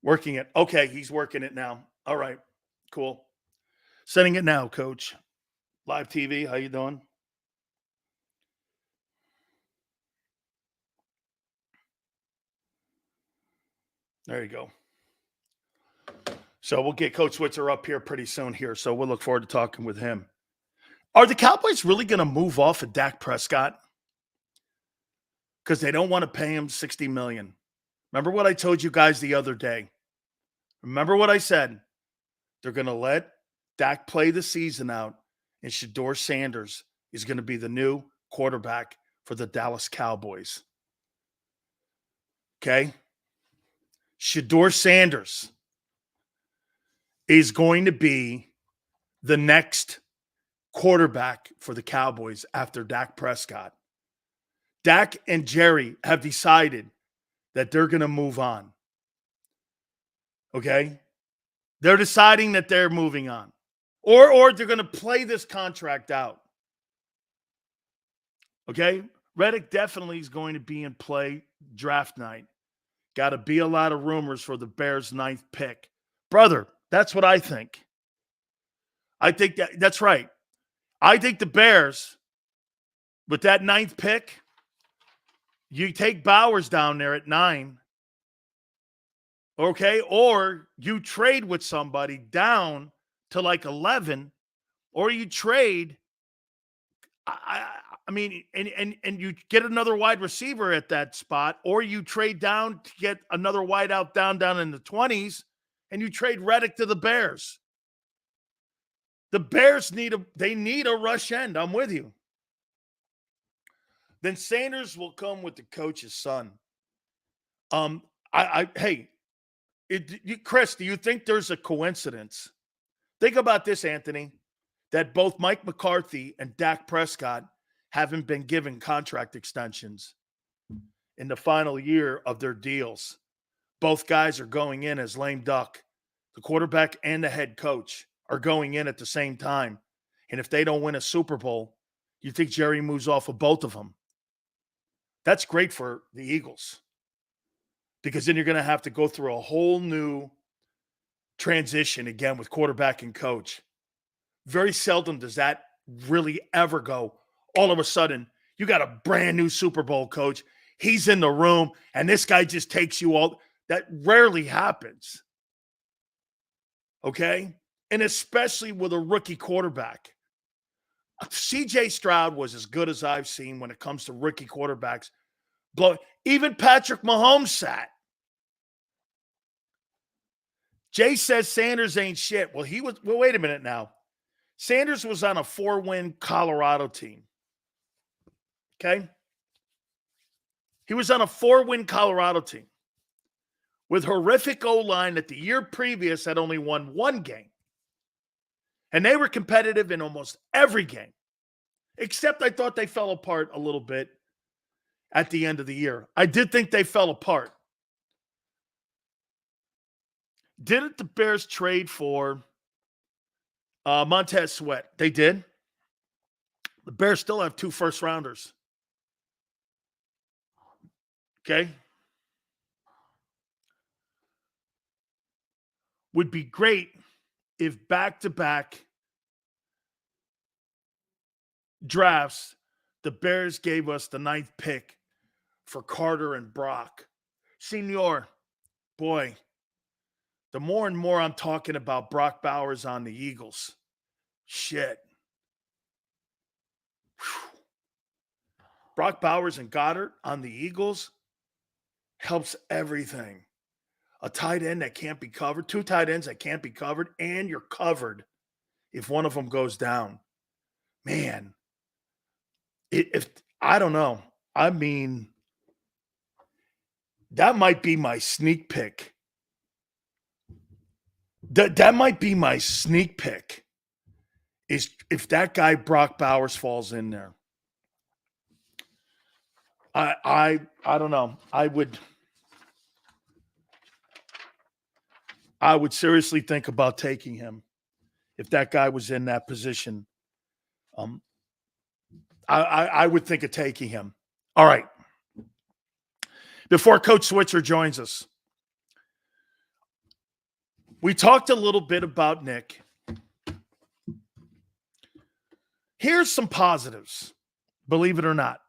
Working it. Okay, he's working it now. All right, cool. Sending it now, Coach. Live TV. How you doing? There you go. So we'll get Coach Switzer up here pretty soon here. So we'll look forward to talking with him. Are the Cowboys really going to move off of Dak Prescott? Because they don't want to pay him $60 million. Remember what I told you guys the other day? Remember what I said? They're going to let Dak play the season out, and Shedeur Sanders is going to be the new quarterback for the Dallas Cowboys. Okay? Shedeur Sanders is going to be the next quarterback for the Cowboys after Dak Prescott. Dak and Jerry have decided that they're going to move on. Okay? They're deciding that they're moving on. Or they're going to play this contract out. Okay? Reddick definitely is going to be in play draft night. Got to be a lot of rumors for the Bears' 9th pick. Brother, that's what I think. I think that's right. I think the Bears, with that 9th pick, you take Bowers down there at 9, okay? Or you trade with somebody down to like 11, or you trade, I mean, and you get another wide receiver at that spot, or you trade down to get another wide out down in the 20s, and you trade Reddick to the Bears. The Bears need a rush end. I'm with you. Then Sanders will come with the coach's son. Chris, do you think there's a coincidence? Think about this, Anthony, that both Mike McCarthy and Dak Prescott haven't been given contract extensions in the final year of their deals. Both guys are going in as lame duck. The quarterback and the head coach are going in at the same time. And if they don't win a Super Bowl, you think Jerry moves off of both of them? That's great for the Eagles, because then you're going to have to go through a whole new transition again with quarterback and coach. Very seldom does that really ever go. All of a sudden, you got a brand new Super Bowl coach. He's in the room, and this guy just takes you all. That rarely happens. Okay? And especially with a rookie quarterback. C.J. Stroud was as good as I've seen when it comes to rookie quarterbacks. Even Patrick Mahomes sat. Jay says Sanders ain't shit. Well, wait a minute now. Sanders was on a 4-win Colorado team. Okay? He was on a 4-win Colorado team with horrific O-line that the year previous had only won 1 game. And they were competitive in almost every game, except I thought they fell apart a little bit at the end of the year. I did think they fell apart. Didn't the Bears trade for Montez Sweat? They did. The Bears still have 2 first-rounders. Okay? Would be great if back-to-back drafts, the Bears gave us the 9th pick for Carter and Brock. Senor, boy, the more and more I'm talking about Brock Bowers on the Eagles, shit. Whew. Brock Bowers and Goddard on the Eagles helps everything. A tight end that can't be covered, 2 tight ends that can't be covered, and you're covered if one of them goes down. Man, if I don't know. I mean, that might be my sneak pick. That might be my sneak pick, is if that guy Brock Bowers falls in there. I don't know. I would seriously think about taking him if that guy was in that position. I would think of taking him. All right. Before Coach Switzer joins us, we talked a little bit about Nick. Here's some positives, believe it or not.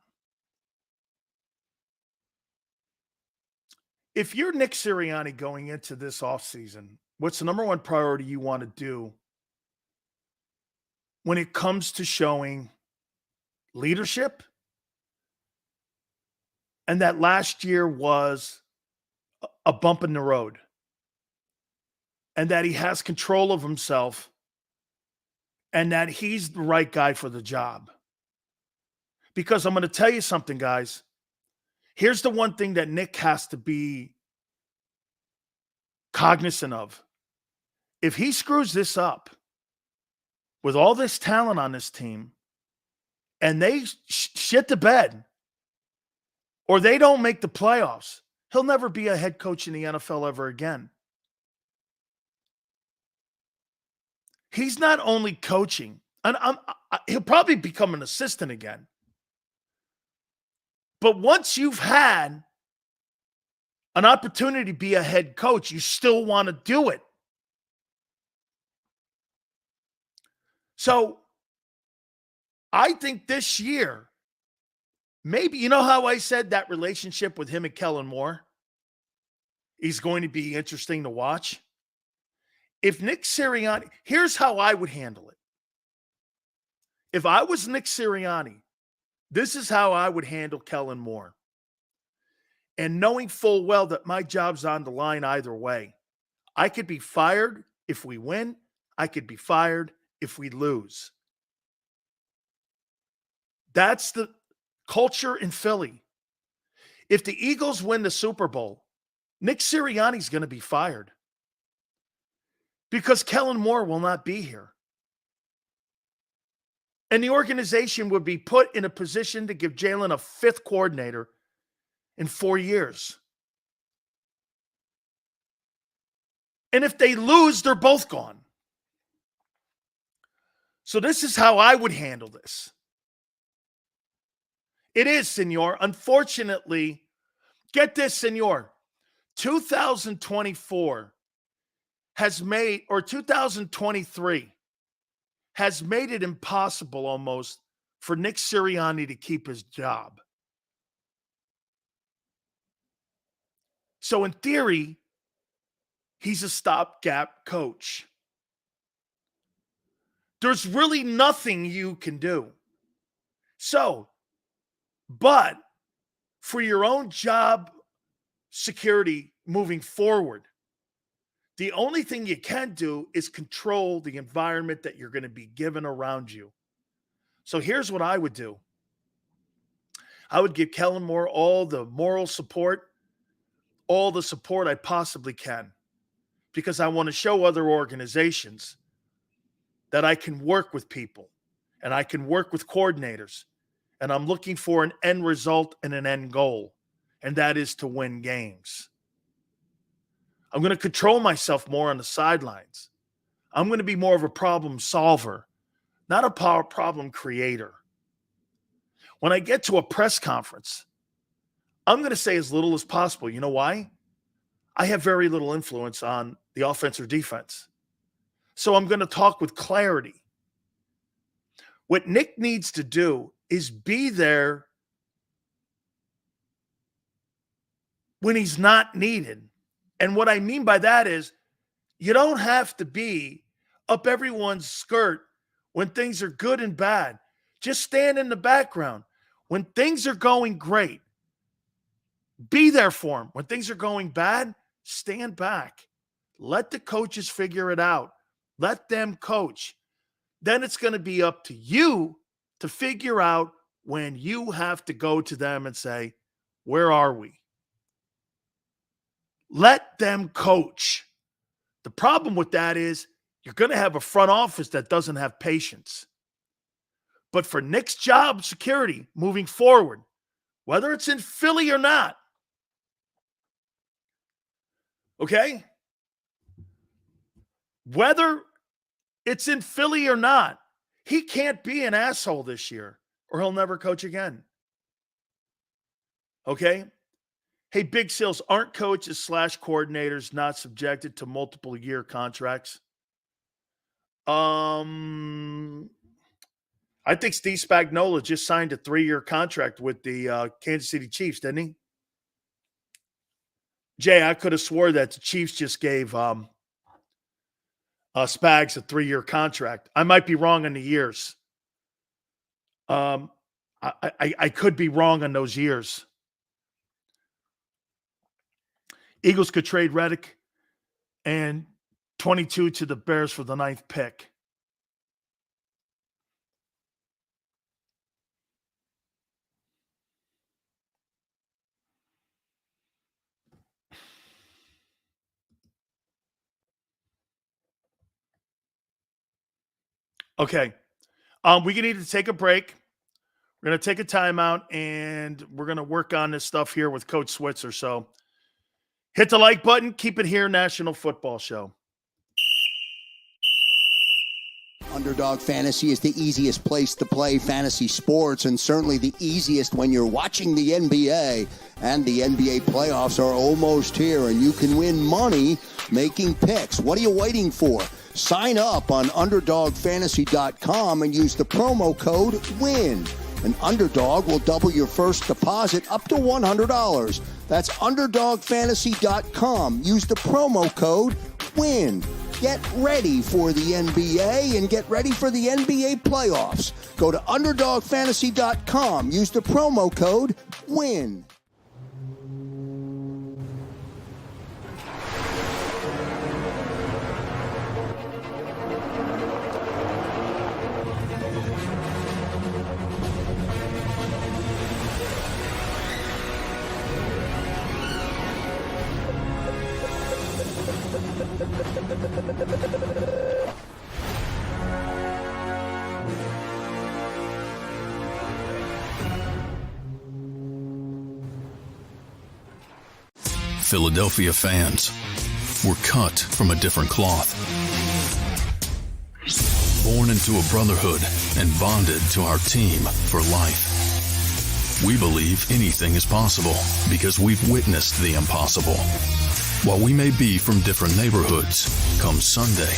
If you're Nick Sirianni going into this offseason, what's the number one priority you want to do when it comes to showing leadership? And that last year was a bump in the road. And that he has control of himself. And that he's the right guy for the job. Because I'm going to tell you something, guys. Here's the one thing that Nick has to be cognizant of. If he screws this up with all this talent on this team and they shit the bed or they don't make the playoffs, he'll never be a head coach in the NFL ever again. He's not only coaching, and he'll probably become an assistant again. But once you've had an opportunity to be a head coach, you still want to do it. So I think this year, maybe, you know how I said that relationship with him and Kellen Moore is going to be interesting to watch? If Nick Sirianni, here's how I would handle it. If I was Nick Sirianni, this is how I would handle Kellen Moore. And knowing full well that my job's on the line either way. I could be fired if we win. I could be fired if we lose. That's the culture in Philly. If the Eagles win the Super Bowl, Nick Sirianni's going to be fired. Because Kellen Moore will not be here. And the organization would be put in a position to give Jalen a fifth coordinator in 4 years. And if they lose, they're both gone. So this is how I would handle this. It is, senor. Unfortunately, get this, senor. 2024 has made, or 2023 has made it impossible almost for Nick Sirianni to keep his job. So in theory, he's a stopgap coach. There's really nothing you can do. So, but for your own job security moving forward, the only thing you can do is control the environment that you're going to be given around you. So here's what I would do. I would give Kellen Moore all the moral support, all the support I possibly can, because I want to show other organizations that I can work with people and I can work with coordinators, and I'm looking for an end result and an end goal, and that is to win games. I'm going to control myself more on the sidelines. I'm going to be more of a problem solver, not a problem creator. When I get to a press conference, I'm going to say as little as possible. You know why? I have very little influence on the offense or defense. So I'm going to talk with clarity. What Nick needs to do is be there when he's not needed. And what I mean by that is you don't have to be up everyone's skirt when things are good and bad. Just stand in the background. When things are going great, be there for them. When things are going bad, stand back. Let the coaches figure it out. Let them coach. Then it's going to be up to you to figure out when you have to go to them and say, where are we? Let them coach. The problem with that is you're going to have a front office that doesn't have patience. But for Nick's job security moving forward, whether it's in Philly or not. Okay? Whether it's in Philly or not, he can't be an asshole this year or he'll never coach again. Okay? Hey, Big Sills, aren't coaches / coordinators not subjected to multiple year contracts? I think Steve Spagnuolo just signed a 3-year contract with the Kansas City Chiefs, didn't he? Jay, I could have swore that the Chiefs just gave Spags a 3-year contract. I might be wrong on the years. I could be wrong on those years. Eagles could trade Reddick and 22 to the Bears for the 9th pick. Okay. We need to take a break. We're going to take a timeout, and we're going to work on this stuff here with Coach Switzer. So hit the like button. Keep it here, National Football Show. Underdog Fantasy is the easiest place to play fantasy sports, and certainly the easiest when you're watching the NBA. And the NBA playoffs are almost here, and you can win money making picks. What are you waiting for? Sign up on UnderdogFantasy.com and use the promo code WIN. An Underdog will double your first deposit up to $100. That's UnderdogFantasy.com. Use the promo code WIN. Get ready for the NBA and get ready for the NBA playoffs. Go to UnderdogFantasy.com. Use the promo code WIN. Philadelphia fans were cut from a different cloth. Born into a brotherhood and bonded to our team for life. We believe anything is possible because we've witnessed the impossible. While we may be from different neighborhoods, come Sunday,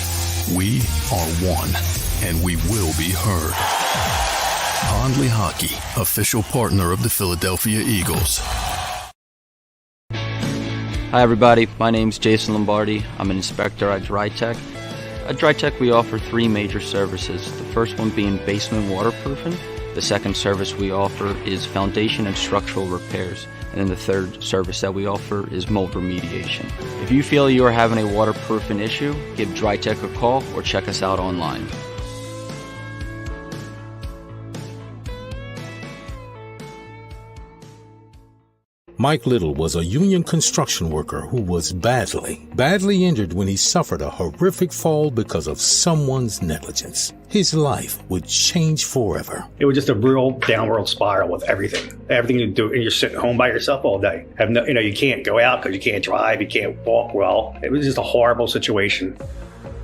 we are one, and we will be heard. Pondley Hockey, official partner of the Philadelphia Eagles. Hi everybody, my name's Jason Lombardi. I'm an inspector at DryTech. At DryTech we offer 3 major services, the first one being basement waterproofing. The second service we offer is foundation and structural repairs. And then the third service that we offer is mold remediation. If you feel you are having a waterproofing issue, give DryTech a call or check us out online. Mike Little was a union construction worker who was badly injured when he suffered a horrific fall because of someone's negligence. His life would change forever. It was just a real downward spiral with everything you do, and you're sitting home by yourself all day. You can't go out because you can't drive, you can't walk well. It was just a horrible situation.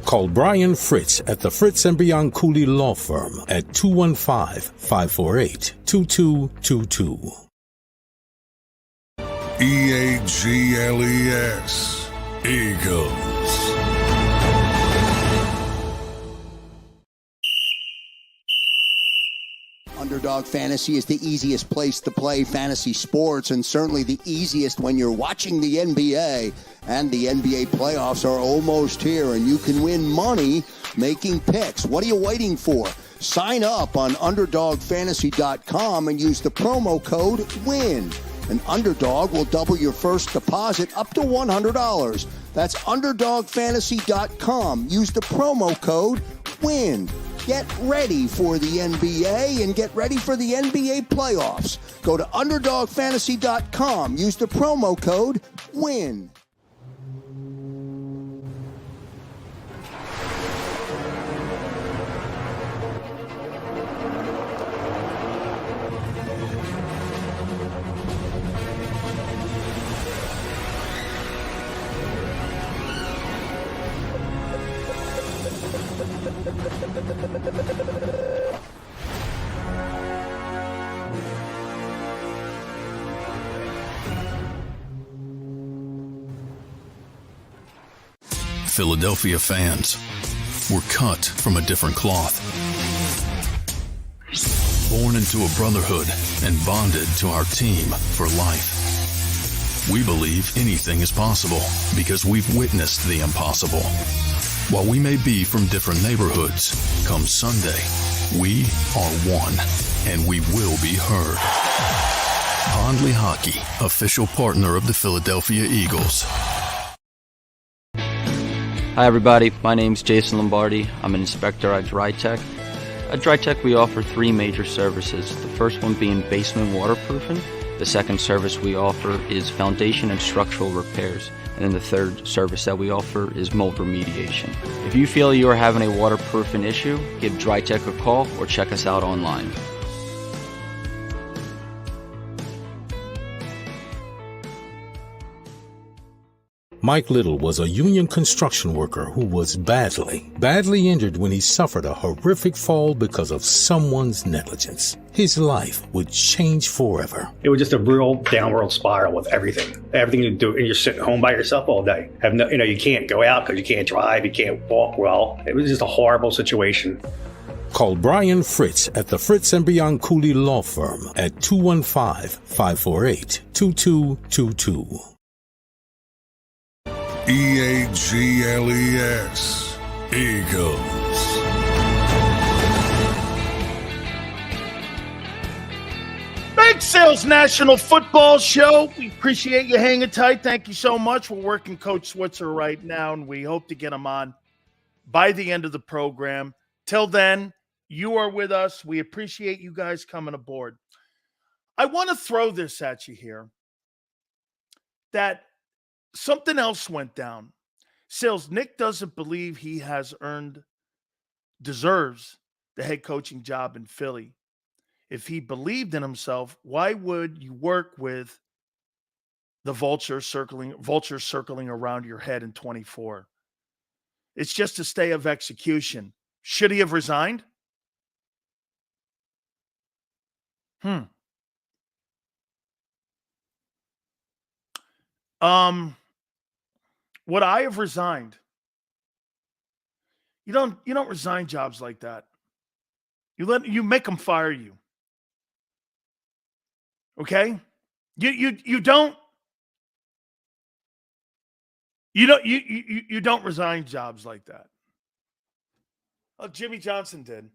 Call Brian Fritz at the Fritz and Beyond Cooley Law Firm at 215-548-2222. EAGLES, Eagles. Underdog Fantasy is the easiest place to play fantasy sports, and certainly the easiest when you're watching the NBA. And the NBA playoffs are almost here, and you can win money making picks. What are you waiting for? Sign up on UnderdogFantasy.com and use the promo code WIN. An Underdog will double your first deposit up to $100. That's UnderdogFantasy.com. Use the promo code WIN. Get ready for the NBA and get ready for the NBA playoffs. Go to UnderdogFantasy.com. Use the promo code WIN. Philadelphia fans were cut from a different cloth. Born into a brotherhood and bonded to our team for life. We believe anything is possible because we've witnessed the impossible. While we may be from different neighborhoods, come Sunday, we are one, and we will be heard. Pondley Hockey, official partner of the Philadelphia Eagles. Hi everybody, my name's Jason Lombardi. I'm an inspector at DryTech. At DryTech we offer three major services, the first one being basement waterproofing. The second service we offer is foundation and structural repairs. And then the third service that we offer is mold remediation. If you feel you are having a waterproofing issue, give DryTech a call or check us out online. Mike Little was a union construction worker who was badly injured when he suffered a horrific fall because of someone's negligence. His life would change forever. It was just a real downward spiral with everything. Everything you do, and you're sitting home by yourself all day. You can't go out because you can't drive, you can't walk well. It was just a horrible situation. Call Brian Fritz at the Fritz & Beyond Cooley Law Firm at 215-548-2222. EAGLES, Eagles. Big Sales National Football Show. We appreciate you hanging tight. Thank you so much. We're working Coach Switzer right now, and we hope to get him on by the end of the program. Till then, you are with us. We appreciate you guys coming aboard. I want to throw this at you here, that something else went down. Sales, Nick doesn't believe he deserves the head coaching job in Philly. If he believed in himself, why would you work with the vultures circling around your head in 24? It's just a stay of execution. Should he have resigned? Would I have resigned? You don't resign jobs like that. You make them fire you. Okay? You don't resign jobs like that. Oh, Jimmy Johnson did.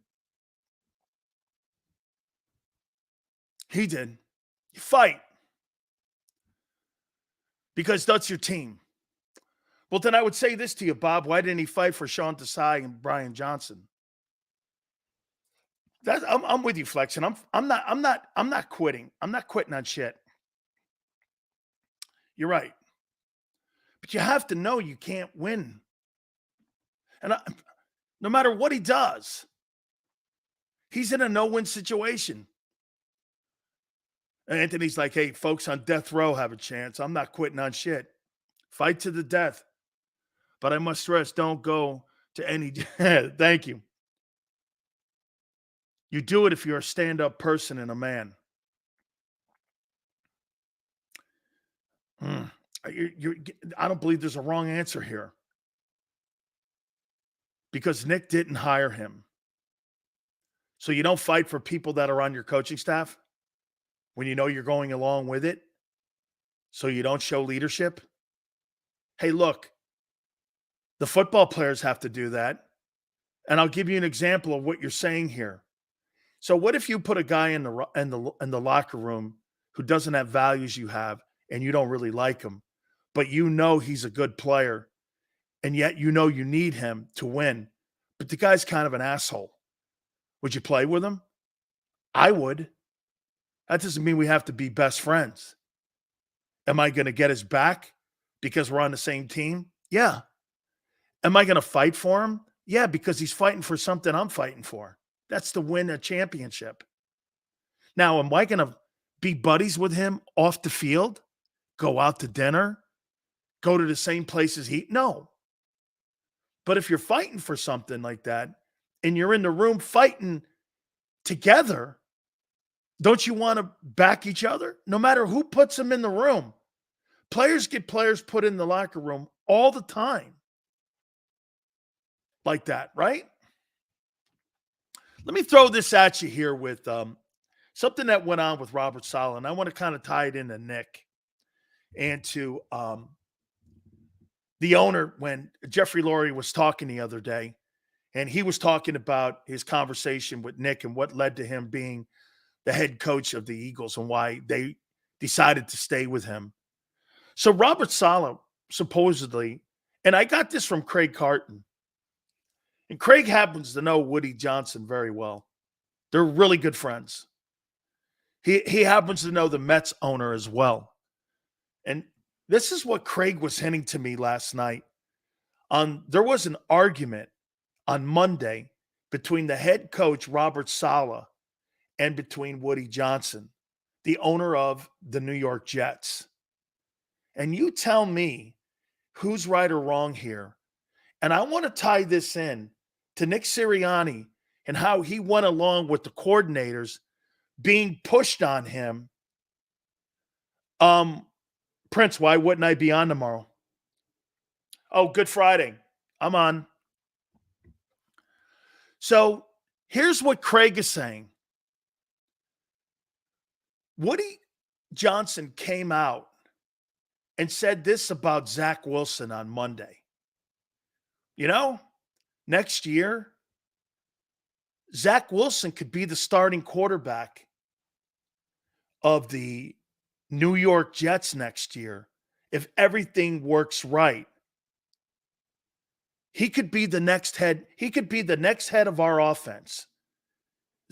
He did. You fight. Because that's your team. Well, then I would say this to you, Bob. Why didn't he fight for Sean Desai and Brian Johnson? I'm with you, Flex, and I'm not quitting. I'm not quitting on shit. You're right. But you have to know you can't win. And no matter what he does, he's in a no-win situation. And Anthony's like, hey, folks on death row have a chance. I'm not quitting on shit. Fight to the death. But I must stress, don't go to any. Thank you. You do it if you're a stand-up person and a man. I don't believe there's a wrong answer here. Because Nick didn't hire him. So you don't fight for people that are on your coaching staff when you know you're going along with it. So you don't show leadership. Hey, look. The football players have to do that. And I'll give you an example of what you're saying here. So what if you put a guy in the locker room who doesn't have values you have and you don't really like him, but you know he's a good player and yet you know you need him to win, but the guy's kind of an asshole. Would you play with him? I would. That doesn't mean we have to be best friends. Am I going to get his back because we're on the same team? Yeah. Am I going to fight for him? Yeah, because he's fighting for something I'm fighting for. That's to win a championship. Now, am I going to be buddies with him off the field? Go out to dinner? Go to the same place as he? No. But if you're fighting for something like that, and you're in the room fighting together, don't you want to back each other? No matter who puts them in the room. Players get players put in the locker room all the time. Like that, right? Let me throw this at you here with something that went on with Robert Saleh, and I want to kind of tie it into Nick and to the owner when Jeffrey Lurie was talking the other day, and he was talking about his conversation with Nick and what led to him being the head coach of the Eagles and why they decided to stay with him. So Robert Saleh supposedly, and I got this from Craig Carton, and Craig happens to know Woody Johnson very well. They're really good friends. He happens to know the Mets owner as well. And this is what Craig was hinting to me last night. There was an argument on Monday between the head coach, Robert Saleh, and between Woody Johnson, the owner of the New York Jets. And you tell me who's right or wrong here. And I want to tie this in to Nick Sirianni and how he went along with the coordinators being pushed on him. Prince, why wouldn't I be on tomorrow? Oh, Good Friday. I'm on. So here's what Craig is saying. Woody Johnson came out and said this about Zach Wilson on Monday. You know, next year, Zach Wilson could be the starting quarterback of the New York Jets next year if everything works right. He could be the next head. He could be the next head of our offense.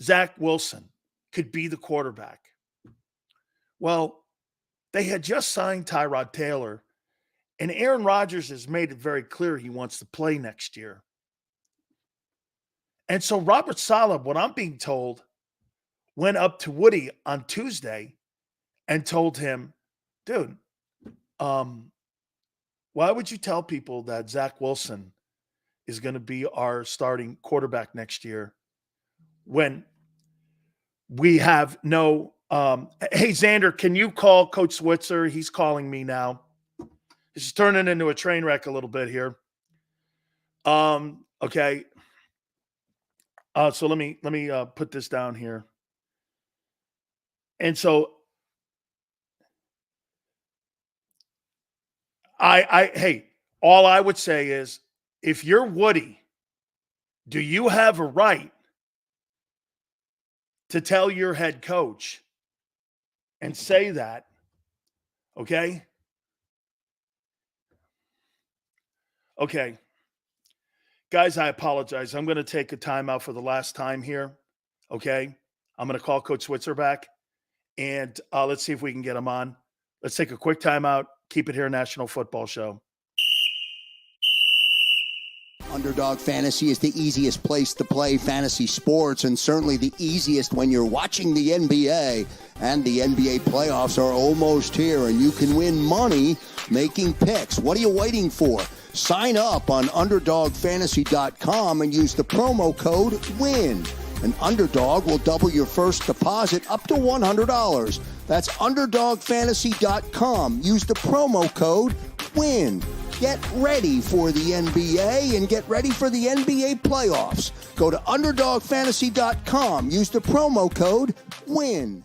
Zach Wilson could be the quarterback. Well, they had just signed Tyrod Taylor, and Aaron Rodgers has made it very clear he wants to play next year. And so Robert Saleh, what I'm being told, went up to Woody on Tuesday and told him, dude, why would you tell people that Zach Wilson is going to be our starting quarterback next year when we have no hey, Xander, can you call Coach Switzer? He's calling me now. This is turning into a train wreck a little bit here. Okay. So let me put this down here. And so hey, all I would say is if you're Woody, do you have a right to tell your head coach and say that? Okay? Okay. Guys, I apologize. I'm going to take a timeout for the last time here. Okay? I'm going to call Coach Switzer back, and let's see if we can get him on. Let's take a quick timeout. Keep it here, National Football Show. Underdog Fantasy is the easiest place to play fantasy sports, and certainly the easiest when you're watching the NBA. And the NBA playoffs are almost here, and you can win money making picks. What are you waiting for? Sign up on UnderdogFantasy.com and use the promo code WIN. An Underdog will double your first deposit up to $100. That's UnderdogFantasy.com. Use the promo code WIN. Get ready for the NBA and get ready for the NBA playoffs. Go to UnderdogFantasy.com. Use the promo code WIN.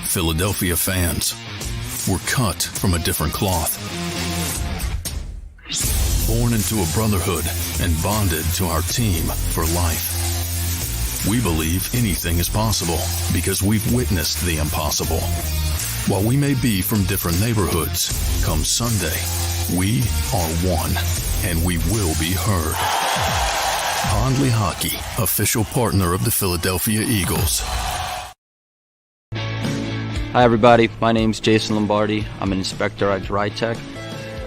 Philadelphia fans were cut from a different cloth. Born into a brotherhood and bonded to our team for life. We believe anything is possible because we've witnessed the impossible. While we may be from different neighborhoods, come Sunday, we are one, and we will be heard. Pondley Hockey, official partner of the Philadelphia Eagles. Hi everybody, my name's Jason Lombardi. I'm an inspector at DryTech.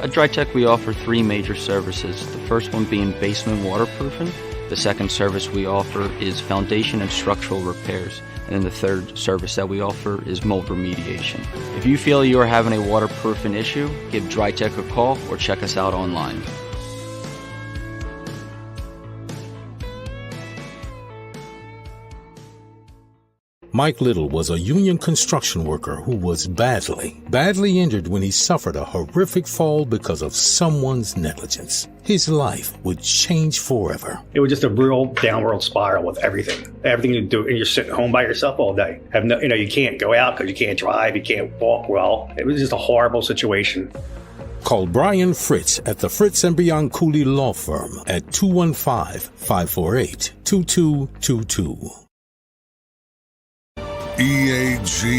At DryTech we offer three major services, the first one being basement waterproofing. The second service we offer is foundation and structural repairs. And then the third service that we offer is mold remediation. If you feel you are having a waterproofing issue, give DryTech a call or check us out online. Mike Little was a union construction worker who was badly injured when he suffered a horrific fall because of someone's negligence. His life would change forever. It was just a real downward spiral with everything. Everything you do, and you're sitting home by yourself all day. You can't go out because you can't drive, you can't walk well. It was just a horrible situation. Call Brian Fritz at the Fritz & Beyond Cooley Law Firm at 215-548-2222. EAGLES,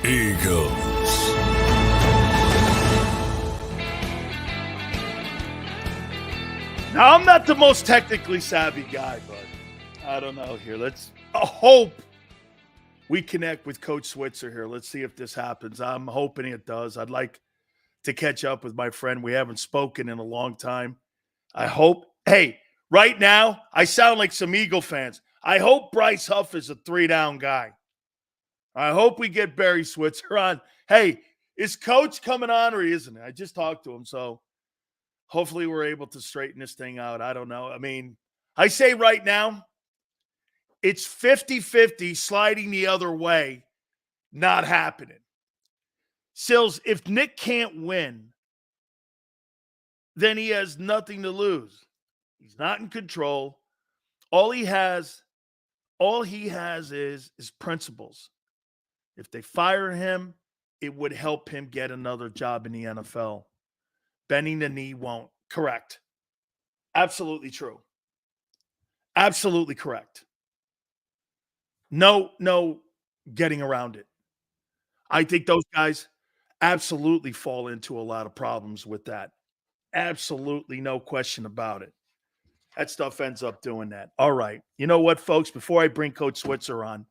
Eagles. Now, I'm not the most technically savvy guy, but I don't know here. Let's hope we connect with Coach Switzer here. Let's see if this happens. I'm hoping it does. I'd like to catch up with my friend. We haven't spoken in a long time. I hope. Hey, right now, I sound like some Eagle fans. I hope Bryce Huff is a 3-down guy. I hope we get Barry Switzer on. Hey, is Coach coming on or isn't it? I just talked to him, so hopefully we're able to straighten this thing out. I don't know. I mean, I say right now, it's 50-50 sliding the other way, not happening. Sills, if Nick can't win, then he has nothing to lose. He's not in control. All he has is principles. If they fire him, it would help him get another job in the NFL. Bending the knee won't. Correct. Absolutely true. Absolutely correct. No getting around it. I think those guys absolutely fall into a lot of problems with that. Absolutely no question about it. That stuff ends up doing that. All right. You know what, folks? Before I bring Coach Switzer on,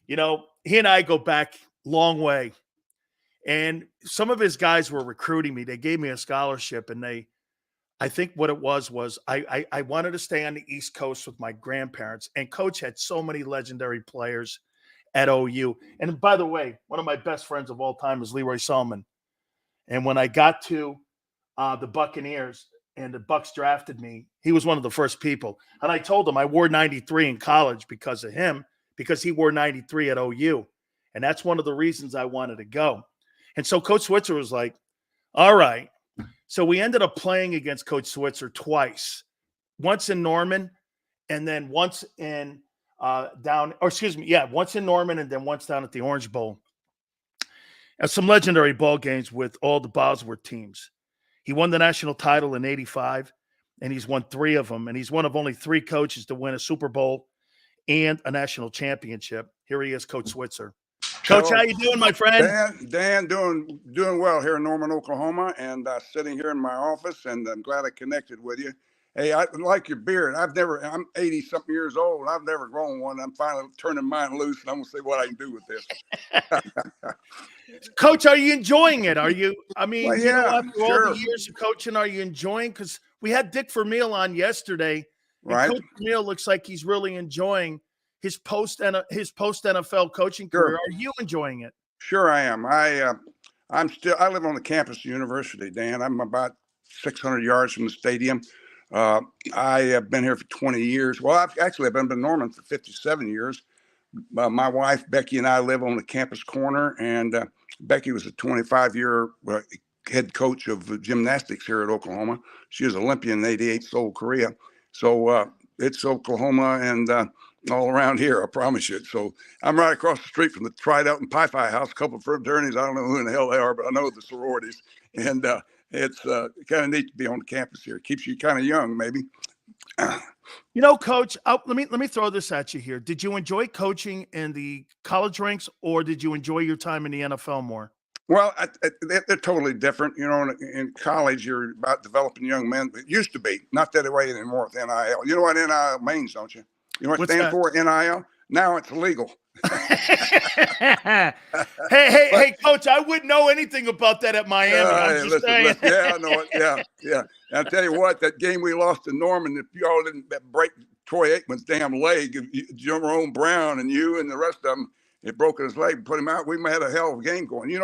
he and I go back a long way. And some of his guys were recruiting me. They gave me a scholarship, and I think what it was I wanted to stay on the East Coast with my grandparents. And Coach had so many legendary players at OU. And by the way, one of my best friends of all time is Leroy Selman. And when I got to the Buccaneers and the Bucs drafted me, he was one of the first people. And I told him I wore 93 in college because of him, because he wore 93 at OU. And that's one of the reasons I wanted to go. And so Coach Switzer was like, all right. So we ended up playing against Coach Switzer twice, once in Norman and then once in once in Norman and then once down at the Orange Bowl. And some legendary ball games with all the Bosworth teams. He won the national title in '85, and he's won 3 of them. And he's one of only 3 coaches to win a Super Bowl and a national championship. Here he is, Coach Switzer. Coach, how you doing, my friend? Dan, doing well here in Norman, Oklahoma, and sitting here in my office, and I'm glad I connected with you. Hey, I like your beard. I'm 80-something years old. I've never grown one. I'm finally turning mine loose, and I'm going to see what I can do with this. Coach, are you enjoying it? Are you? I mean, well, yeah, after all the years of coaching, are you enjoying? Because we had Dick Vermeil on yesterday, and right? Coach Vermeil looks like he's really enjoying his post NFL coaching career. Are you enjoying it? Sure, I am. I live on the campus of the university, Dan. I'm about 600 yards from the stadium. I have been here for 20 years. Well, I've been in Norman for 57 years. My wife, Becky, and I live on the campus corner, and Becky was a 25-year head coach of gymnastics here at Oklahoma. She was Olympian in '88, Seoul, Korea. So it's Oklahoma and all around here, I promise you. So I'm right across the street from the Tried Out and Pi-Phi house, a couple of fraternities. I don't know who in the hell they are, but I know the sororities. And it's kind of neat to be on the campus here. It keeps you kind of young, maybe. Coach, let me throw this at you here. Did you enjoy coaching in the college ranks, or did you enjoy your time in the NFL more? Well, they're totally different. In college, you're about developing young men. It used to be, not that way anymore with NIL. You know what NIL means, don't you? You know what it stands for, NIL? Now it's illegal. Hey, Coach, I wouldn't know anything about that at Miami. I'm just saying. Yeah, I know it. Yeah. I'll tell you what, that game we lost to Norman, if y'all didn't break Troy Aikman's damn leg, Jerome Brown and you and the rest of them, it broke his leg, put him out. We had a hell of a game going.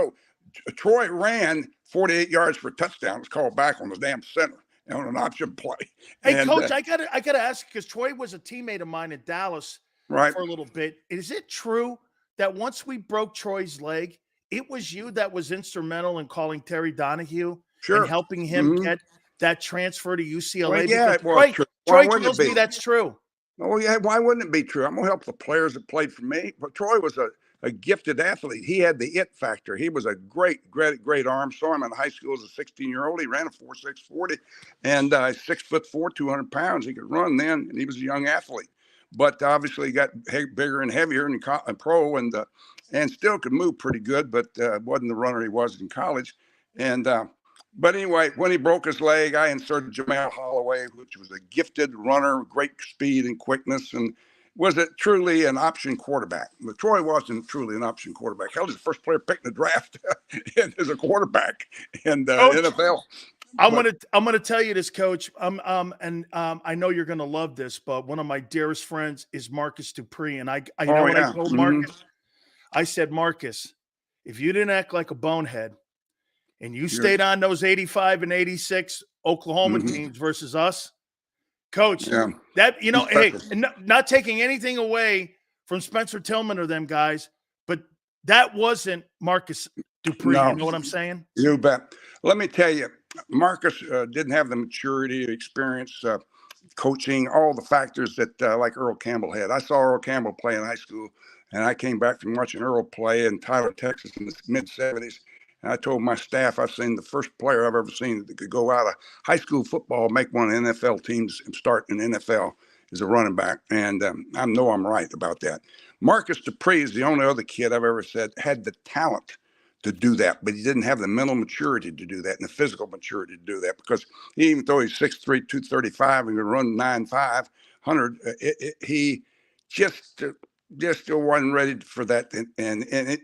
Troy ran 48 yards for a touchdown. It was called back on the damn center on an option play. Hey, Coach, I gotta ask, because Troy was a teammate of mine in Dallas for a little bit. Is it true that once we broke Troy's leg, it was you that was instrumental in calling Terry Donahue and helping him get that transfer to UCLA? Well, yeah, it was true. Troy tells me that's true. Oh, yeah. Why wouldn't it be true? I'm going to help the players that played for me. But Troy was a gifted athlete. He had the it factor. He was a great arm. Saw him in high school as a 16-year-old. He ran a 4.6 40 and 6'4", 200 pounds. He could run then, and he was a young athlete. But obviously, he got bigger and heavier in pro, and still could move pretty good, but wasn't the runner he was in college. But anyway, when he broke his leg, I inserted Jamal Holloway, which was a gifted runner, great speed and quickness, and was it truly an option quarterback. But Troy wasn't truly an option quarterback. Hell, he's the first player picked in the draft as a quarterback in the NFL. I'm gonna tell you this, Coach. I know you're gonna love this, but one of my dearest friends is Marcus Dupree, and I told Marcus. I said, Marcus, if you didn't act like a bonehead, and you stayed on those 85 and 86 Oklahoma teams versus us, Coach, not taking anything away from Spencer Tillman or them guys, but that wasn't Marcus Dupree. No. You know what I'm saying? You bet. Let me tell you, Marcus didn't have the maturity, experience, coaching, all the factors that like Earl Campbell had. I saw Earl Campbell play in high school, and I came back from watching Earl play in Tyler, Texas in the mid-'70s. And I told my staff I've seen the first player I've ever seen that could go out of high school football, make one of the NFL teams, and start in the NFL as a running back. And I know I'm right about that. Marcus Dupree is the only other kid I've ever said had the talent to do that, but he didn't have the mental maturity to do that and the physical maturity to do that, because even though he's 6'3", 235 and can run 9.5, 100, he just still wasn't ready for that.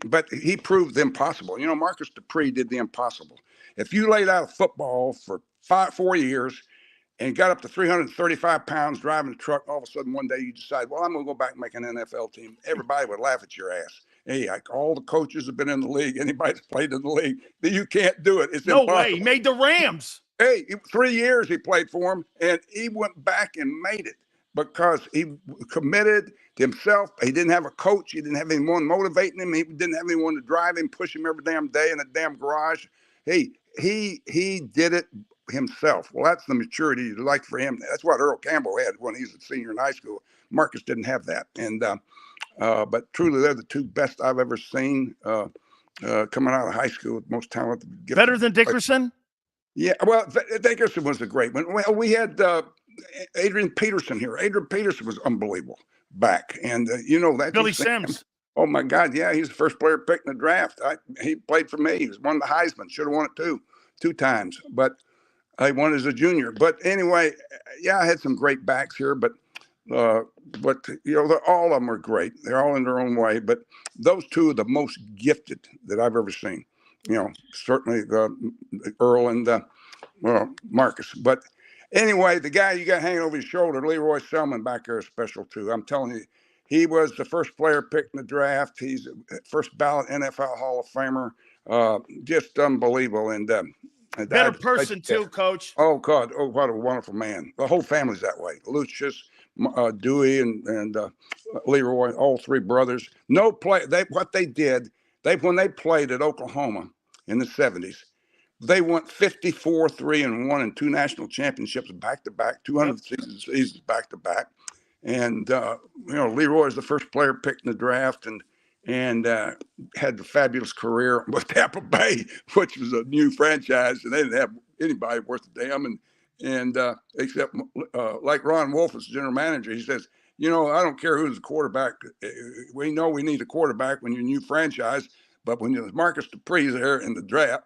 But he proved the impossible. Marcus Dupree did the impossible. If you laid out a football for 4 years and got up to 335 pounds driving a truck, all of a sudden one day you decide, well, I'm going to go back and make an NFL team. Everybody would laugh at your ass. Hey, all the coaches have been in the league. Anybody that's played in the league, you can't do it. It's impossible. No way. He made the Rams. Hey, 3 years he played for him, and he went back and made it because he committed to himself. He didn't have a coach. He didn't have anyone motivating him. He didn't have anyone to drive him, push him every damn day in a damn garage. Hey, he did it himself. Well, that's the maturity you'd like for him. That's what Earl Campbell had when he was a senior in high school. Marcus didn't have that. And but truly, they're the two best I've ever seen coming out of high school. Most talented. Better than Dickerson? Yeah, well, Dickerson was a great one. Well, we had Adrian Peterson here. Adrian Peterson was unbelievable back. And that. Billy Sims. Oh, my God. Yeah, he's the first player picked in the draft. He played for me. He was won the Heisman. Should have won it two times. But I won as a junior. But anyway, yeah, I had some great backs here. But all of them are great. They're all in their own way. But those two are the most gifted that I've ever seen. Certainly Earl and Marcus. But anyway, the guy you got hanging over your shoulder, Leroy Selman back there, is special too. I'm telling you, he was the first player picked in the draft. He's first ballot NFL Hall of Famer. Just unbelievable. And better person too, Coach. Oh God! Oh, what a wonderful man. The whole family's that way. Lucius, Dewey, and Leroy, all three brothers. No play. What they did. When they played at Oklahoma in the 70s, they went 54-3-1 and 2 national championships back-to-back, 200 seasons back-to-back. And Leroy is the first player picked in the draft, and had a fabulous career with Tampa Bay, which was a new franchise, and they didn't have anybody worth a damn. And except like Ron Wolf is general manager, he says, I don't care who's the quarterback. We know we need a quarterback when you're a new franchise. But when Marcus Dupree's there in the draft,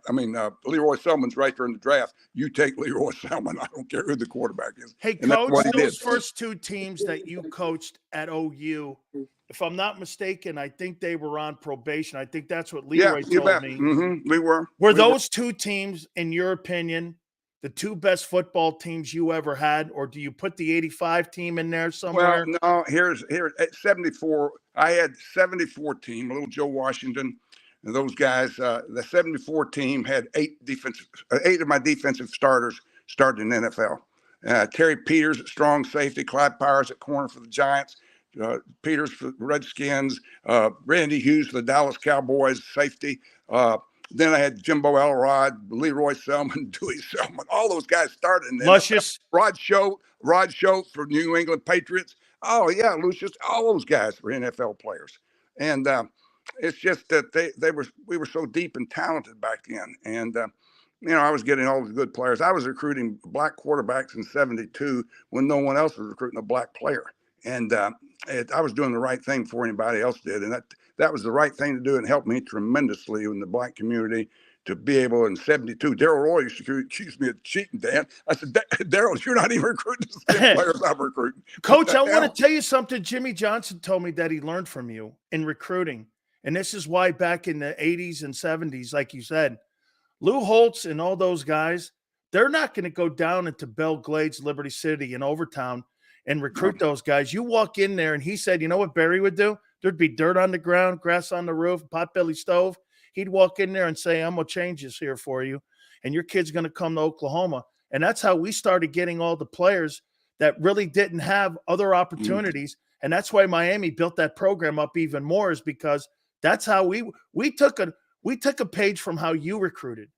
Leroy Selman's right there in the draft, you take Leroy Selman. I don't care who the quarterback is. Hey, and Coach, that's what he those did. first two teams that you coached at OU, if I'm not mistaken, I think they were on probation. I think that's what Leroy told me. Mm-hmm. We were. Were those two teams, in your opinion, the two best football teams you ever had, or do you put the 85 team in there somewhere? Well, no, here's at 74. I had 74 team, little Joe Washington, and those guys. The 74 team had eight of my defensive starters started in the NFL. Terry Peters at strong safety, Clyde Powers at corner for the Giants, Peters for the Redskins, Randy Hughes for the Dallas Cowboys safety. Then I had Jimbo Elrod, Leroy Selman, Dewey Selman. All those guys started in there. Luscious. Rod Schultz for New England Patriots. Oh, yeah, Lucius. All those guys were NFL players. And it's just that we were so deep and talented back then. And, I was getting all the good players. I was recruiting black quarterbacks in 72 when no one else was recruiting a black player. And I was doing the right thing before anybody else did. And that was the right thing to do and helped me tremendously in the black community to be able in 72. Darrell Roy used to accuse me of cheating, Dan. I said, Darrell, you're not even recruiting the same players I'm recruiting. Coach, I want to tell you something. Jimmy Johnson told me that he learned from you in recruiting. And this is why back in the 80s and 70s, like you said, Lou Holtz and all those guys, they're not going to go down into Belle Glades, Liberty City, and Overtown and recruit those guys. You walk in there, and he said, you know what Barry would do? There'd be dirt on the ground, grass on the roof, potbelly stove. He'd walk in there and say, I'm going to change this here for you, and your kid's going to come to Oklahoma. And that's how we started getting all the players that really didn't have other opportunities. And that's why Miami built that program up even more, is because that's how we took a page from how you recruited.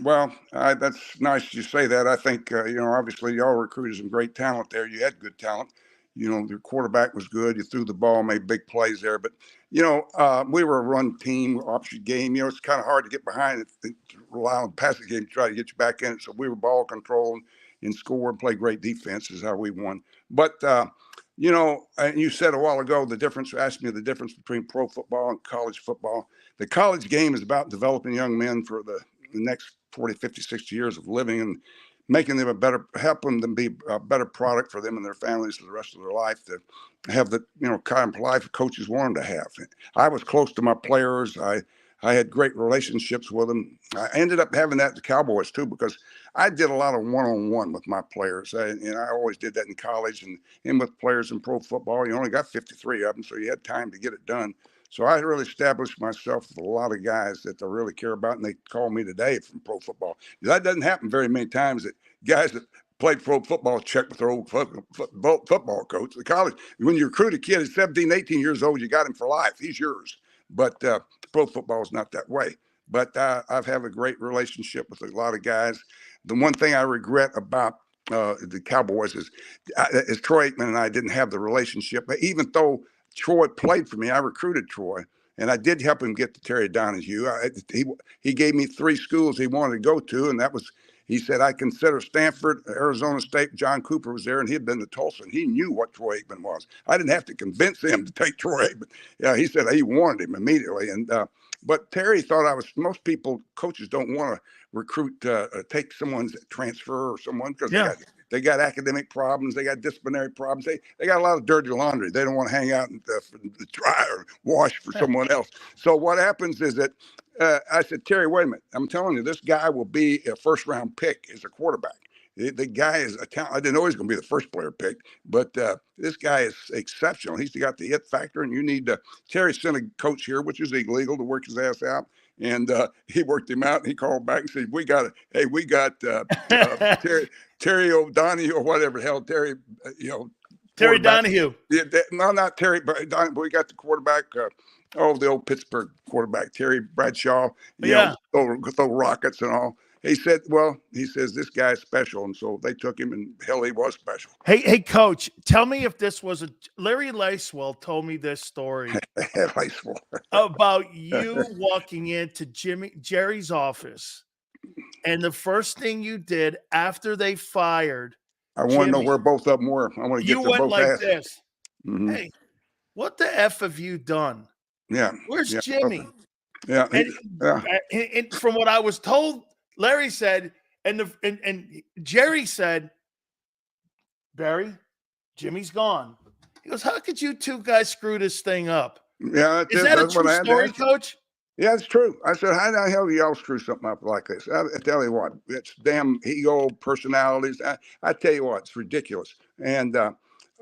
Well, that's nice you say that. I think, obviously y'all recruited some great talent there. You had good talent. Your quarterback was good. You threw the ball, made big plays there. But, we were a run team, option game. It's kind of hard to get behind it, to rely on the passing game to try to get you back in it. So we were ball control and score and play great defense is how we won. But, and you said a while ago, asked me the difference between pro football and college football. The college game is about developing young men for the next 40, 50, 60 years of living and making them helping them be a better product for them and their families for the rest of their life, to have the, kind of life coaches want them to have. I was close to my players. I had great relationships with them. I ended up having that at the Cowboys too, because I did a lot of one-on-one with my players. I always did that in college and with players in pro football. You only got 53 of them, so you had time to get it done. So I really established myself with a lot of guys that I really care about, and they call me today from pro football. That doesn't happen very many times, that guys that played pro football check with their old football coach. The college, when you recruit a kid at 17, 18 years old, you got him for life. He's yours. But pro football is not that way. But I've had a great relationship with a lot of guys. The one thing I regret about the Cowboys is Troy Aikman and I didn't have the relationship. But even though Troy played for me, I recruited Troy, and I did help him get to Terry Donahue. He gave me 3 schools he wanted to go to, and that was, he said, I consider Stanford, Arizona State. John Cooper was there, and he had been to Tulsa, and he knew what Troy Aikman was. I didn't have to convince him to take Troy Aikman. Yeah, he said he wanted him immediately. And but Terry thought most people, coaches don't want to recruit, take someone's transfer or someone, because they got academic problems. They got disciplinary problems. They got a lot of dirty laundry. They don't want to hang out and dry or wash for someone else. So what happens is that I said, Terry, wait a minute. I'm telling you, this guy will be a first-round pick as a quarterback. The guy is a talent. I didn't know he was going to be the first player picked, but this guy is exceptional. He's got the it factor, and you need to. Terry sent a coach here, which is illegal, to work his ass out. And he worked him out, and he called back and said, we got Terry O'Donoghue or whatever the hell, Terry, Terry Donahue. Yeah, no, not Terry, but we got the quarterback, the old Pittsburgh quarterback, Terry Bradshaw, throw rockets and all. He said, this guy's special. And so they took him, and hell, he was special. Hey, Coach, tell me if this was Larry Lacewell told me this story about you walking into Jerry's office And the first thing you did after they fired I want to know Jimmy, where both of them were. I want to get you to went both like asses. this. Mm-hmm. Hey, what the F have you done? Yeah. Where's Yeah. Jimmy? Yeah. And from what I was told, Larry said, and Jerry said, Barry, Jimmy's gone. He goes, how could you two guys screw this thing up? Yeah. Is that a true story, Coach? Yeah, it's true. I said, how the hell do y'all screw something up like this? I tell you what, it's damn ego personalities. I tell you what, it's ridiculous. And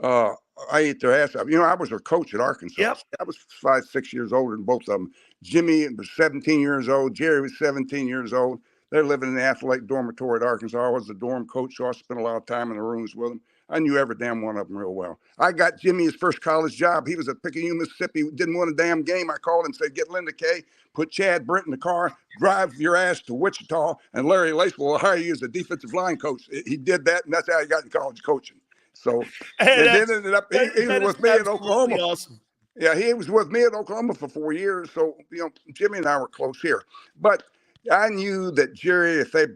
I ate their ass up. You know, I was their coach at Arkansas. Yep. I was 5, 6 years older than both of them. Jimmy was 17 years old. Jerry was 17 years old. They're living in the Athlete dormitory at Arkansas. I was the dorm coach, so I spent a lot of time in the rooms with them. I knew every damn one of them real well. I got Jimmy his first college job. He was at Picayune, Mississippi. Didn't win a damn game. I called him and said, get Linda Kay, put Chad Brent in the car, drive your ass to Wichita, and Larry Lace will hire you as a defensive line coach. He did that, and that's how he got in college coaching. So, and then ended up, he was with me in Oklahoma. Awesome. Yeah, he was with me at Oklahoma for 4 years. So, you know, Jimmy and I were close here. But I knew that Jerry, if they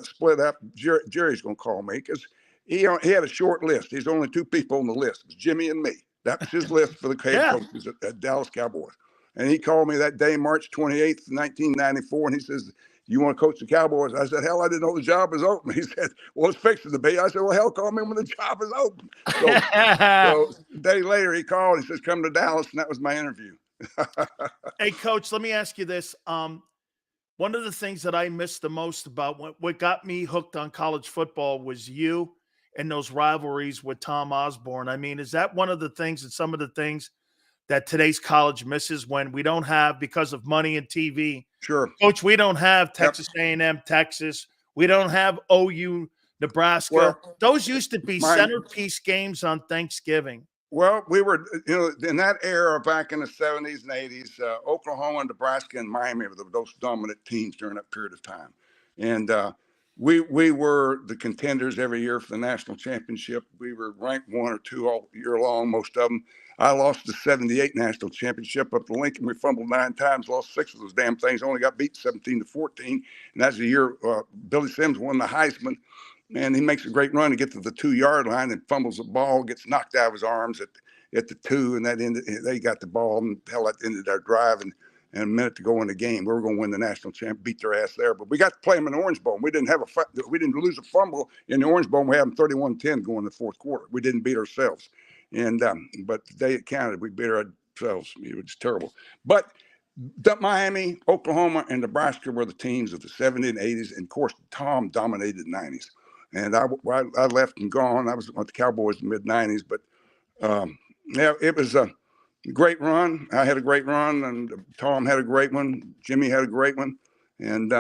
split up, Jerry's going to call me because he had a short list. There's only 2 people on the list. It was Jimmy and me. That was his list for the head coaches at Dallas Cowboys. And he called me that day, March 28th, 1994, and he says, you want to coach the Cowboys? I said, hell, I didn't know the job was open. He said, well, it's fixing to be. I said, well, hell, call me when the job is open. So a day later, he called. He says, come to Dallas, and that was my interview. Hey, Coach, let me ask you this. One of the things that I missed the most about what got me hooked on college football was you and those rivalries with Tom Osborne. I mean, is that one of the things and some of the things that today's college misses when we don't have, because of money and TV? Sure. Coach, we don't have Texas A&M, Texas. We don't have OU, Nebraska. Well, those used to be centerpiece games on Thanksgiving. Well, we were, you know, in that era back in the 70s and 80s, Oklahoma, Nebraska, and Miami were those dominant teams during that period of time. And we were the contenders every year for the national championship. We were ranked 1 or 2 all year long, most of them. I lost the 78 national championship up to Lincoln. We fumbled 9 times, lost 6 of those damn things, only got beat 17-14. And that's the year Billy Sims won the Heisman. And he makes a great run to get to the 2-yard line and fumbles the ball, gets knocked out of his arms at the 2, and that ended. They got the ball, and hell, that ended our drive. And a minute to go in the game, we were going to win the national champ, beat their ass there. But we got to play them in the Orange Bowl. We didn't lose a fumble in the Orange Bowl. We had them 31-10 going in the 4th quarter. We didn't beat ourselves, and but they counted. We beat ourselves. It was terrible. But Miami, Oklahoma, and Nebraska were the teams of the 70s and 80s, and of course, Tom dominated the 90s. And I left and gone. I was with the Cowboys in the mid-90s. But, yeah, it was a great run. I had a great run, and Tom had a great one. Jimmy had a great one. And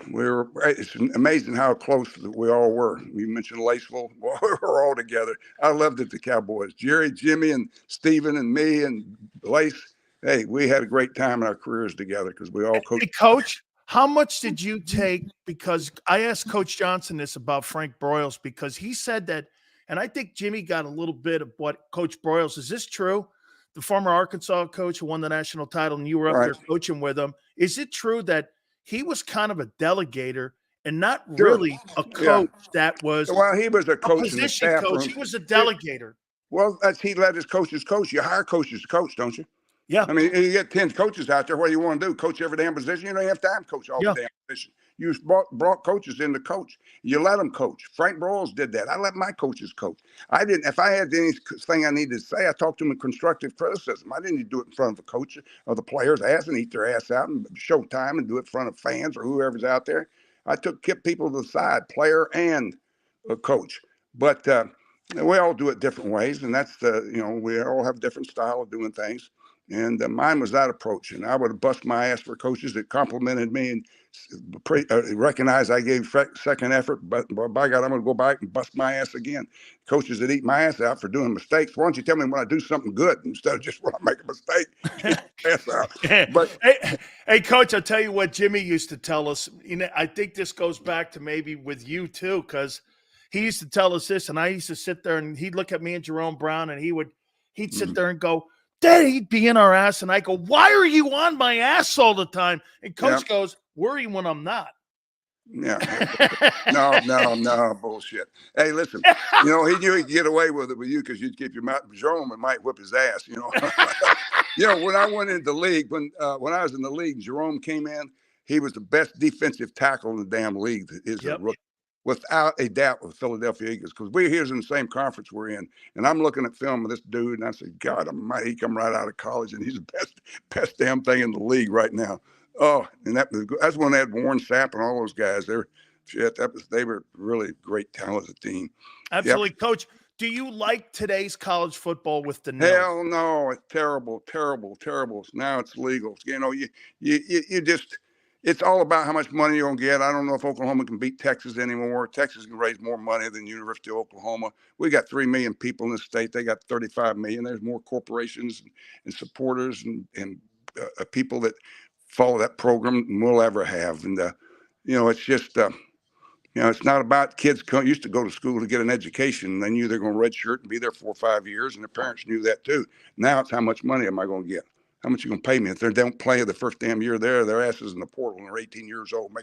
it's amazing how close we all were. You mentioned Laceville. Well, we were all together. I loved it, the Cowboys. Jerry, Jimmy, and Steven, and me, and Lace. Hey, we had a great time in our careers together because we all coached. Hey, Coach, how much did you take? Because I asked Coach Johnson this about Frank Broyles, because he said that, and I think Jimmy got a little bit of what Coach Broyles, is this true? The former Arkansas coach who won the national title, and you were up there coaching with him. Is it true that he was kind of a delegator and not really a coach that was? Well, he was a coach, position coach. He was a delegator. Well, he let his coaches coach. You hire coaches to coach, don't you? Yeah. I mean, you get 10 coaches out there. What do you want to do? Coach every damn position? You don't have time to coach all the damn positions. You brought coaches in to coach. You let them coach. Frank Broyles did that. I let my coaches coach. I didn't. If I had anything I needed to say, I talked to them in constructive criticism. I didn't do it in front of a coach or the players' ass and eat their ass out and show time and do it in front of fans or whoever's out there. I kept people to the side, player and a coach. But we all do it different ways, and that's we all have different style of doing things. And mine was that approach. And I would have bust my ass for coaches that complimented me and recognized I gave second effort. But by God, I'm going to go back and bust my ass again. Coaches that eat my ass out for doing mistakes. Why don't you tell me when I do something good instead of just when I make a mistake? Ass out. But hey, Coach, I'll tell you what Jimmy used to tell us. I think this goes back to maybe with you too, because he used to tell us this, and I used to sit there and he'd look at me and Jerome Brown, and he'd sit there and go, Dad, he'd be in our ass. And I go, why are you on my ass all the time? And Coach goes, worry when I'm not. Yeah. No, bullshit. Hey, listen, he knew he'd get away with it with you because you'd keep your mouth. Jerome might whip his ass, when I went into the league, when I was in the league, Jerome came in, he was the best defensive tackle in the damn league. Without a doubt, with Philadelphia Eagles, because we're here in the same conference we're in. And I'm looking at film of this dude, and I said, God almighty, he come right out of college, and he's the best damn thing in the league right now. Oh, and that's when they had Warren Sapp and all those guys. They were really great, talented team. Absolutely. Yep. Coach, do you like today's college football with the nil? Hell no, it's terrible. Now it's legal. You just, it's all about how much money you're going to get. I don't know if Oklahoma can beat Texas anymore. Texas can raise more money than University of Oklahoma. We got 3 million people in the state. They got 35 million. There's more corporations and supporters and people that follow that program than we'll ever have. And, it's just, it's not about kids used to go to school to get an education. And they knew they're going to redshirt and be there 4 or 5 years. And their parents knew that too. Now it's how much money am I going to get? How much you going to pay me? If they don't play the first damn year there, their asses in the portal and they're 18 years old,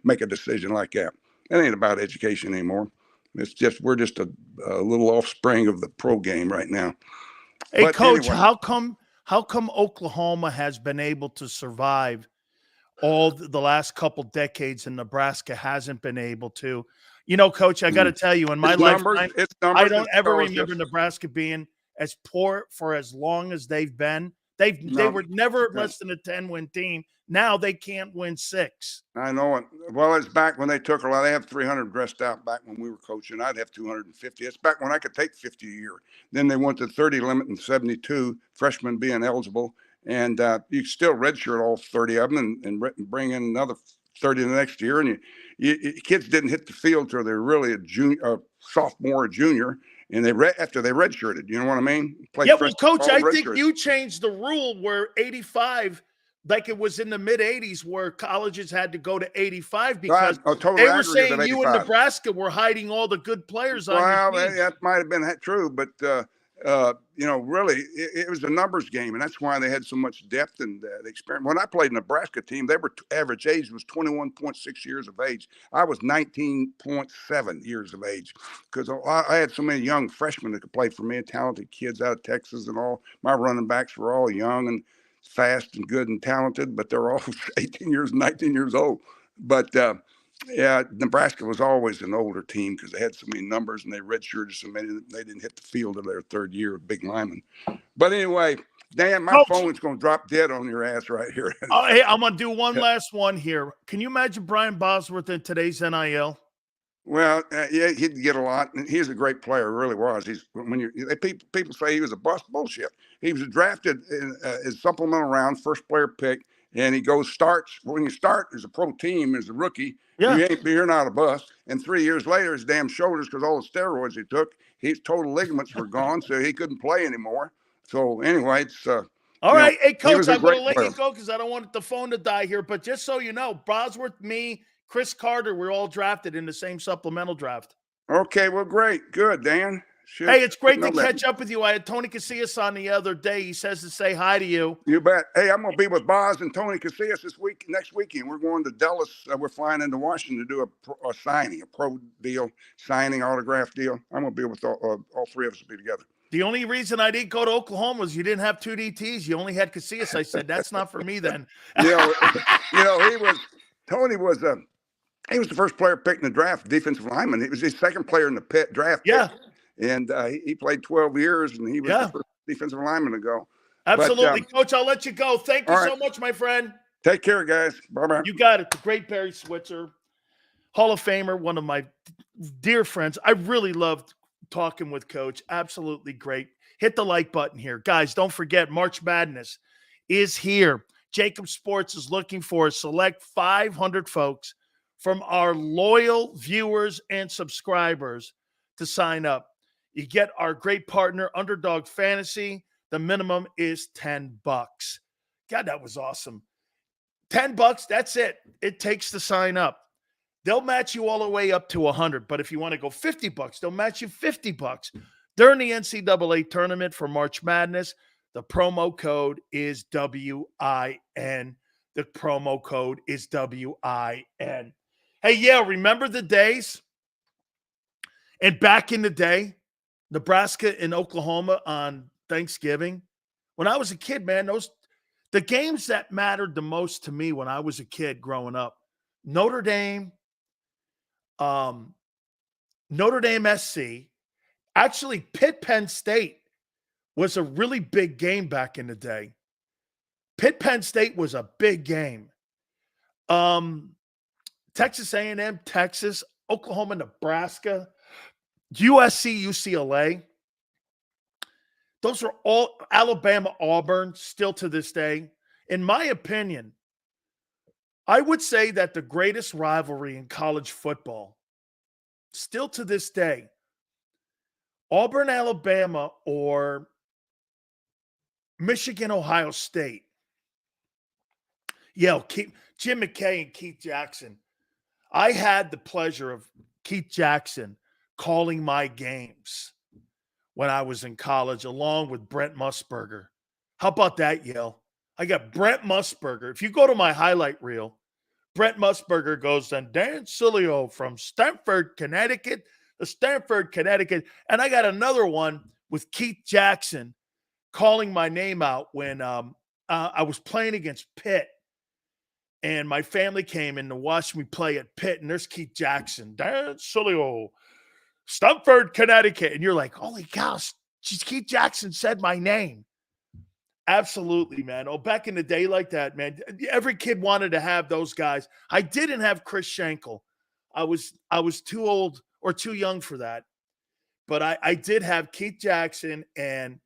make a decision like that. It ain't about education anymore. It's just, we're just a little offspring of the pro game right now. Hey, but Coach, anyway, how come Oklahoma has been able to survive all the last couple decades and Nebraska hasn't been able to? Coach, I got to tell you, in my lifetime, I don't ever remember Nebraska being as poor for as long as they've been. They were never less than a 10-win team. Now they can't win 6. I know it. Well, it's back when they took a lot. They have 300 dressed out back when we were coaching. I'd have 250. It's back when I could take 50 a year. Then they went to 30 limit and 72, freshmen being eligible. And you still redshirt all 30 of them and bring in another 30 the next year. And kids didn't hit the field till they're really a sophomore or junior. And after they redshirted, you know what I mean? Well, Coach, I think you changed the rule where 85, like it was in the mid-'80s, where colleges had to go to 85 because they were saying you in Nebraska were hiding all the good players on your team. That might have been true, but really, it was a numbers game, and that's why they had so much depth and experience. When I played Nebraska team, they were average age was 21.6 years of age. I was 19.7 years of age because I had so many young freshmen that could play for me, and talented kids out of Texas and all. My running backs were all young and fast and good and talented, but they're all 18 years, 19 years old. But Nebraska was always an older team because they had so many numbers and they redshirted so many that they didn't hit the field of their 3rd year of big linemen. But anyway, Dan, my phone's going to drop dead on your ass right here. Hey, I'm going to do one last one here. Can you imagine Brian Bosworth in today's NIL? Well, he'd get a lot. He's a great player, really was. People say he was a bust. Bullshit. He was drafted as supplemental round, first player pick, and he starts. When you start as a pro team, as a rookie, you're not a bust. And 3 years later, his damn shoulders, because all the steroids he took, his total ligaments were gone, so he couldn't play anymore. So anyway, it's all right. Hey, Coach, I'm going to let you go because I don't want the phone to die here. But just so you know, Bosworth, me, Chris Carter, we're all drafted in the same supplemental draft. Okay, well, great. Good, Dan. Hey, it's great to catch up with you. I had Tony Casillas on the other day. He says to say hi to you. You bet. Hey, I'm going to be with Boz and Tony Casillas next weekend. We're going to Dallas. We're flying into Washington to do a signing, a pro deal, signing, autograph deal. I'm going to be with all 3 of us will be together. The only reason I didn't go to Oklahoma was you didn't have 2 DTs. You only had Casillas. I said, that's not for me then. Tony was he was the first player picked in the draft, defensive lineman. He was his second player in the draft. Yeah. Pick. And he played 12 years, and he was the first defensive lineman to go. Absolutely. But, Coach, I'll let you go. Thank you so much, my friend. Take care, guys. Bye-bye. You got it. The great Barry Switzer, Hall of Famer, one of my dear friends. I really loved talking with Coach. Absolutely great. Hit the like button here. Guys, don't forget, March Madness is here. JAKIB Sports is looking for a select 500 folks from our loyal viewers and subscribers to sign up. You get our great partner, Underdog Fantasy. The minimum is $10. God, that was awesome. $10, that's it. It takes to sign up. They'll match you all the way up to 100. But if you want to go $50, they'll match you $50. During the NCAA tournament for March Madness, the promo code is WIN. The promo code is WIN. Hey, yeah, remember the days? And back in the day, Nebraska and Oklahoma on Thanksgiving. When I was a kid, man, the games that mattered the most to me when I was a kid growing up, Notre Dame, Notre Dame SC, actually Pitt Penn State was a really big game back in the day. Pitt Penn State was a big game. Texas A&M, Texas, Oklahoma, Nebraska, USC, UCLA. Those are all Alabama, Auburn, still to this day. In my opinion, I would say that the greatest rivalry in college football, still to this day, Auburn, Alabama, or Michigan, Ohio State. Yeah, Jim McKay and Keith Jackson. I had the pleasure of Keith Jackson calling my games when I was in college, along with Brent Musburger. How about that, Yale? I got Brent Musburger. If you go to my highlight reel, Brent Musburger goes, and Dan Sileo from Stamford, Connecticut, And I got another one with Keith Jackson calling my name out when I was playing against Pitt. And my family came in to watch me play at Pitt, and there's Keith Jackson, Dan Sileo, Stamford, Connecticut. And you're like, holy cow, Keith Jackson said my name. Absolutely, man. Oh, back in the day like that, man. Every kid wanted to have those guys. I didn't have Chris Schenkel. I was too old or too young for that. But I did have Keith Jackson and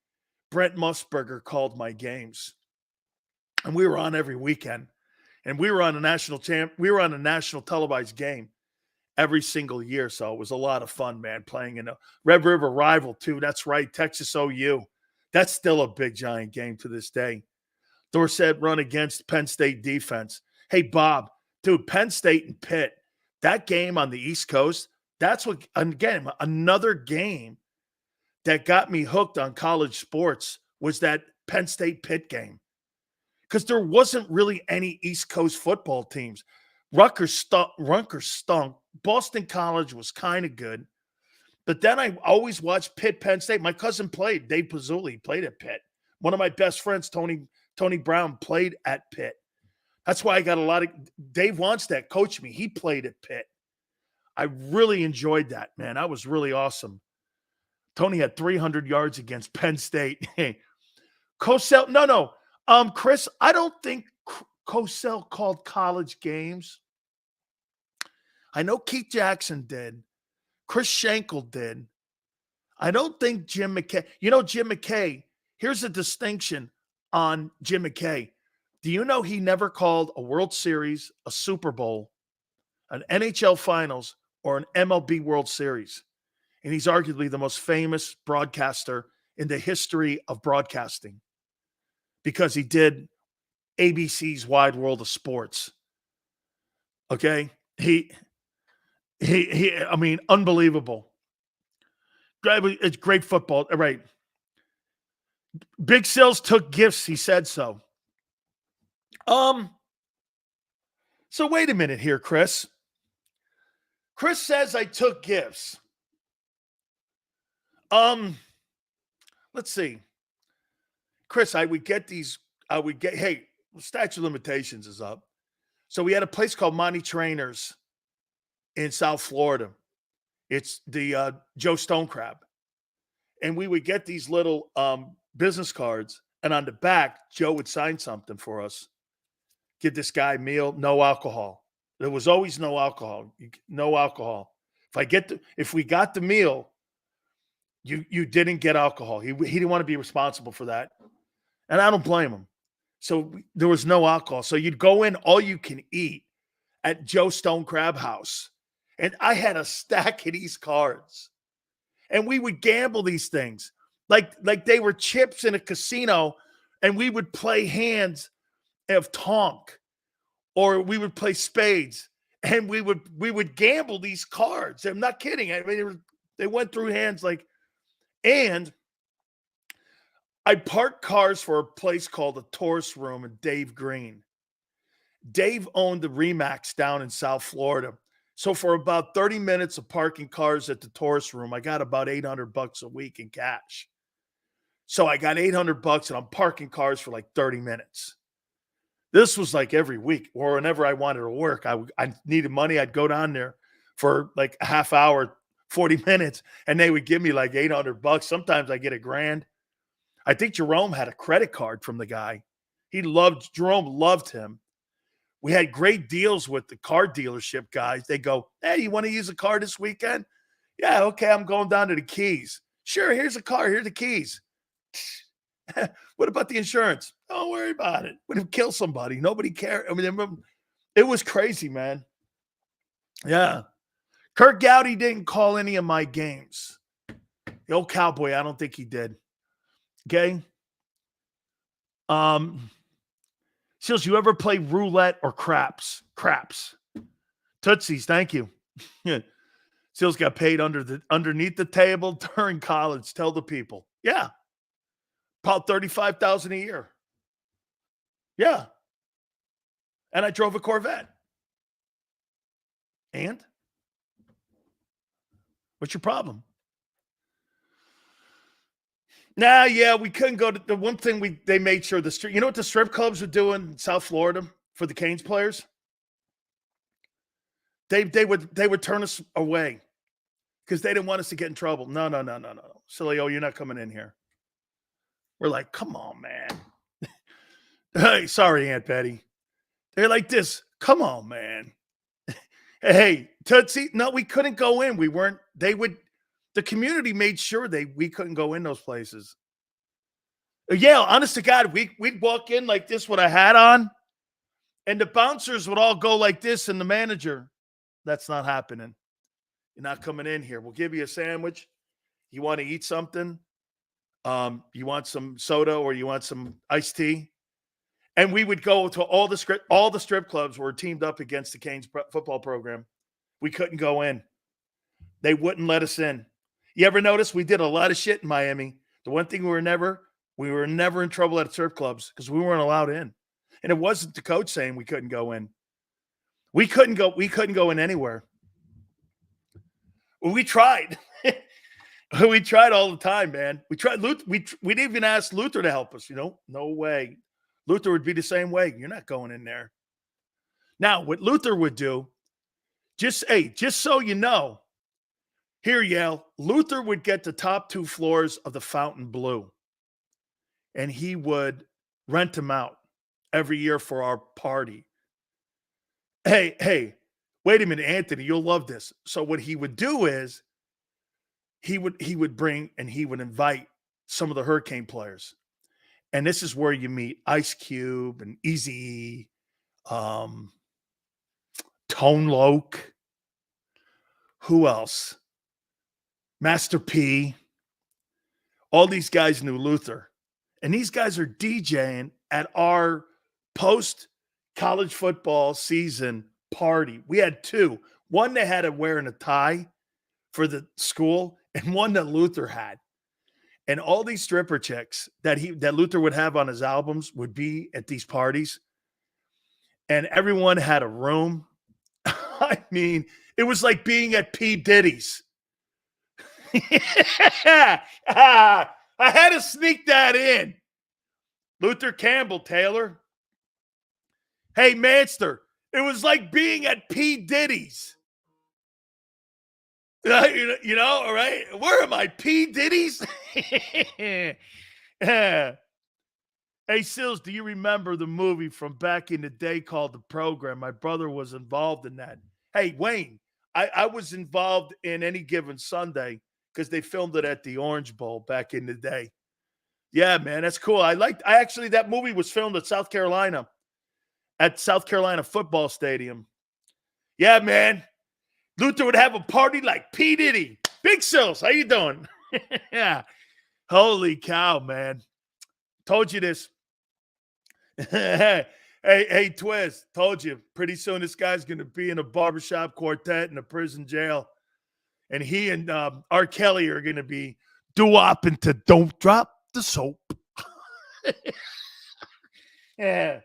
Brent Musburger called my games. And we were on every weekend. And we were on a national televised game every single year. So it was a lot of fun, man, playing in a Red River rival too. That's right, Texas OU. That's still a big, giant game to this day. Dorsett run against Penn State defense. Hey, Bob, dude, Penn State and Pitt, that game on the East Coast, that's what, again, another game that got me hooked on college sports was that Penn State-Pitt game. Because there wasn't really any East Coast football teams. Rutgers stunk. Boston College was kind of good. But then I always watched Pitt, Penn State. My cousin played. Dave Pizzulli played at Pitt. One of my best friends, Tony Brown, played at Pitt. That's why I got a lot of – Dave Wannstedt coached me. He played at Pitt. I really enjoyed that, man. That was really awesome. Tony had 300 yards against Penn State. Cosell – no. Chris, I don't think Cosell called college games. I know Keith Jackson did. Chris Schenkel did. I don't think Jim McKay. You know, Jim McKay, here's a distinction on Jim McKay. Do you know he never called a World Series, a Super Bowl, an NHL Finals, or an MLB World Series? And he's arguably the most famous broadcaster in the history of broadcasting because he did ABC's Wide World of Sports. Okay? I mean, unbelievable. It's great football. Right. Big Sills took gifts. He said so. So wait a minute here, Chris. Chris says I took gifts. Let's see. Chris, hey, statute of limitations is up. So we had a place called Monty Trainers in South Florida. It's the Joe Stone Crab. And we would get these little business cards, and on the back, Joe would sign something for us. Give this guy a meal, no alcohol. There was always no alcohol. No alcohol. If we got the meal, you didn't get alcohol. He didn't want to be responsible for that. And I don't blame him. So there was no alcohol. So you'd go in all you can eat at Joe Stone Crab House. And I had a stack of these cards. And we would gamble these things like they were chips in a casino, and we would play hands of Tonk, or we would play spades, and we would gamble these cards. I'm not kidding. I mean, they went through hands and I parked cars for a place called the Taurus Room and Dave Green. Dave owned the Remax down in South Florida. So for about 30 minutes of parking cars at the tourist room, I got about $800 a week in cash. So I got $800 and I'm parking cars for like 30 minutes. This was like every week, or whenever I wanted to work, I needed money. I'd go down there for like a half hour, 40 minutes, and they would give me like $800. Sometimes I get $1,000. I think Jerome had a credit card from the guy. Jerome loved him. We had great deals with the car dealership guys. They go, hey, you want to use a car this weekend? Yeah, okay, I'm going down to the Keys. Sure, here's a car. Here's the keys. What about the insurance? Don't worry about it. Would have killed somebody. Nobody cared. I mean, it was crazy, man. Yeah. Kirk Gowdy didn't call any of my games. The old Cowboy, I don't think he did. Okay. Seals, you ever play roulette or craps? Craps. Tootsies, thank you. Seals got paid underneath the table during college. Tell the people. Yeah. About $35,000 a year. Yeah. And I drove a Corvette. And? What's your problem? Nah, yeah, we couldn't go to the one thing they made sure you know what the strip clubs were doing in South Florida for the Canes players? They would turn us away because they didn't want us to get in trouble. No. Sileo, you're not coming in here. We're like, come on, man. Hey, sorry, Aunt Betty. They're like this. Come on, man. Hey, Tootsie, no, we couldn't go in. The community made sure we couldn't go in those places. Yeah, honest to God, we'd walk in like this with a hat on, and the bouncers would all go like this, and the manager, that's not happening. You're not coming in here. We'll give you a sandwich. You want to eat something? You want some soda or you want some iced tea? And we would go to all the strip clubs were teamed up against the Canes football program. We couldn't go in. They wouldn't let us in. You ever notice we did a lot of shit in Miami? The one thing we were never in trouble at strip clubs because we weren't allowed in. And it wasn't the coach saying we couldn't go in. We couldn't go in anywhere. Well, we tried. We tried all the time, man. We tried. We'd even ask Luther to help us. No way. Luther would be the same way. You're not going in there. Now, what Luther would do, just so you know, here, Yale, Luther would get the top 2 floors of the Fountain Blue, and he would rent them out every year for our party. Hey, wait a minute, Anthony, you'll love this. So what he would do is he would bring and he would invite some of the Hurricane players. And this is where you meet Ice Cube and Eazy, Tone Loc. Who else? Master P. All these guys knew Luther. And these guys are DJing at our post-college football season party. We had 2. One they had to wear in a tie for the school, and one that Luther had. And all these stripper chicks that Luther would have on his albums would be at these parties. And everyone had a room. I mean, it was like being at P. Diddy's. I had to sneak that in. Luther Campbell, Taylor. Hey, Manster, it was like being at P. Diddy's. All right? Where am I? P. Diddy's? Hey, Sills, do you remember the movie from back in the day called The Program? My brother was involved in that. Hey, Wayne, I was involved in Any Given Sunday because they filmed it at the Orange Bowl back in the day. Yeah, man, that's cool. That movie was filmed at South Carolina Football Stadium. Yeah, man. Luther would have a party like P. Diddy. Big Sills, how you doing? Yeah. Holy cow, man. Told you this. Hey, Twiz, told you. Pretty soon this guy's going to be in a barbershop quartet in a prison jail. And he and R. Kelly are going to be doo-wopping to Don't Drop the Soap. Yeah.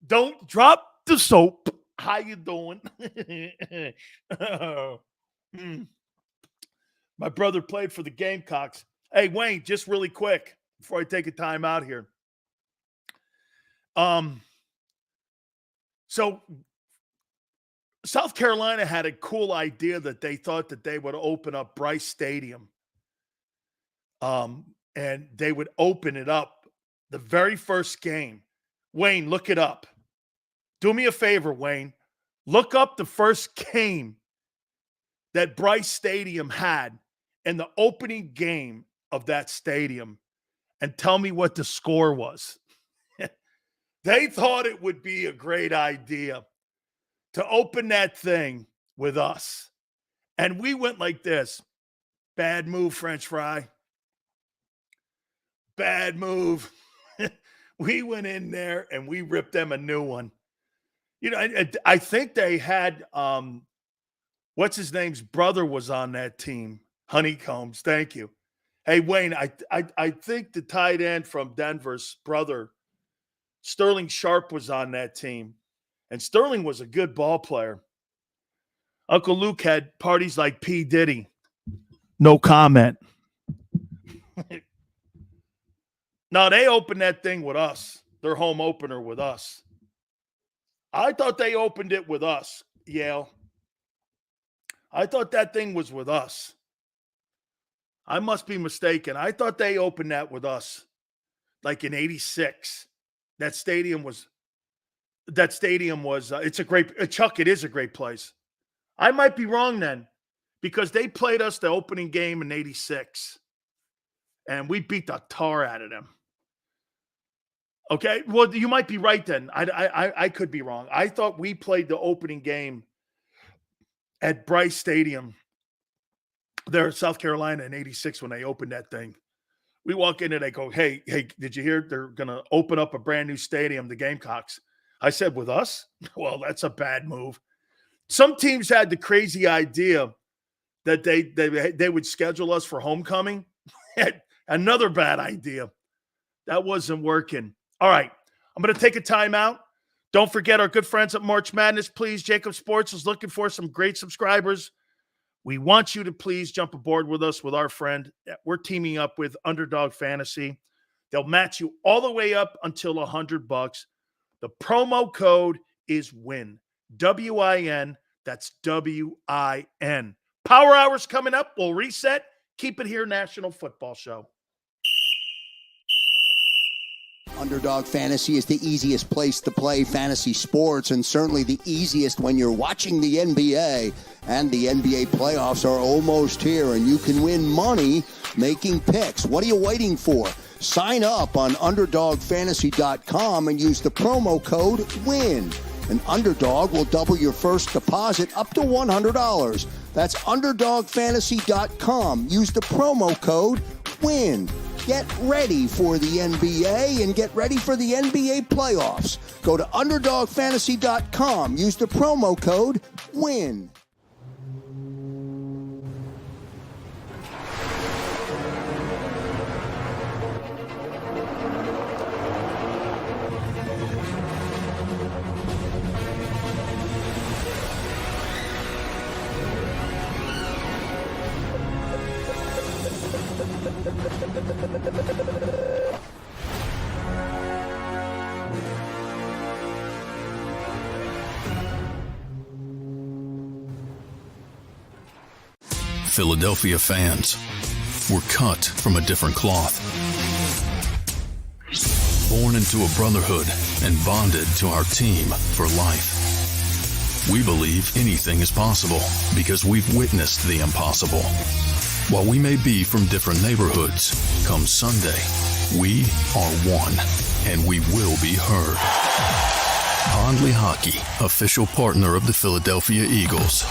Don't drop the soap. How you doing? My brother played for the Gamecocks. Hey, Wayne, just really quick before I take a time out here. So South Carolina had a cool idea that they thought that they would open up Bryce Stadium. And they would open it up the very first game. Wayne, look it up. Do me a favor, Wayne. Look up the first game that Bryce Stadium had and the opening game of that stadium and tell me what the score was. They thought it would be a great idea to open that thing with us. And we went like this. Bad move, French fry. Bad move. We went in there and we ripped them a new one. You know, I think they had, what's his name's brother was on that team. Honeycombs, thank you. Hey, Wayne, I think the tight end from Denver's brother, Sterling Sharp, was on that team. And Sterling was a good ball player. Uncle Luke had parties like P. Diddy. No comment. No, they opened that thing with us. Their home opener with us. I thought they opened it with us, Yale. I thought that thing was with us. I must be mistaken. I thought they opened that with us, like in '86. That stadium was, it's a great, Chuck, it is a great place. I might be wrong then, because they played us the opening game in '86, and we beat the tar out of them. Okay, well, you might be right then. I could be wrong. I thought we played the opening game at Bryce Stadium there in South Carolina in '86 when they opened that thing. We walk in and they go, hey, did you hear they're going to open up a brand new stadium, the Gamecocks? I said, with us? Well, that's a bad move. Some teams had the crazy idea that they would schedule us for homecoming. Another bad idea. That wasn't working. All right, I'm going to take a timeout. Don't forget our good friends at March Madness. Please, JAKIB Sports is looking for some great subscribers. We want you to please jump aboard with us with our friend. We're teaming up with Underdog Fantasy. They'll match you all the way up until $100. The promo code is WIN. W-I-N. That's W-I-N. Power Hour's coming up. We'll reset. Keep it here, National Football Show. Underdog Fantasy is the easiest place to play fantasy sports, and certainly the easiest when you're watching the NBA. And the NBA playoffs are almost here, and you can win money making picks. What are you waiting for? Sign up on UnderdogFantasy.com and use the promo code WIN. An Underdog will double your first deposit up to $100. That's UnderdogFantasy.com. Use the promo code WIN. Get ready for the NBA and get ready for the NBA playoffs. Go to UnderdogFantasy.com. Use the promo code WIN. Philadelphia fans, were cut from a different cloth. Born into a brotherhood and bonded to our team for life. We believe anything is possible because we've witnessed the impossible. While we may be from different neighborhoods, come Sunday, we are one, and we will be heard. Pondley Hockey, official partner of the Philadelphia Eagles.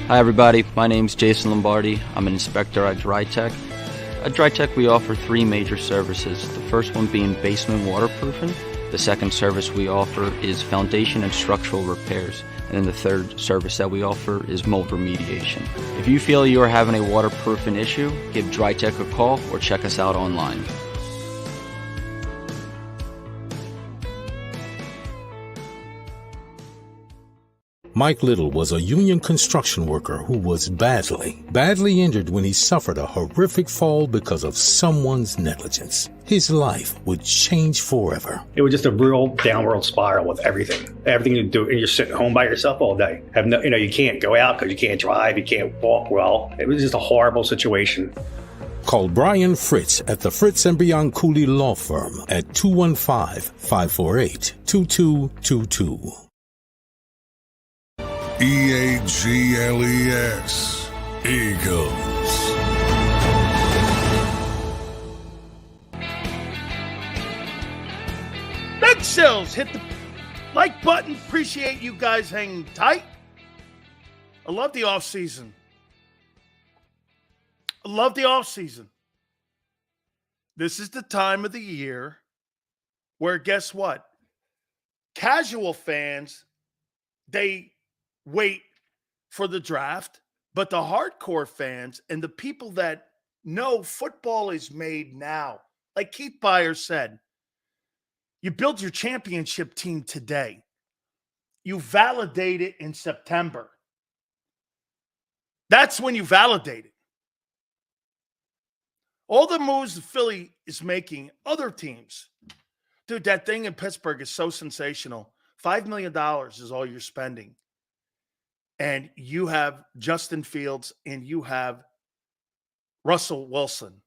Hi everybody, my name's Jason Lombardi. I'm an inspector at DryTech. At DryTech we offer three major services, the first one being basement waterproofing. The second service we offer is foundation and structural repairs. And then the third service that we offer is mold remediation. If you feel you are having a waterproofing issue, give DryTech a call or check us out online. Mike Little was a union construction worker who was badly injured when he suffered a horrific fall because of someone's negligence. His life would change forever. It was just a real downward spiral with everything. Everything you do, and you're sitting home by yourself all day. You can't go out because you can't drive, you can't walk well. It was just a horrible situation. Call Brian Fritz at the Fritz and Beyond Cooley Law Firm at 215-548-2222. EAGLES. Eagles. Big Sills, hit the like button. Appreciate you guys hanging tight. I love the off season. This is the time of the year where, guess what? Casual fans, they wait for the draft, but the hardcore fans and the people that know football is made now, like Keith Byers said, you build your championship team today. You validate it in September. That's when you validate it. All the moves Philly is making, other teams. Dude, that thing in Pittsburgh is so sensational. $5 million is all you're spending. And you have Justin Fields and you have Russell Wilson.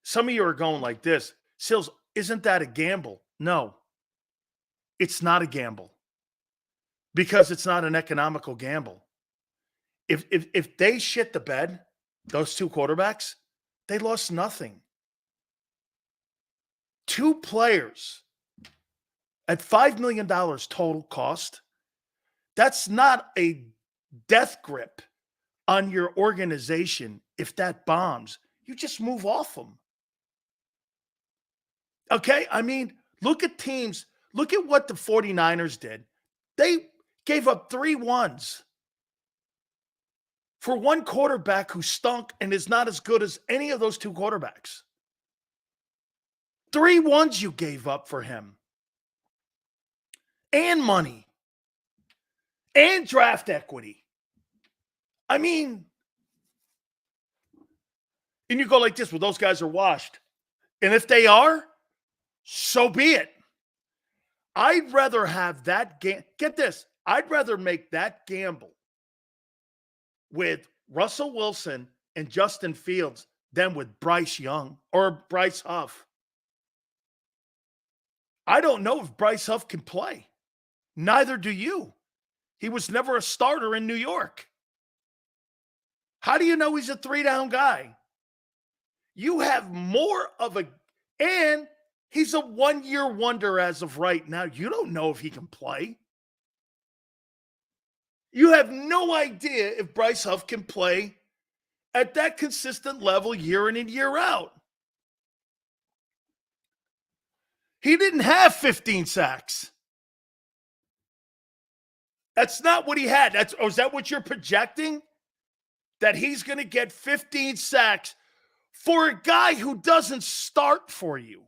Some of you are going like this. Sills, isn't that a gamble? No, it's not a gamble because it's not an economical gamble. If they shit the bed, those two quarterbacks, they lost nothing. Two players at $5 million total cost, that's not a death grip on your organization. If that bombs, you just move off them. Okay? I mean, look at teams. Look at what the 49ers did. They gave up 3 ones for one quarterback who stunk and is not as good as any of those two quarterbacks. 3 ones you gave up for him. And money. And draft equity. I mean, and you go like this, well, those guys are washed. And if they are, so be it. I'd rather have that get this. I'd rather make that gamble with Russell Wilson and Justin Fields than with Bryce Young or Bryce Huff. I don't know if Bryce Huff can play. Neither do you. He was never a starter in New York. How do you know he's a 3-down guy? You have more of a, and he's a 1-year wonder as of right now. You don't know if he can play. You have no idea if Bryce Huff can play at that consistent level year in and year out. He didn't have 15 sacks. That's not what he had. Is that what you're projecting? That he's going to get 15 sacks for a guy who doesn't start for you.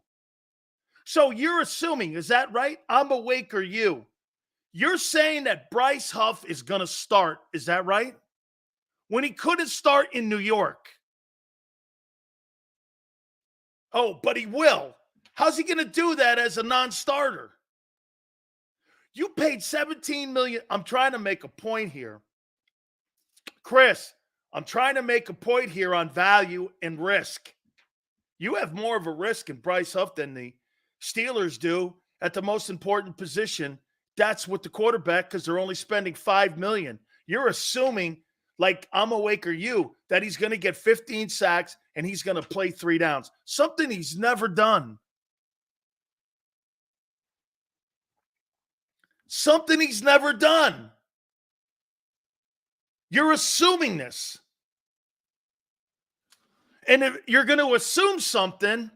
So you're assuming, is that right? I'm awake or you? You're saying that Bryce Huff is going to start. Is that right? When he couldn't start in New York. Oh, but he will. How's he going to do that as a non-starter? You paid $17 million. I'm trying to make a point here. Chris, I'm trying to make a point here on value and risk. You have more of a risk in Bryce Huff than the Steelers do at the most important position. That's with the quarterback because they're only spending $5 million. You're assuming, like I'm awake or you, that he's going to get 15 sacks and he's going to play 3 downs. Something he's never done. Something he's never done. You're assuming this. And if you're going to assume something,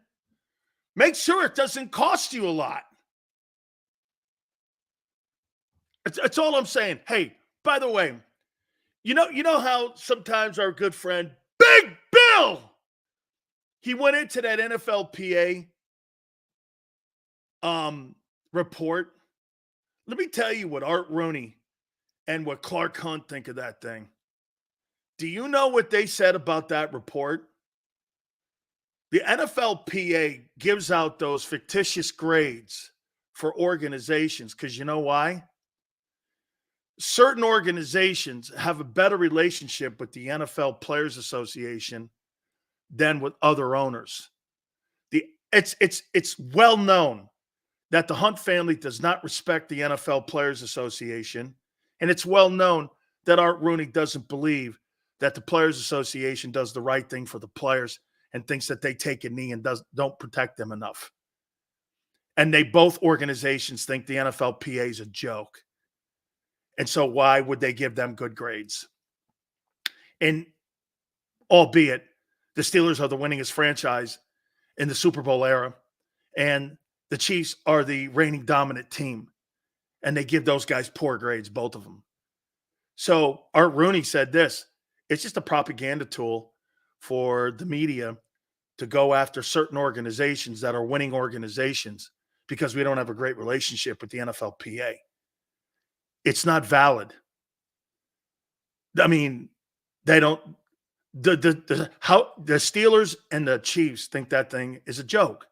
make sure it doesn't cost you a lot. That's all I'm saying. Hey, by the way, you know how sometimes our good friend, Big Bill, he went into that NFLPA report. Let me tell you what Art Rooney and what Clark Hunt think of that thing. Do you know what they said about that report? The NFLPA gives out those fictitious grades for organizations because you know why? Certain organizations have a better relationship with the NFL Players Association than with other owners. It's well known that the Hunt family does not respect the NFL Players Association, and it's well known that Art Rooney doesn't believe that the Players Association does the right thing for the players and thinks that they take a knee and don't protect them enough. And they both organizations think the NFLPA is a joke. And so why would they give them good grades? And albeit the Steelers are the winningest franchise in the Super Bowl era, and the Chiefs are the reigning dominant team, and they give those guys poor grades, both of them. So Art Rooney said this, it's just a propaganda tool for the media to go after certain organizations that are winning organizations because we don't have a great relationship with the NFLPA. It's not valid. I mean, they don't how the Steelers and the Chiefs think that thing is a joke.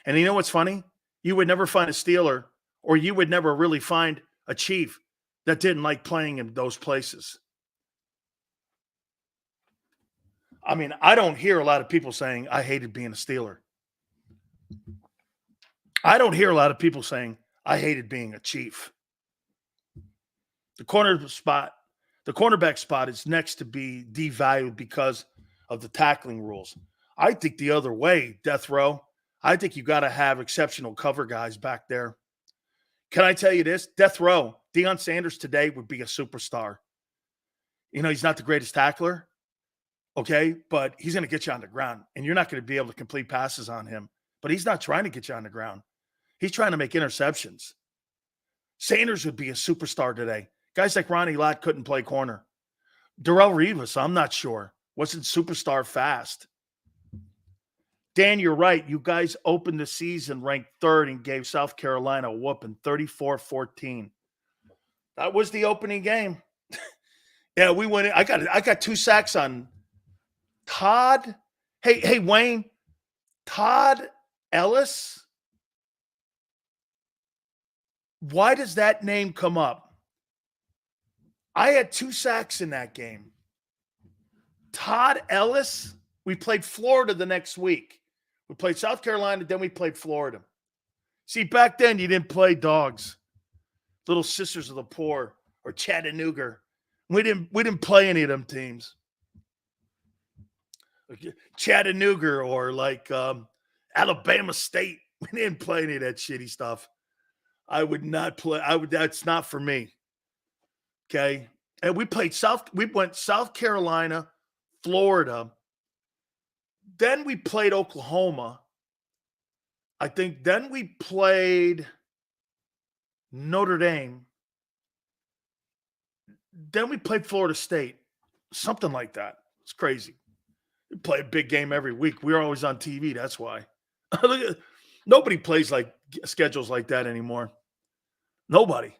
And you know what's funny? You would never find a Steeler, or you would never really find a Chief that didn't like playing in those places. I mean, I don't hear a lot of people saying, I hated being a Steeler. I don't hear a lot of people saying, I hated being a Chief. The cornerback spot is next to be devalued because of the tackling rules. I think the other way, Death Row, I think you got to have exceptional cover guys back there. Can I tell you this? Death Row, Deion Sanders today would be a superstar. You know, he's not the greatest tackler, okay, but he's going to get you on the ground, and you're not going to be able to complete passes on him. But he's not trying to get you on the ground. He's trying to make interceptions. Sanders would be a superstar today. Guys like Ronnie Lott couldn't play corner. Darrelle Revis, I'm not sure. Wasn't superstar fast. Dan, you're right. You guys opened the season ranked third and gave South Carolina a whooping, 34-14. That was the opening game. Yeah, we went in. I got 2 sacks on Todd. Hey, Wayne. Todd Ellis? Why does that name come up? I had 2 sacks in that game. Todd Ellis, we played Florida the next week. We played South Carolina, then we played Florida. See, back then you didn't play dogs, Little Sisters of the Poor, or Chattanooga. We didn't play any of them teams. Chattanooga or like Alabama State. We didn't play any of that shitty stuff. I would not play. That's not for me. Okay. And we went South Carolina, Florida. Then we played Oklahoma. I think then we played Notre Dame. Then we played Florida State. Something like that. It's crazy. We play a big game every week. We're always on TV. That's why. Nobody plays like schedules like that anymore. Nobody.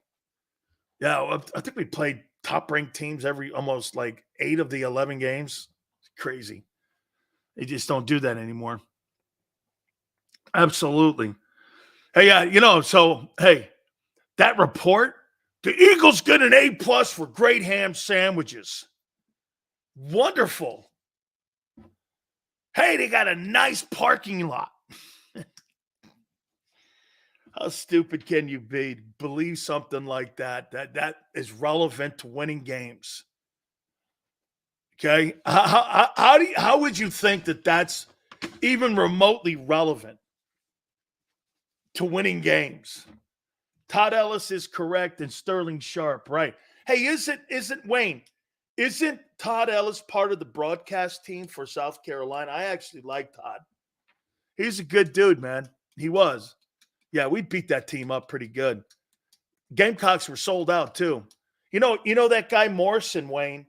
Yeah, I think we played top-ranked teams almost like 8 of the 11 games. It's crazy. They just don't do that anymore. Absolutely. Hey, hey, that report, the Eagles get an A+ for great ham sandwiches. Wonderful. Hey, they got a nice parking lot. How stupid can you be to believe something like that is relevant to winning games? Okay? How would you think that that's even remotely relevant to winning games? Todd Ellis is correct and Sterling Sharp, right? Hey, isn't Todd Ellis part of the broadcast team for South Carolina? I actually like Todd. He's a good dude, man. He was. Yeah, we beat that team up pretty good. Gamecocks were sold out too. You know that guy Morrison, Wayne,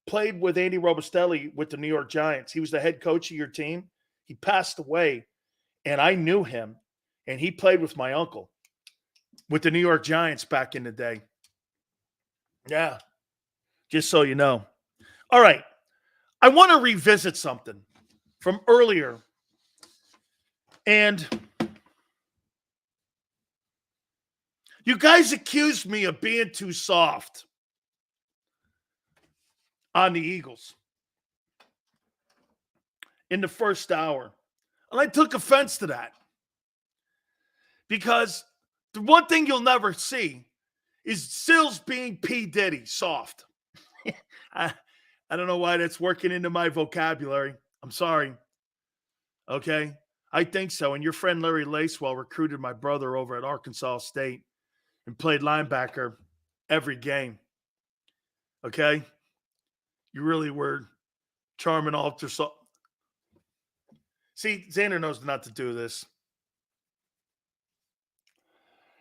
played with Andy Robustelli with the New York Giants. He was the head coach of your team. He passed away, and I knew him, and he played with my uncle with the New York Giants back in the day. Yeah. Just so you know. All right. I want to revisit something from earlier. And you guys accused me of being too soft on the Eagles in the first hour. And I took offense to that. Because the one thing you'll never see is Sills being P. Diddy soft. I don't know why that's working into my vocabulary. I'm sorry. Okay? I think so. And your friend Larry Lacewell recruited my brother over at Arkansas State and played linebacker every game. Okay? You really were charming ultra soft. See, Xander knows not to do this.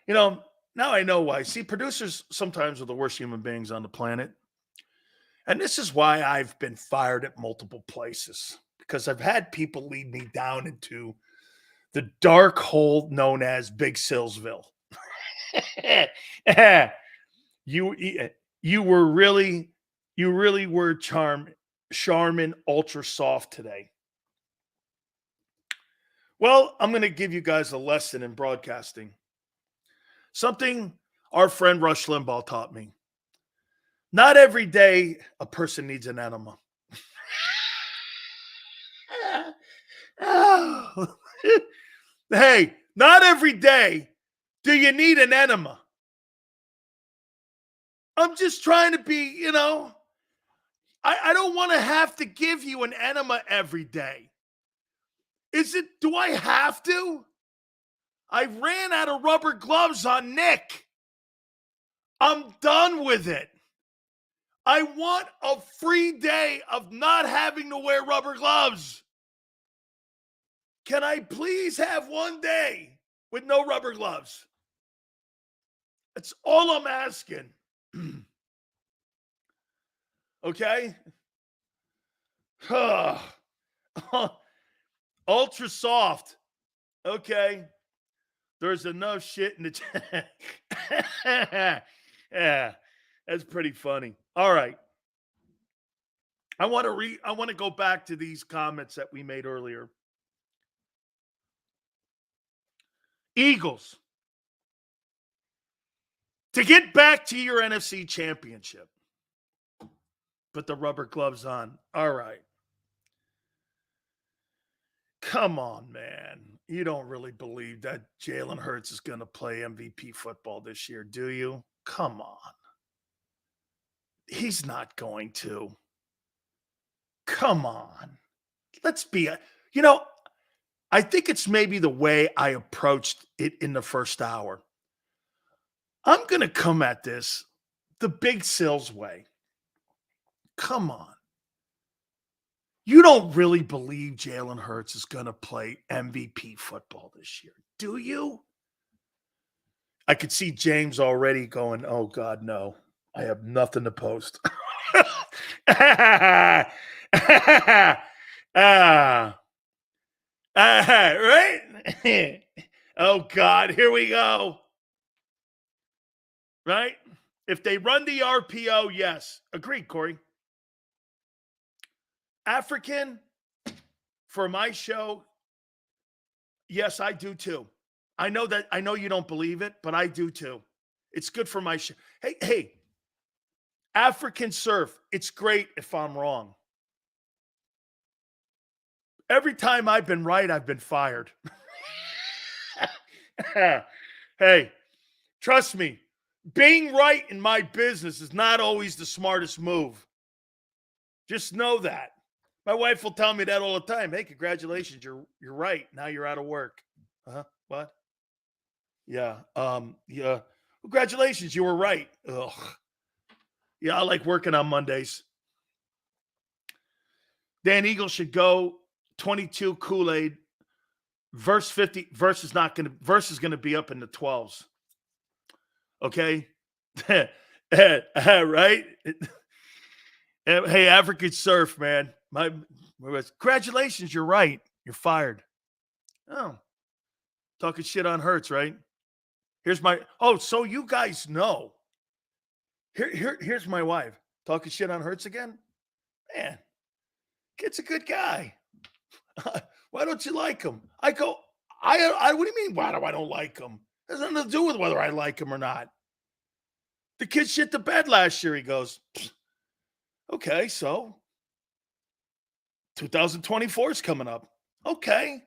You know, now I know why. See, producers sometimes are the worst human beings on the planet. And this is why I've been fired at multiple places. Because I've had people lead me down into the dark hole known as Big Sillsville. You really were charming ultra soft today. Well, I'm going to give you guys a lesson in broadcasting. Something our friend Rush Limbaugh taught me. Not every day a person needs an enema. Hey, not every day do you need an enema. I'm just trying to be, I don't want to have to give you an enema every day. Do I have to? I ran out of rubber gloves on Nick. I'm done with it. I want a free day of not having to wear rubber gloves. Can I please have one day with no rubber gloves? That's all I'm asking. Okay? Ultra soft. Okay. There's enough shit in the chat. Yeah, that's pretty funny. All right. I want to go back to these comments that we made earlier. Eagles. To get back to your NFC championship. Put the rubber gloves on. All right. Come on, man. You don't really believe that Jalen Hurts is going to play MVP football this year, do you? Come on. He's not going to. Come on. Let's be, I think it's maybe the way I approached it in the first hour. I'm going to come at this the Big Sills way. Come on. You don't really believe Jalen Hurts is going to play MVP football this year, do you? I could see James already going, oh, God, no. I have nothing to post. Right? Oh, God, here we go. Right? If they run the RPO, yes. Agreed, Corey. African, for my show, yes, I do too. I know you don't believe it, but I do too. It's good for my show. Hey, African surf, it's great if I'm wrong. Every time I've been right, I've been fired. Hey, trust me, being right in my business is not always the smartest move. Just know that. My wife will tell me that all the time. Hey, congratulations, you're right. Now you're out of work. What? Yeah. Yeah. Congratulations, you were right. Ugh. Yeah, I like working on Mondays. Dan Eagle should go 22 Kool-Aid. Verse 50. Verse is gonna be up in the 12s. Okay. Right? Hey, African surf, man. Congratulations, you're right. You're fired. Oh, talking shit on Hurts, right? So you guys know. Here's my wife talking shit on Hurts again. Man, kid's a good guy. Why don't you like him? I go, I what do you mean, why do I don't like him? It has nothing to do with whether I like him or not. The kid shit the bed last year, he goes. Okay, so 2024 is coming up. Okay.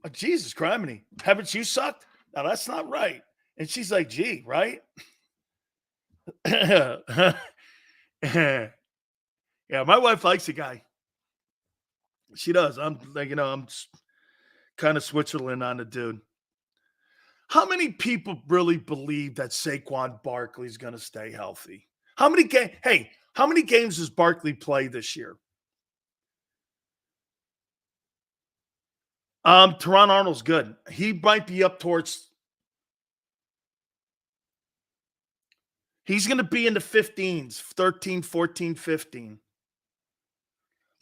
Oh, Jesus criminy. Haven't you sucked? Now that's not right. And she's like, gee, right? Yeah, my wife likes the guy. She does. I'm like, I'm kind of Switzerland on the dude. How many people really believe that Saquon Barkley's going to stay healthy? How many games does Barkley play this year? Teron Arnold's good. He might be up towards. He's going to be in the 15s, 13, 14, 15.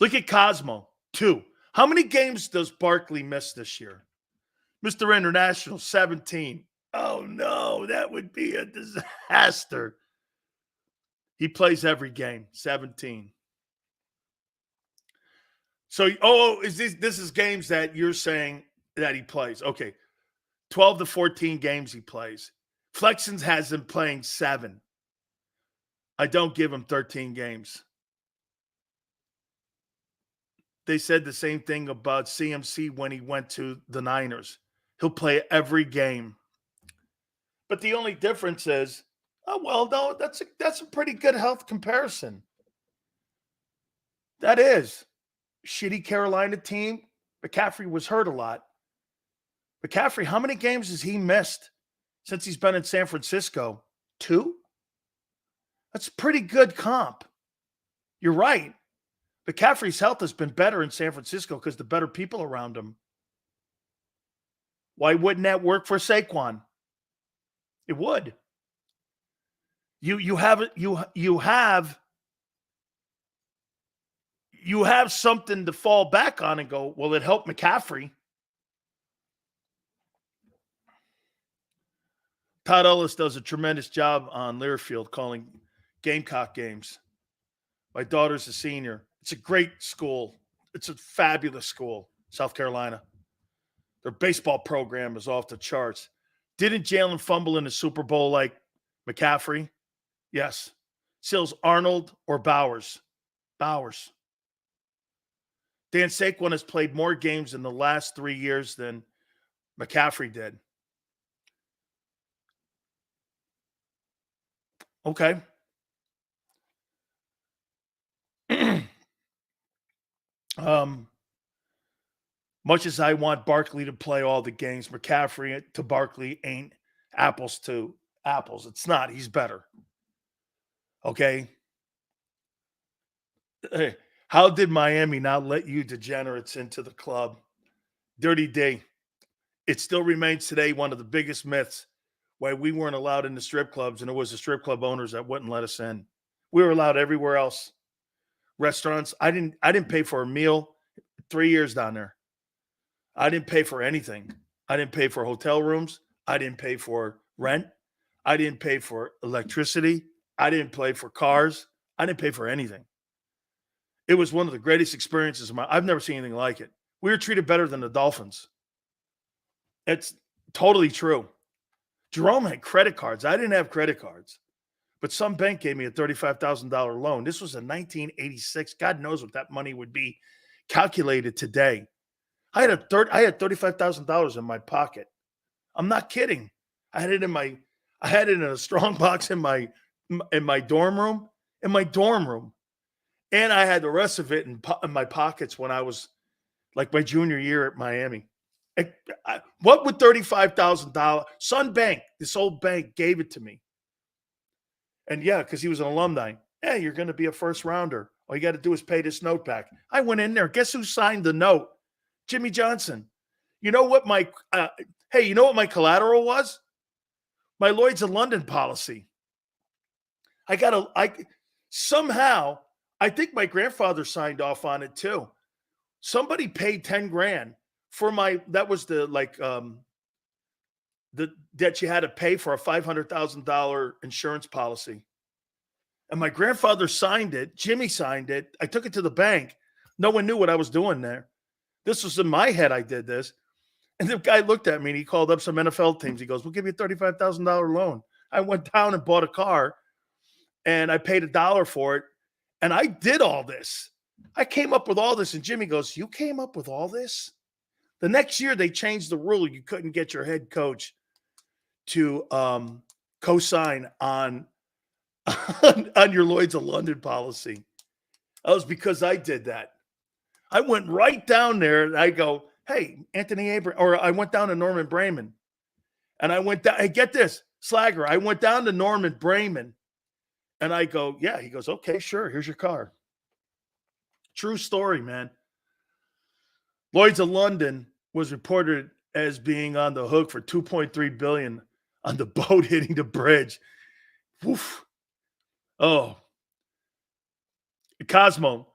Look at Cosmo, 2. How many games does Barkley miss this year? Mr. International, 17. Oh, no, that would be a disaster. He plays every game, 17. So, this is games that you're saying that he plays. Okay, 12 to 14 games he plays. Flexens has him playing 7. I don't give him 13 games. They said the same thing about CMC when he went to the Niners. He'll play every game. But the only difference is, no, that's a pretty good health comparison. That is. Shitty Carolina team. McCaffrey was hurt a lot. McCaffrey, how many games has he missed since he's been in San Francisco? 2? That's a pretty good comp. You're right. McCaffrey's health has been better in San Francisco because the better people around him. Why wouldn't that work for Saquon? It would. You have something to fall back on and go, well, it helped McCaffrey. Todd Ellis does a tremendous job on Learfield calling Gamecock games. My daughter's a senior. It's a great school. It's a fabulous school, South Carolina. Their baseball program is off the charts. Didn't Jalen fumble in the Super Bowl like McCaffrey? Yes. Sills, Arnold, or Bowers? Bowers. Dan Saquon has played more games in the last 3 years than McCaffrey did. Okay. Much as I want Barkley to play all the games, McCaffrey to Barkley ain't apples to apples. It's not. He's better. Okay. Hey, how did Miami not let you degenerates into the club? Dirty D. It still remains today one of the biggest myths why we weren't allowed in the strip clubs, and it was the strip club owners that wouldn't let us in. We were allowed everywhere else. Restaurants. I didn't pay for a meal 3 years down there. I didn't pay for anything. I didn't pay for hotel rooms. I didn't pay for rent. I didn't pay for electricity. I didn't pay for cars. I didn't pay for anything. It was one of the greatest experiences of I've never seen anything like it. We were treated better than the Dolphins. It's totally true. Jerome had credit cards. I didn't have credit cards. But some bank gave me a $35,000 loan. This was in 1986. God knows what that money would be calculated today. I had $35,000 in my pocket. I'm not kidding. I had it in a strong box in my dorm room. And I had the rest of it in my pockets when I was like my junior year at Miami. What would $35,000? Sun Bank, this old bank, gave it to me. And yeah, because he was an alumni. Yeah, you're going to be a first rounder. All you got to do is pay this note back. I went in there. Guess who signed the note? Jimmy Johnson. You know what my collateral was? My Lloyd's of London policy. I think my grandfather signed off on it too. Somebody paid $10,000 for that was that you had to pay for a $500,000 insurance policy. And my grandfather signed it. Jimmy signed it. I took it to the bank. No one knew what I was doing there. This was in my head. I did this. And the guy looked at me and he called up some NFL teams. He goes, we'll give you a $35,000 loan. I went down and bought a car and I paid $1 for it. And I did all this. I came up with all this. And Jimmy goes, you came up with all this? The next year they changed the rule. You couldn't get your head coach to co-sign on your Lloyd's of London policy. That was because I did that. I went right down there and I go, hey, Anthony Abrams, or I went down to Norman Brayman. And I went down, hey, get this, Slagger. I went down to Norman Brayman and I go, yeah. He goes, okay, sure. Here's your car. True story, man. Lloyd's of London was reported as being on the hook for $2.3 billion on the boat hitting the bridge. Woof. Oh. Cosmo.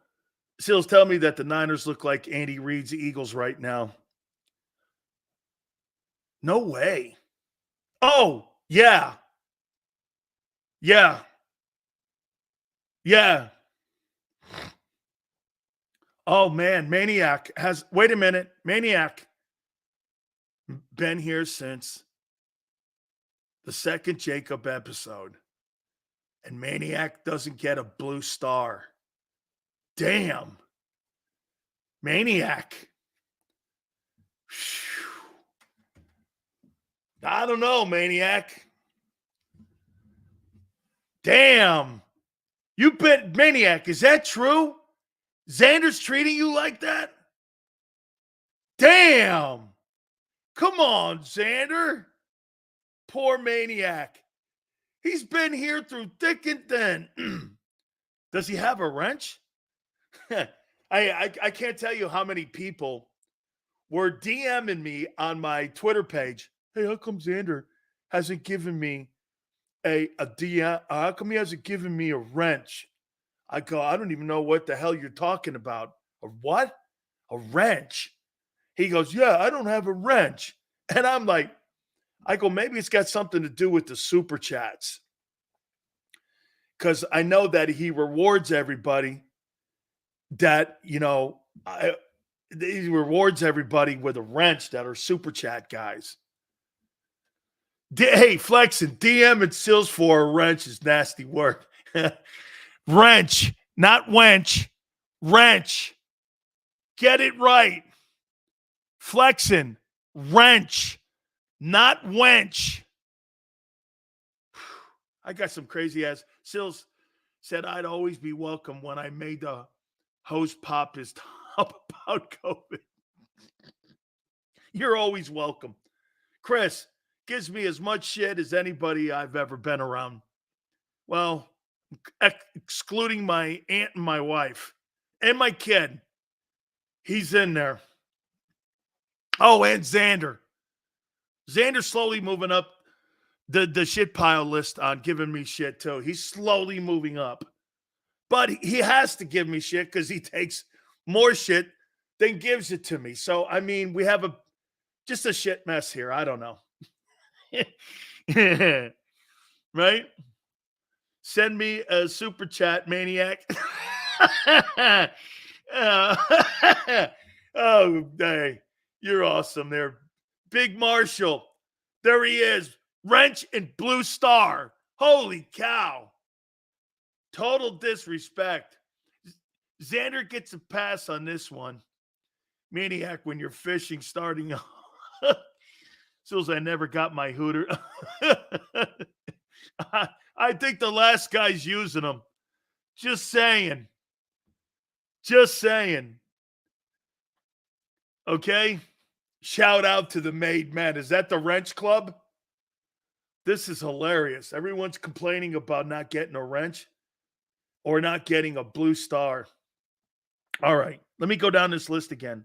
Seals tell me that the Niners look like Andy Reid's Eagles right now. No way. Oh, yeah. Yeah. Yeah. Oh, man. Maniac has, wait a minute. Maniac been here since the second JAKIB episode. And Maniac doesn't get a blue star. Damn. Maniac. I don't know, Maniac. Damn. You've been, Maniac, is that true? Xander's treating you like that? Damn. Come on, Xander. Poor Maniac. He's been here through thick and thin. Does he have a wrench? I can't tell you how many people were DMing me on my Twitter page. Hey, how come Xander hasn't given me a DM? How come he hasn't given me a wrench? I go, I don't even know what the hell you're talking about. A what? A wrench? He goes, yeah, I don't have a wrench. And I'm like, I go, maybe it's got something to do with the super chats. Because I know that he rewards everybody that, he rewards everybody with a wrench that are super chat guys. Hey, flexing, DM and Sills for a wrench is nasty work. Wrench, not wench. Wrench. Get it right. Flexing, wrench, not wench. I got some crazy ass. Sills said I'd always be welcome when I made the host pop his top about COVID. You're always welcome. Chris gives me as much shit as anybody I've ever been around. Well, excluding my aunt and my wife and my kid. He's in there. Oh, and Xander. Xander's slowly moving up the shit pile list on giving me shit too. He's slowly moving up. But he has to give me shit because he takes more shit than gives it to me. So, I mean, we have just a shit mess here. I don't know. Right? Send me a super chat, Maniac. Oh, hey, you're awesome there. Big Marshall. There he is. Wrench and blue star. Holy cow. Total disrespect. Xander gets a pass on this one. Maniac, when you're fishing, starting Sills, I never got my hooter. I think the last guy's using them. Just saying. Just saying. Okay? Shout out to the made man. Is that the wrench club? This is hilarious. Everyone's complaining about not getting a wrench or not getting a blue star. All right. Let me go down this list again.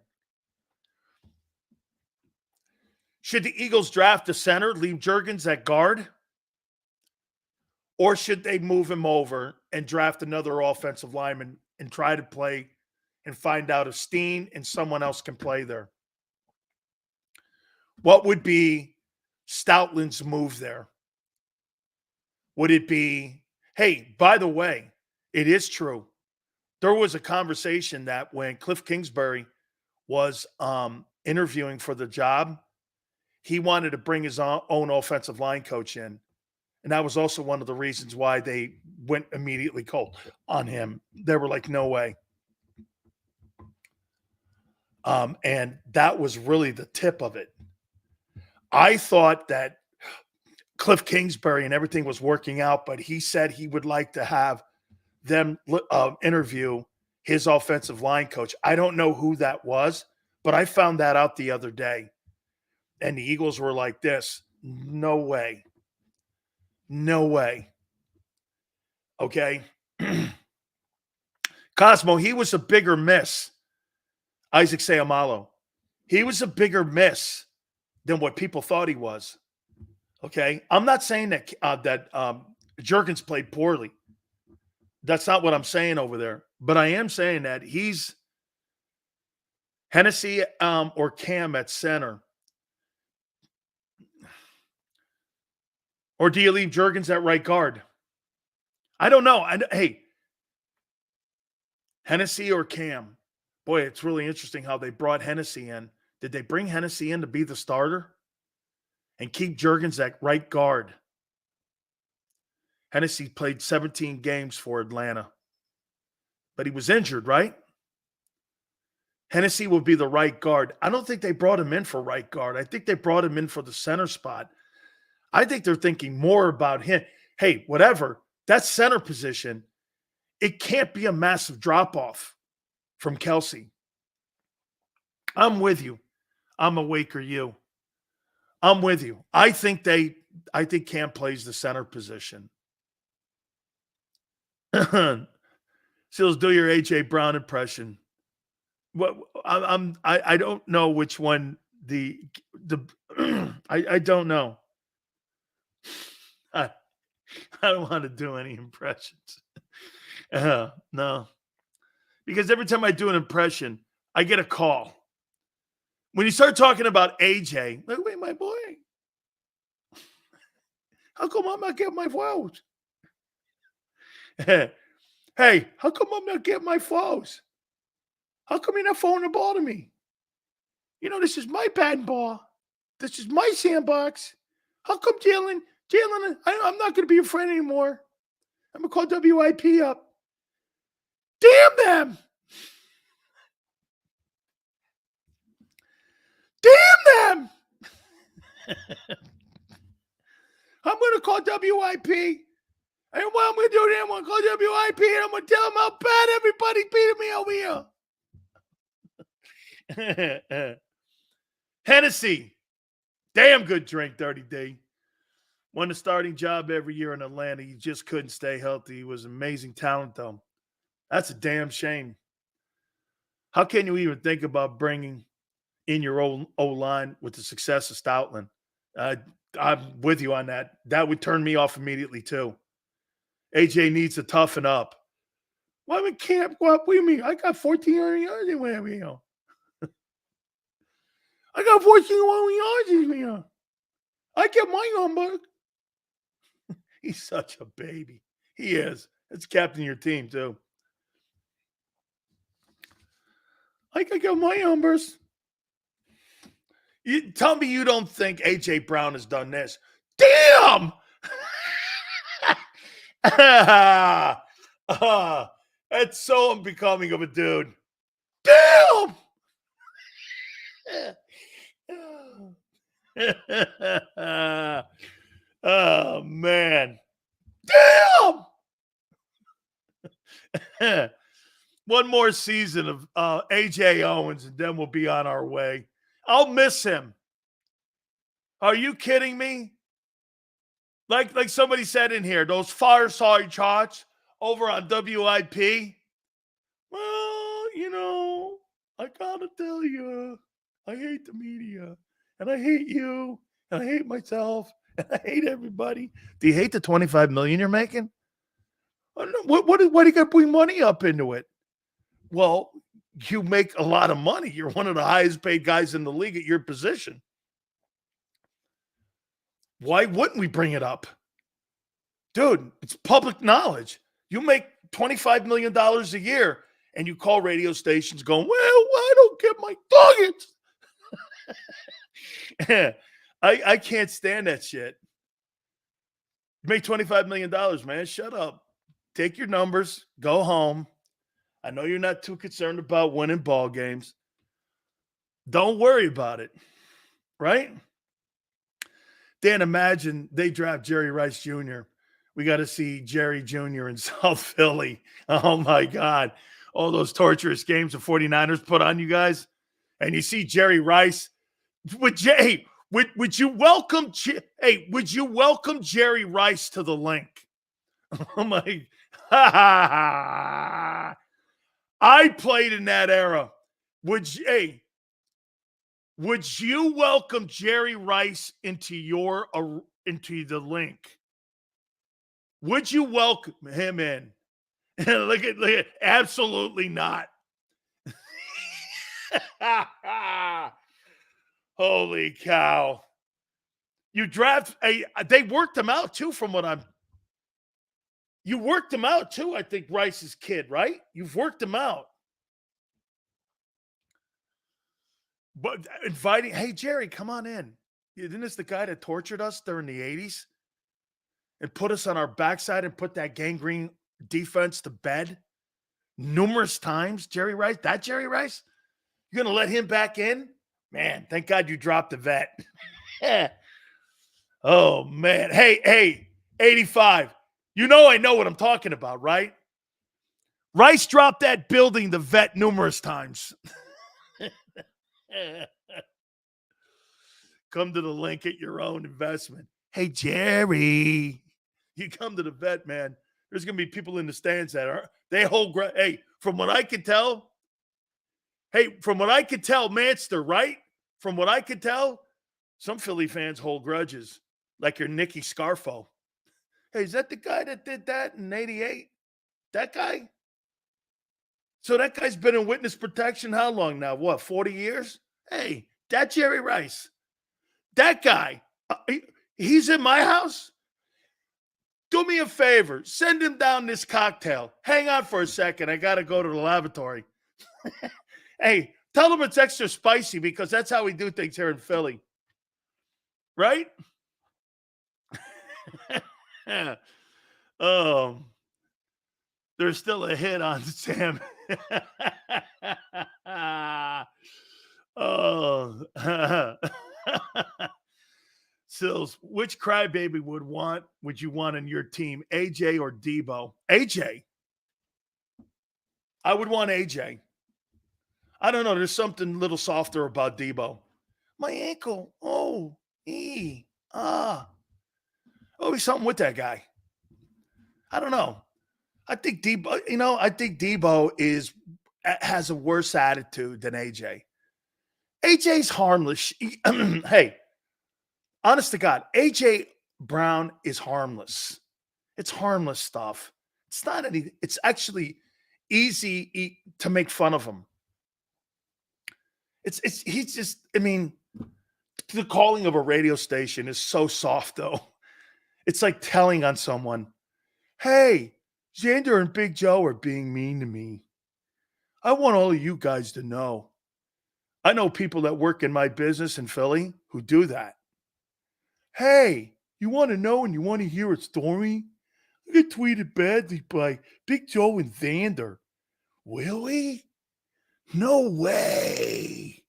Should the Eagles draft a center, leave Juergens at guard? Or should they move him over and draft another offensive lineman and try to play and find out if Steen and someone else can play there? What would be Stoutland's move there? Would it be Hey, by the way, it is true. There was a conversation that when Cliff Kingsbury was interviewing for the job, he wanted to bring his own offensive line coach in. And that was also one of the reasons why they went immediately cold on him. They were like, no way. And that was really the tip of it. I thought that Cliff Kingsbury and everything was working out, but he said he would like to have them interview his offensive line coach. I don't know who that was, but I found that out the other day. And the Eagles were like this. No way. No way. Okay. Cosmo, he was a bigger miss. Isaac Seumalo. He was a bigger miss than what people thought he was. Okay. I'm not saying that Jurgens played poorly. That's not what I'm saying over there. But I am saying that he's Hennessy or Cam at center. Or do you leave Jurgens at right guard? I don't know. Hey, Hennessy or Cam? Boy, it's really interesting how they brought Hennessy in. Did they bring Hennessy in to be the starter and keep Jurgens at right guard? Hennessy played 17 games for Atlanta, but he was injured, right? Hennessy will be the right guard. I don't think they brought him in for right guard. I think they brought him in for the center spot. I think they're thinking more about him. Hey, whatever, that center position, it can't be a massive drop-off from Kelsey. I'm with you. I'm awake or you. I'm with you. I think Cam plays the center position. Seals, do your AJ Brown impression. What I don't know which one I don't know. I don't want to do any impressions. No. Because every time I do an impression, I get a call. When you start talking about AJ, like, wait, my boy, how come I'm not getting my flowers? Hey, how come I'm not getting my flowers? How come you're not throwing the ball to me? You know, this is my batting ball. This is my sandbox. How come Jalen, I'm not going to be your friend anymore. I'm going to call WIP up. Damn them. Damn them. I'm going to call WIP. And what I'm going to do then, I'm going to call WIP and I'm going to tell them how bad everybody's beating me over here. Hennessy. Damn good drink, Dirty D. Won the starting job every year in Atlanta. He just couldn't stay healthy. He was amazing talent, though. That's a damn shame. How can you even think about bringing in your O-line with the success of Stoutland? I'm with you on that. That would turn me off immediately, too. AJ needs to toughen up. Why we can't go up? What do you mean? I got 14 yards anyway. I got 14 yards. I get my number. He's such a baby. He is. It's captain of your team, too. I can get my numbers. You tell me you don't think A.J. Brown has done this. Damn! That's so unbecoming of a dude. Damn! Oh, man. Damn! One more season of A.J. Owens, and then we'll be on our way. I'll miss him. Are you kidding me? Like somebody said in here, those fireside chats over on WIP. Well, you know, I gotta tell you, I hate the media, and I hate you, and I hate myself, and I hate everybody. Do you hate the $25 million you're making? What do you got to bring money up into it? Well, you make a lot of money. You're one of the highest paid guys in the league at your position. Why wouldn't we bring it up? Dude, it's public knowledge. You make $25 million a year and you call radio stations going, well, I don't get my targets. I can't stand that shit. You make $25 million, man. Shut up. Take your numbers. Go home. I know you're not too concerned about winning ball games. Don't worry about it. Right? Dan, imagine they draft Jerry Rice Jr. We got to see Jerry Jr. in South Philly. Oh, my God. All those torturous games the 49ers put on you guys. And you see Jerry Rice. Would you welcome Jerry Rice to the link? Oh, my. I played in that era. Would you welcome Jerry Rice into the link? Would you welcome him in? look at absolutely not. Holy cow. You draft they worked him out too you worked him out too, I think, Rice's kid, right? You've worked him out. But inviting, hey, Jerry, come on in. Isn't this the guy that tortured us during the 80s and put us on our backside and put that gangrene defense to bed numerous times? Jerry Rice, that Jerry Rice? You're going to let him back in? Man, thank God you dropped the vet. Oh, man. Hey, 85. You know I know what I'm talking about, right? Rice dropped that building, the vet, numerous times. Come to the link at your own investment. Hey, Jerry, you come to the vet, man. There's going to be people in the stands that they hold. Hey, from what I can tell, Manster, right? From what I could tell, some Philly fans hold grudges, like your Nicky Scarfo. Hey, is that the guy that did that in 88? That guy? So that guy's been in witness protection how long now? What, 40 years? Hey, that Jerry Rice. That guy. He's in my house? Do me a favor. Send him down this cocktail. Hang on for a second. I got to go to the lavatory. Hey, tell him it's extra spicy because that's how we do things here in Philly. Right? There's still a hit on Sam. Sills, which crybaby would you want in your team, AJ or Debo? AJ. I would want AJ. I don't know. There's something a little softer about Debo. My ankle. Oh, always something with that guy. I don't know. I think Debo has a worse attitude than AJ. AJ's harmless. Hey, honest to God, AJ Brown is harmless. It's harmless stuff. It's not anything. It's actually easy to make fun of him. He's just, I mean, the calling of a radio station is so soft, though. It's like telling on someone, hey, Xander and Big Joe are being mean to me. I want all of you guys to know. I know people that work in my business in Philly who do that. Hey, you want to know and you want to hear a story? I get tweeted badly by Big Joe and Xander. Really? No way.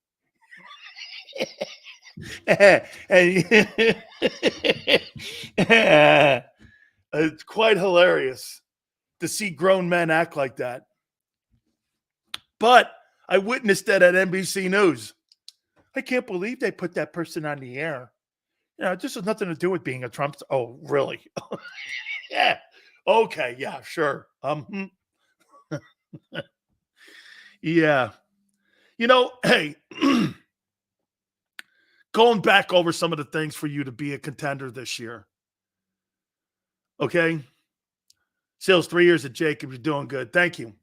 It's quite hilarious to see grown men act like that. But I witnessed that at NBC News. I can't believe they put that person on the air. You know, this has nothing to do with being a Trump. Oh, really? Yeah. Okay. Yeah, sure. Yeah. You know, hey, going back over some of the things for you to be a contender this year. Okay. Sales 3 years at JAKIB. You're doing good. Thank you.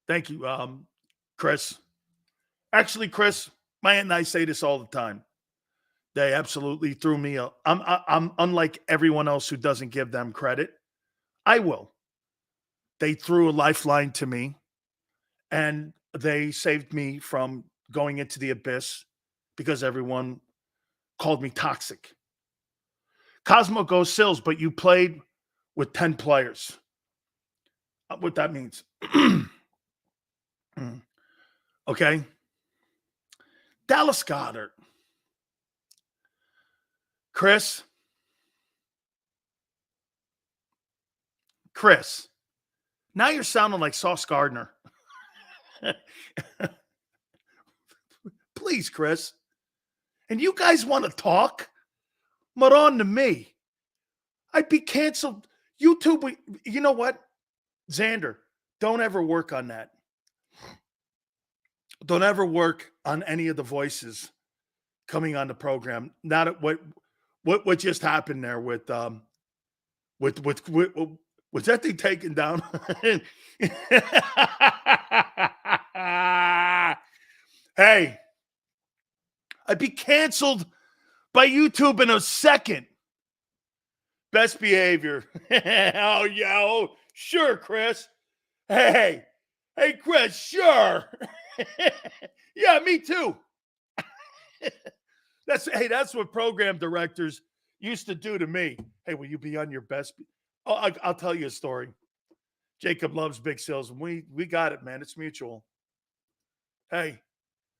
Thank you, Chris. Actually, Chris, my aunt and I say this all the time. They absolutely threw me up. I'm unlike everyone else who doesn't give them credit. I will. They threw a lifeline to me, and they saved me from going into the abyss because everyone called me toxic. Cosmo goes Sills, but you played with 10 players. What that means. Okay. Dallas Goedert. Chris, now you're sounding like Sauce Gardner. Please, Chris. And you guys want to talk? But on to me. I'd be canceled. YouTube, you know what? Xander, don't ever work on that. Don't ever work on any of the voices coming on the program. Not at what just happened there with was that thing taken down? Hey, I'd be canceled by YouTube in a second. Best behavior. Oh, yeah. Oh, sure, Chris. Hey, Chris, sure. Yeah, me too. That's what program directors used to do to me. Hey, will you be on your best? I'll tell you a story. JAKIB loves big sales, and we got it, man. It's mutual. Hey,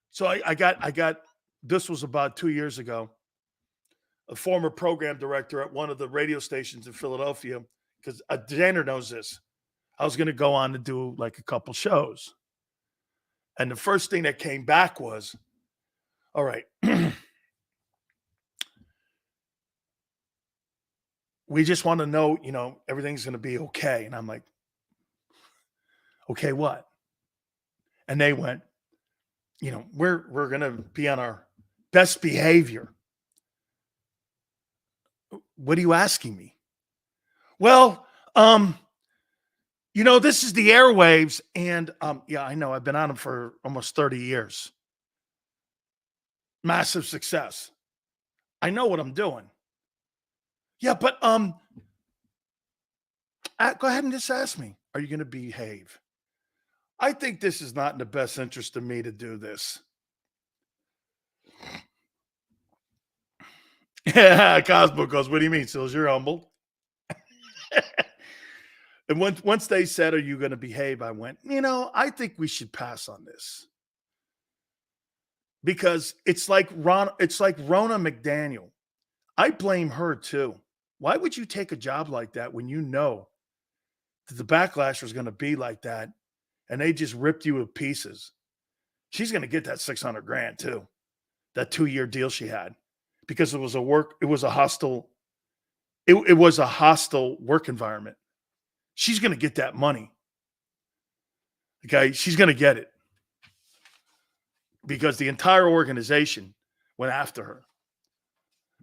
so I got this was about 2 years ago. A former program director at one of the radio stations in Philadelphia, because Xander knows this. I was going to go on to do like a couple shows. And the first thing that came back was, all right, we just want to know, everything's going to be okay. And I'm like, okay, what? And they went, we're going to be on our best behavior. What are you asking me? Well, this is the airwaves. And yeah, I know. I've been on them for almost 30 years. Massive success. I know what I'm doing. Yeah, but go ahead and just ask me, are you going to behave? I think this is not in the best interest of me to do this. Yeah, Cosmo goes, what do you mean, Sills? You're humbled. And once they said, are you going to behave? I went, I think we should pass on this. Because it's like Rona McDaniel. I blame her too. Why would you take a job like that when you know that the backlash was going to be like that and they just ripped you to pieces? She's going to get that $600,000 too. That 2-year deal she had, because it was a hostile work environment. She's going to get that money. Okay. She's going to get it because the entire organization went after her.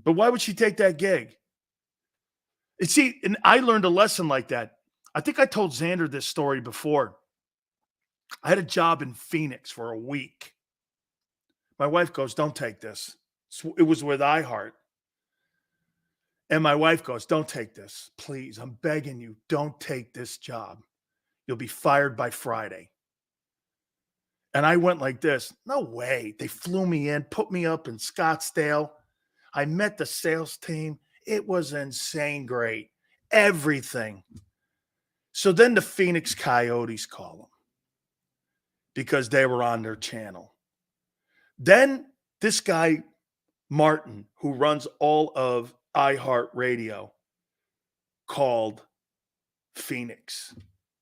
But why would she take that gig? And I learned a lesson like that. I think I told Xander this story before. I had a job in Phoenix for a week. My wife goes, don't take this. It was with iHeart. And my wife goes, don't take this. Please, I'm begging you, don't take this job. You'll be fired by Friday. And I went like this. No way. They flew me in, put me up in Scottsdale. I met the sales team. It was insane great. Everything. So then the Phoenix Coyotes call them because they were on their channel. Then this guy, Martin, who runs all of iHeartRadio, called Phoenix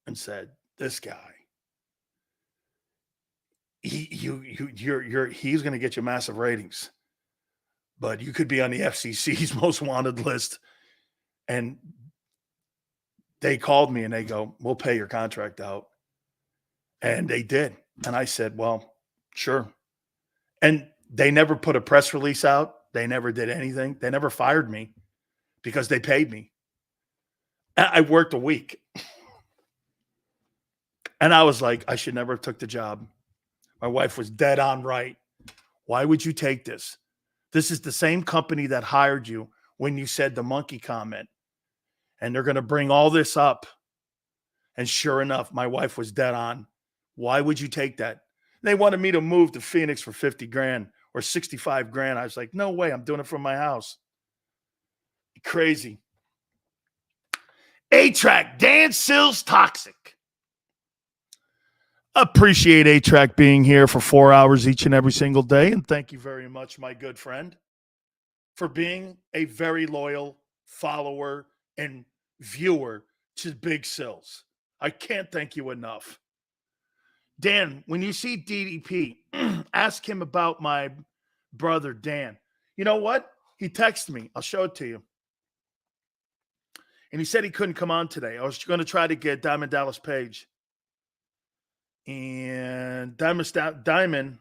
and said, this guy, he's going to get you massive ratings, but you could be on the FCC's most wanted list. And they called me and they go, we'll pay your contract out. And they did. And I said, well, sure. And they never put a press release out. They never did anything. They never fired me because they paid me. I worked a week. And I was like, I should never have took the job. My wife was dead on right. Why would you take this? This is the same company that hired you when you said the monkey comment. And they're going to bring all this up. And sure enough, my wife was dead on. Why would you take that? They wanted me to move to Phoenix for 50 grand or 65 grand. I was like, no way. I'm doing it from my house. Crazy. A-Track, Dan Sil's Toxic. Appreciate A-Track being here for 4 hours each and every single day. And thank you very much, my good friend, for being a very loyal follower and viewer to Big Sills. I can't thank you enough. Dan, when you see DDP, ask him about my brother, Dan. You know what? He texted me. I'll show it to you. And he said he couldn't come on today. I was going to try to get Diamond Dallas Page. And Diamond,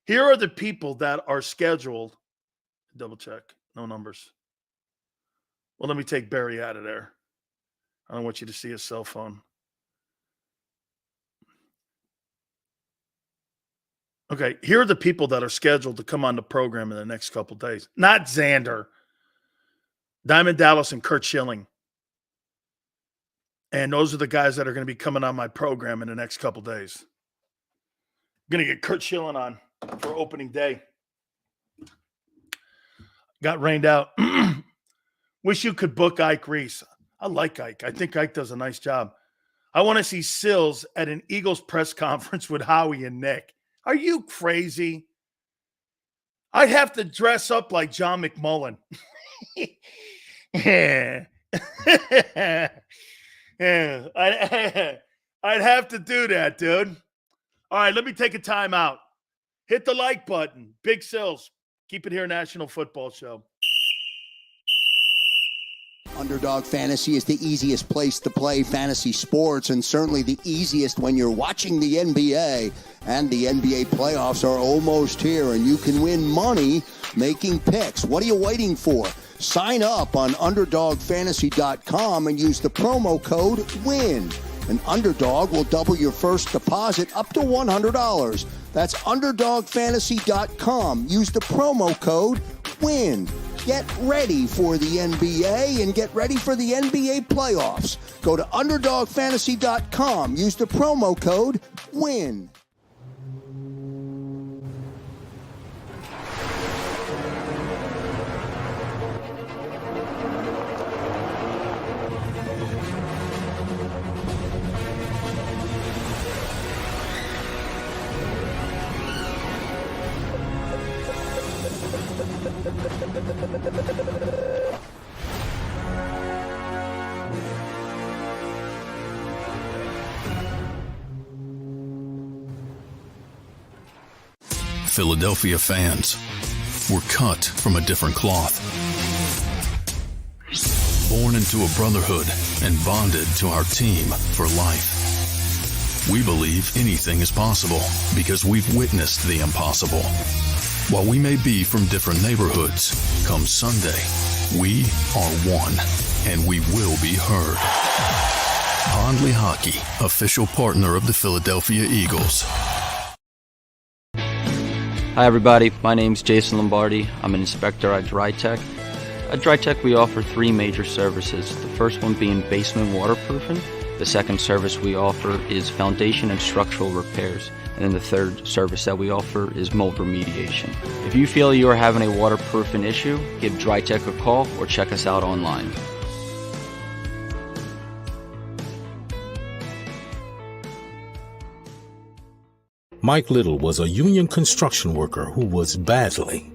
here are the people that are scheduled. Double check. No numbers. Well, let me take Barry out of there. I don't want you to see his cell phone. Okay, here are the people that are scheduled to come on the program in the next couple days. Not Xander. Diamond Dallas and Kurt Schilling. And those are the guys that are going to be coming on my program in the next couple days. I'm going to get Kurt Schilling on for opening day. Got rained out. Wish you could book Ike Reese. I like Ike. I think Ike does a nice job. I want to see Sills at an Eagles press conference with Howie and Nick. Are you crazy? I'd have to dress up like John McMullen. Yeah. Yeah. I'd have to do that, dude. All right, let me take a time out. Hit the like button. Big Sills. Keep it here, National Football Show. Underdog Fantasy is the easiest place to play fantasy sports, and certainly the easiest when you're watching the NBA. And the NBA playoffs are almost here, and you can win money making picks. What are you waiting for? Sign up on UnderdogFantasy.com and use the promo code WIN. An Underdog will double your first deposit up to $100. That's UnderdogFantasy.com. Use the promo code WIN. Get ready for the NBA and get ready for the NBA playoffs. Go to UnderdogFantasy.com. Use the promo code WIN. Philadelphia fans were cut from a different cloth. Born into a brotherhood and bonded to our team for life. We believe anything is possible because we've witnessed the impossible. While we may be from different neighborhoods, come Sunday, we are one, and we will be heard. Pondley Hockey, official partner of the Philadelphia Eagles. Hi everybody, my name's Jason Lombardi. I'm an inspector at DryTech. At DryTech we offer three major services, the first one being basement waterproofing. The second service we offer is foundation and structural repairs. And then the third service that we offer is mold remediation. If you feel you are having a waterproofing issue, give DryTech a call or check us out online. Mike Little was a union construction worker who was badly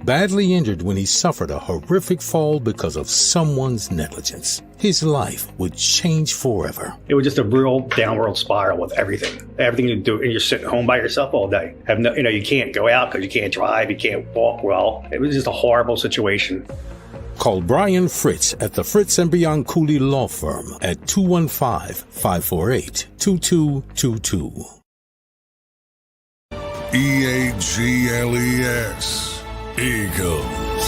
injured when he suffered a horrific fall because of someone's negligence. His life would change forever. It was just a real downward spiral with everything you do, and you're sitting home by yourself all day. You can't go out because you can't drive, you can't walk well. It was just a horrible situation. Call Brian Fritz at the Fritz and Beyond Cooley Law Firm at 215-548-2222. EAGLES, Eagles.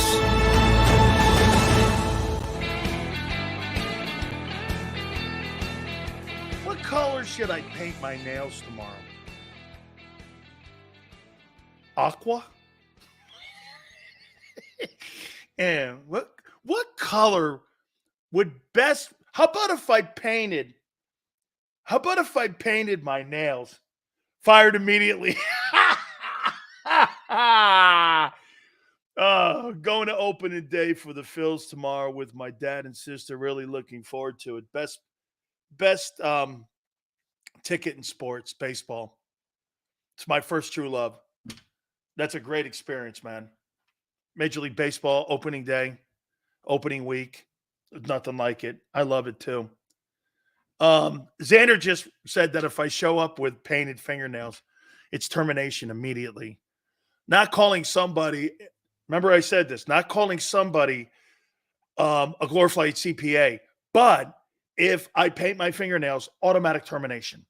What color should I paint my nails tomorrow? Aqua? And what color would best? How about if I painted? How about if I painted my nails? Fired immediately. Going to opening day for the Phils tomorrow with my dad and sister. Really looking forward to it. Best ticket in sports, baseball. It's my first true love. That's a great experience, man. Major League Baseball, opening day, opening week. Nothing like it. I love it too. Xander just said that if I show up with painted fingernails, it's termination immediately. Not calling somebody, remember I said this, not calling somebody a glorified CPA, but if I paint my fingernails, automatic termination.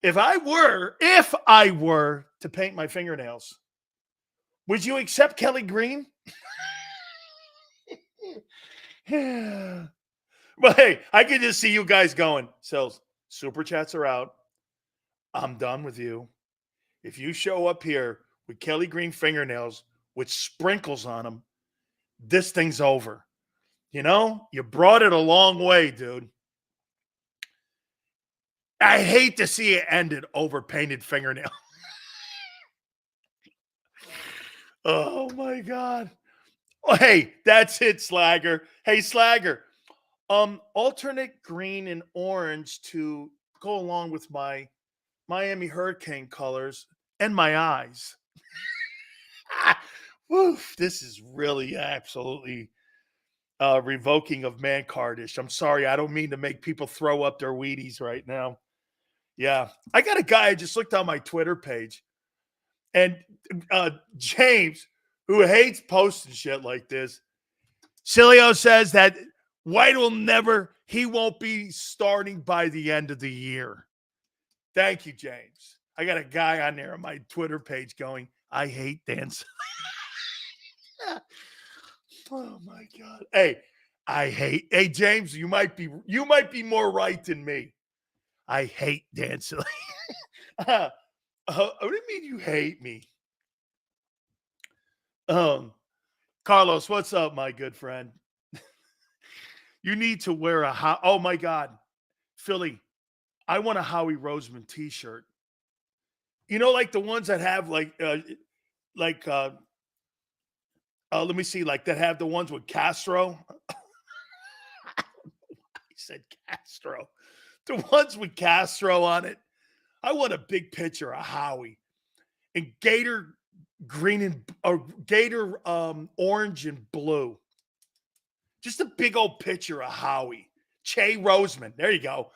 If I were to paint my fingernails, would you accept Kelly Green? But hey, I can just see you guys going, Sills, super chats are out. I'm done with you. If you show up here with Kelly Green fingernails with sprinkles on them, this thing's over. You know, you brought it a long way, dude. I hate to see it ended over painted fingernail. Oh, my God. Oh, hey, that's it, Slagger. Hey, Slagger. Alternate green and orange to go along with my Miami Hurricane colors and my eyes. Woof, this is really absolutely revoking of man cardish. I'm sorry. I don't mean to make people throw up their Wheaties right now. Yeah. I got a guy, I just looked on my Twitter page, and James, who hates posting shit like this, Sileo says that White he won't be starting by the end of the year. Thank you, James. I got a guy on there on my Twitter page going, I hate Dan Sileo. Oh my God. Hey, James, you might be more right than me. I hate Dan Sileo. What do you mean you hate me? Carlos, what's up, my good friend? You need to wear oh my God, Philly, I want a Howie Roseman t-shirt. You know, like the ones that have let me see, like that have the ones with Castro. I said Castro. The ones with Castro on it. I want a big picture of Howie and Gator green and Gator orange and blue. Just a big old picture of Howie. Che Roseman. There you go.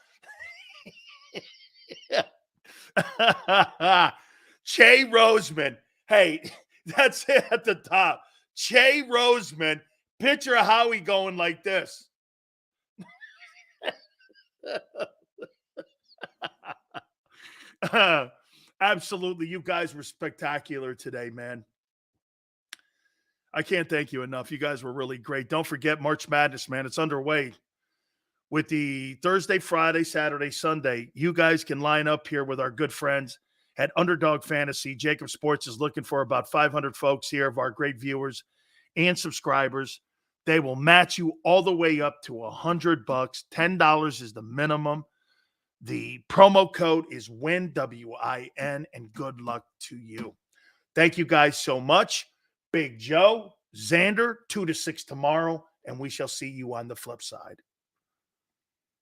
Che Roseman. Hey, that's it at the top. Che Roseman. Picture of Howie going like this. Absolutely. You guys were spectacular today, man. I can't thank you enough. You guys were really great. Don't forget March Madness, man. It's underway with the Thursday, Friday, Saturday, Sunday. You guys can line up here with our good friends at Underdog Fantasy. JAKIB Sports is looking for about 500 folks here of our great viewers and subscribers. They will match you all the way up to $100. $10 is the minimum. The promo code is WIN, W-I-N, and good luck to you. Thank you guys so much. Big Joe, Xander, 2 to 6 tomorrow, and we shall see you on the flip side.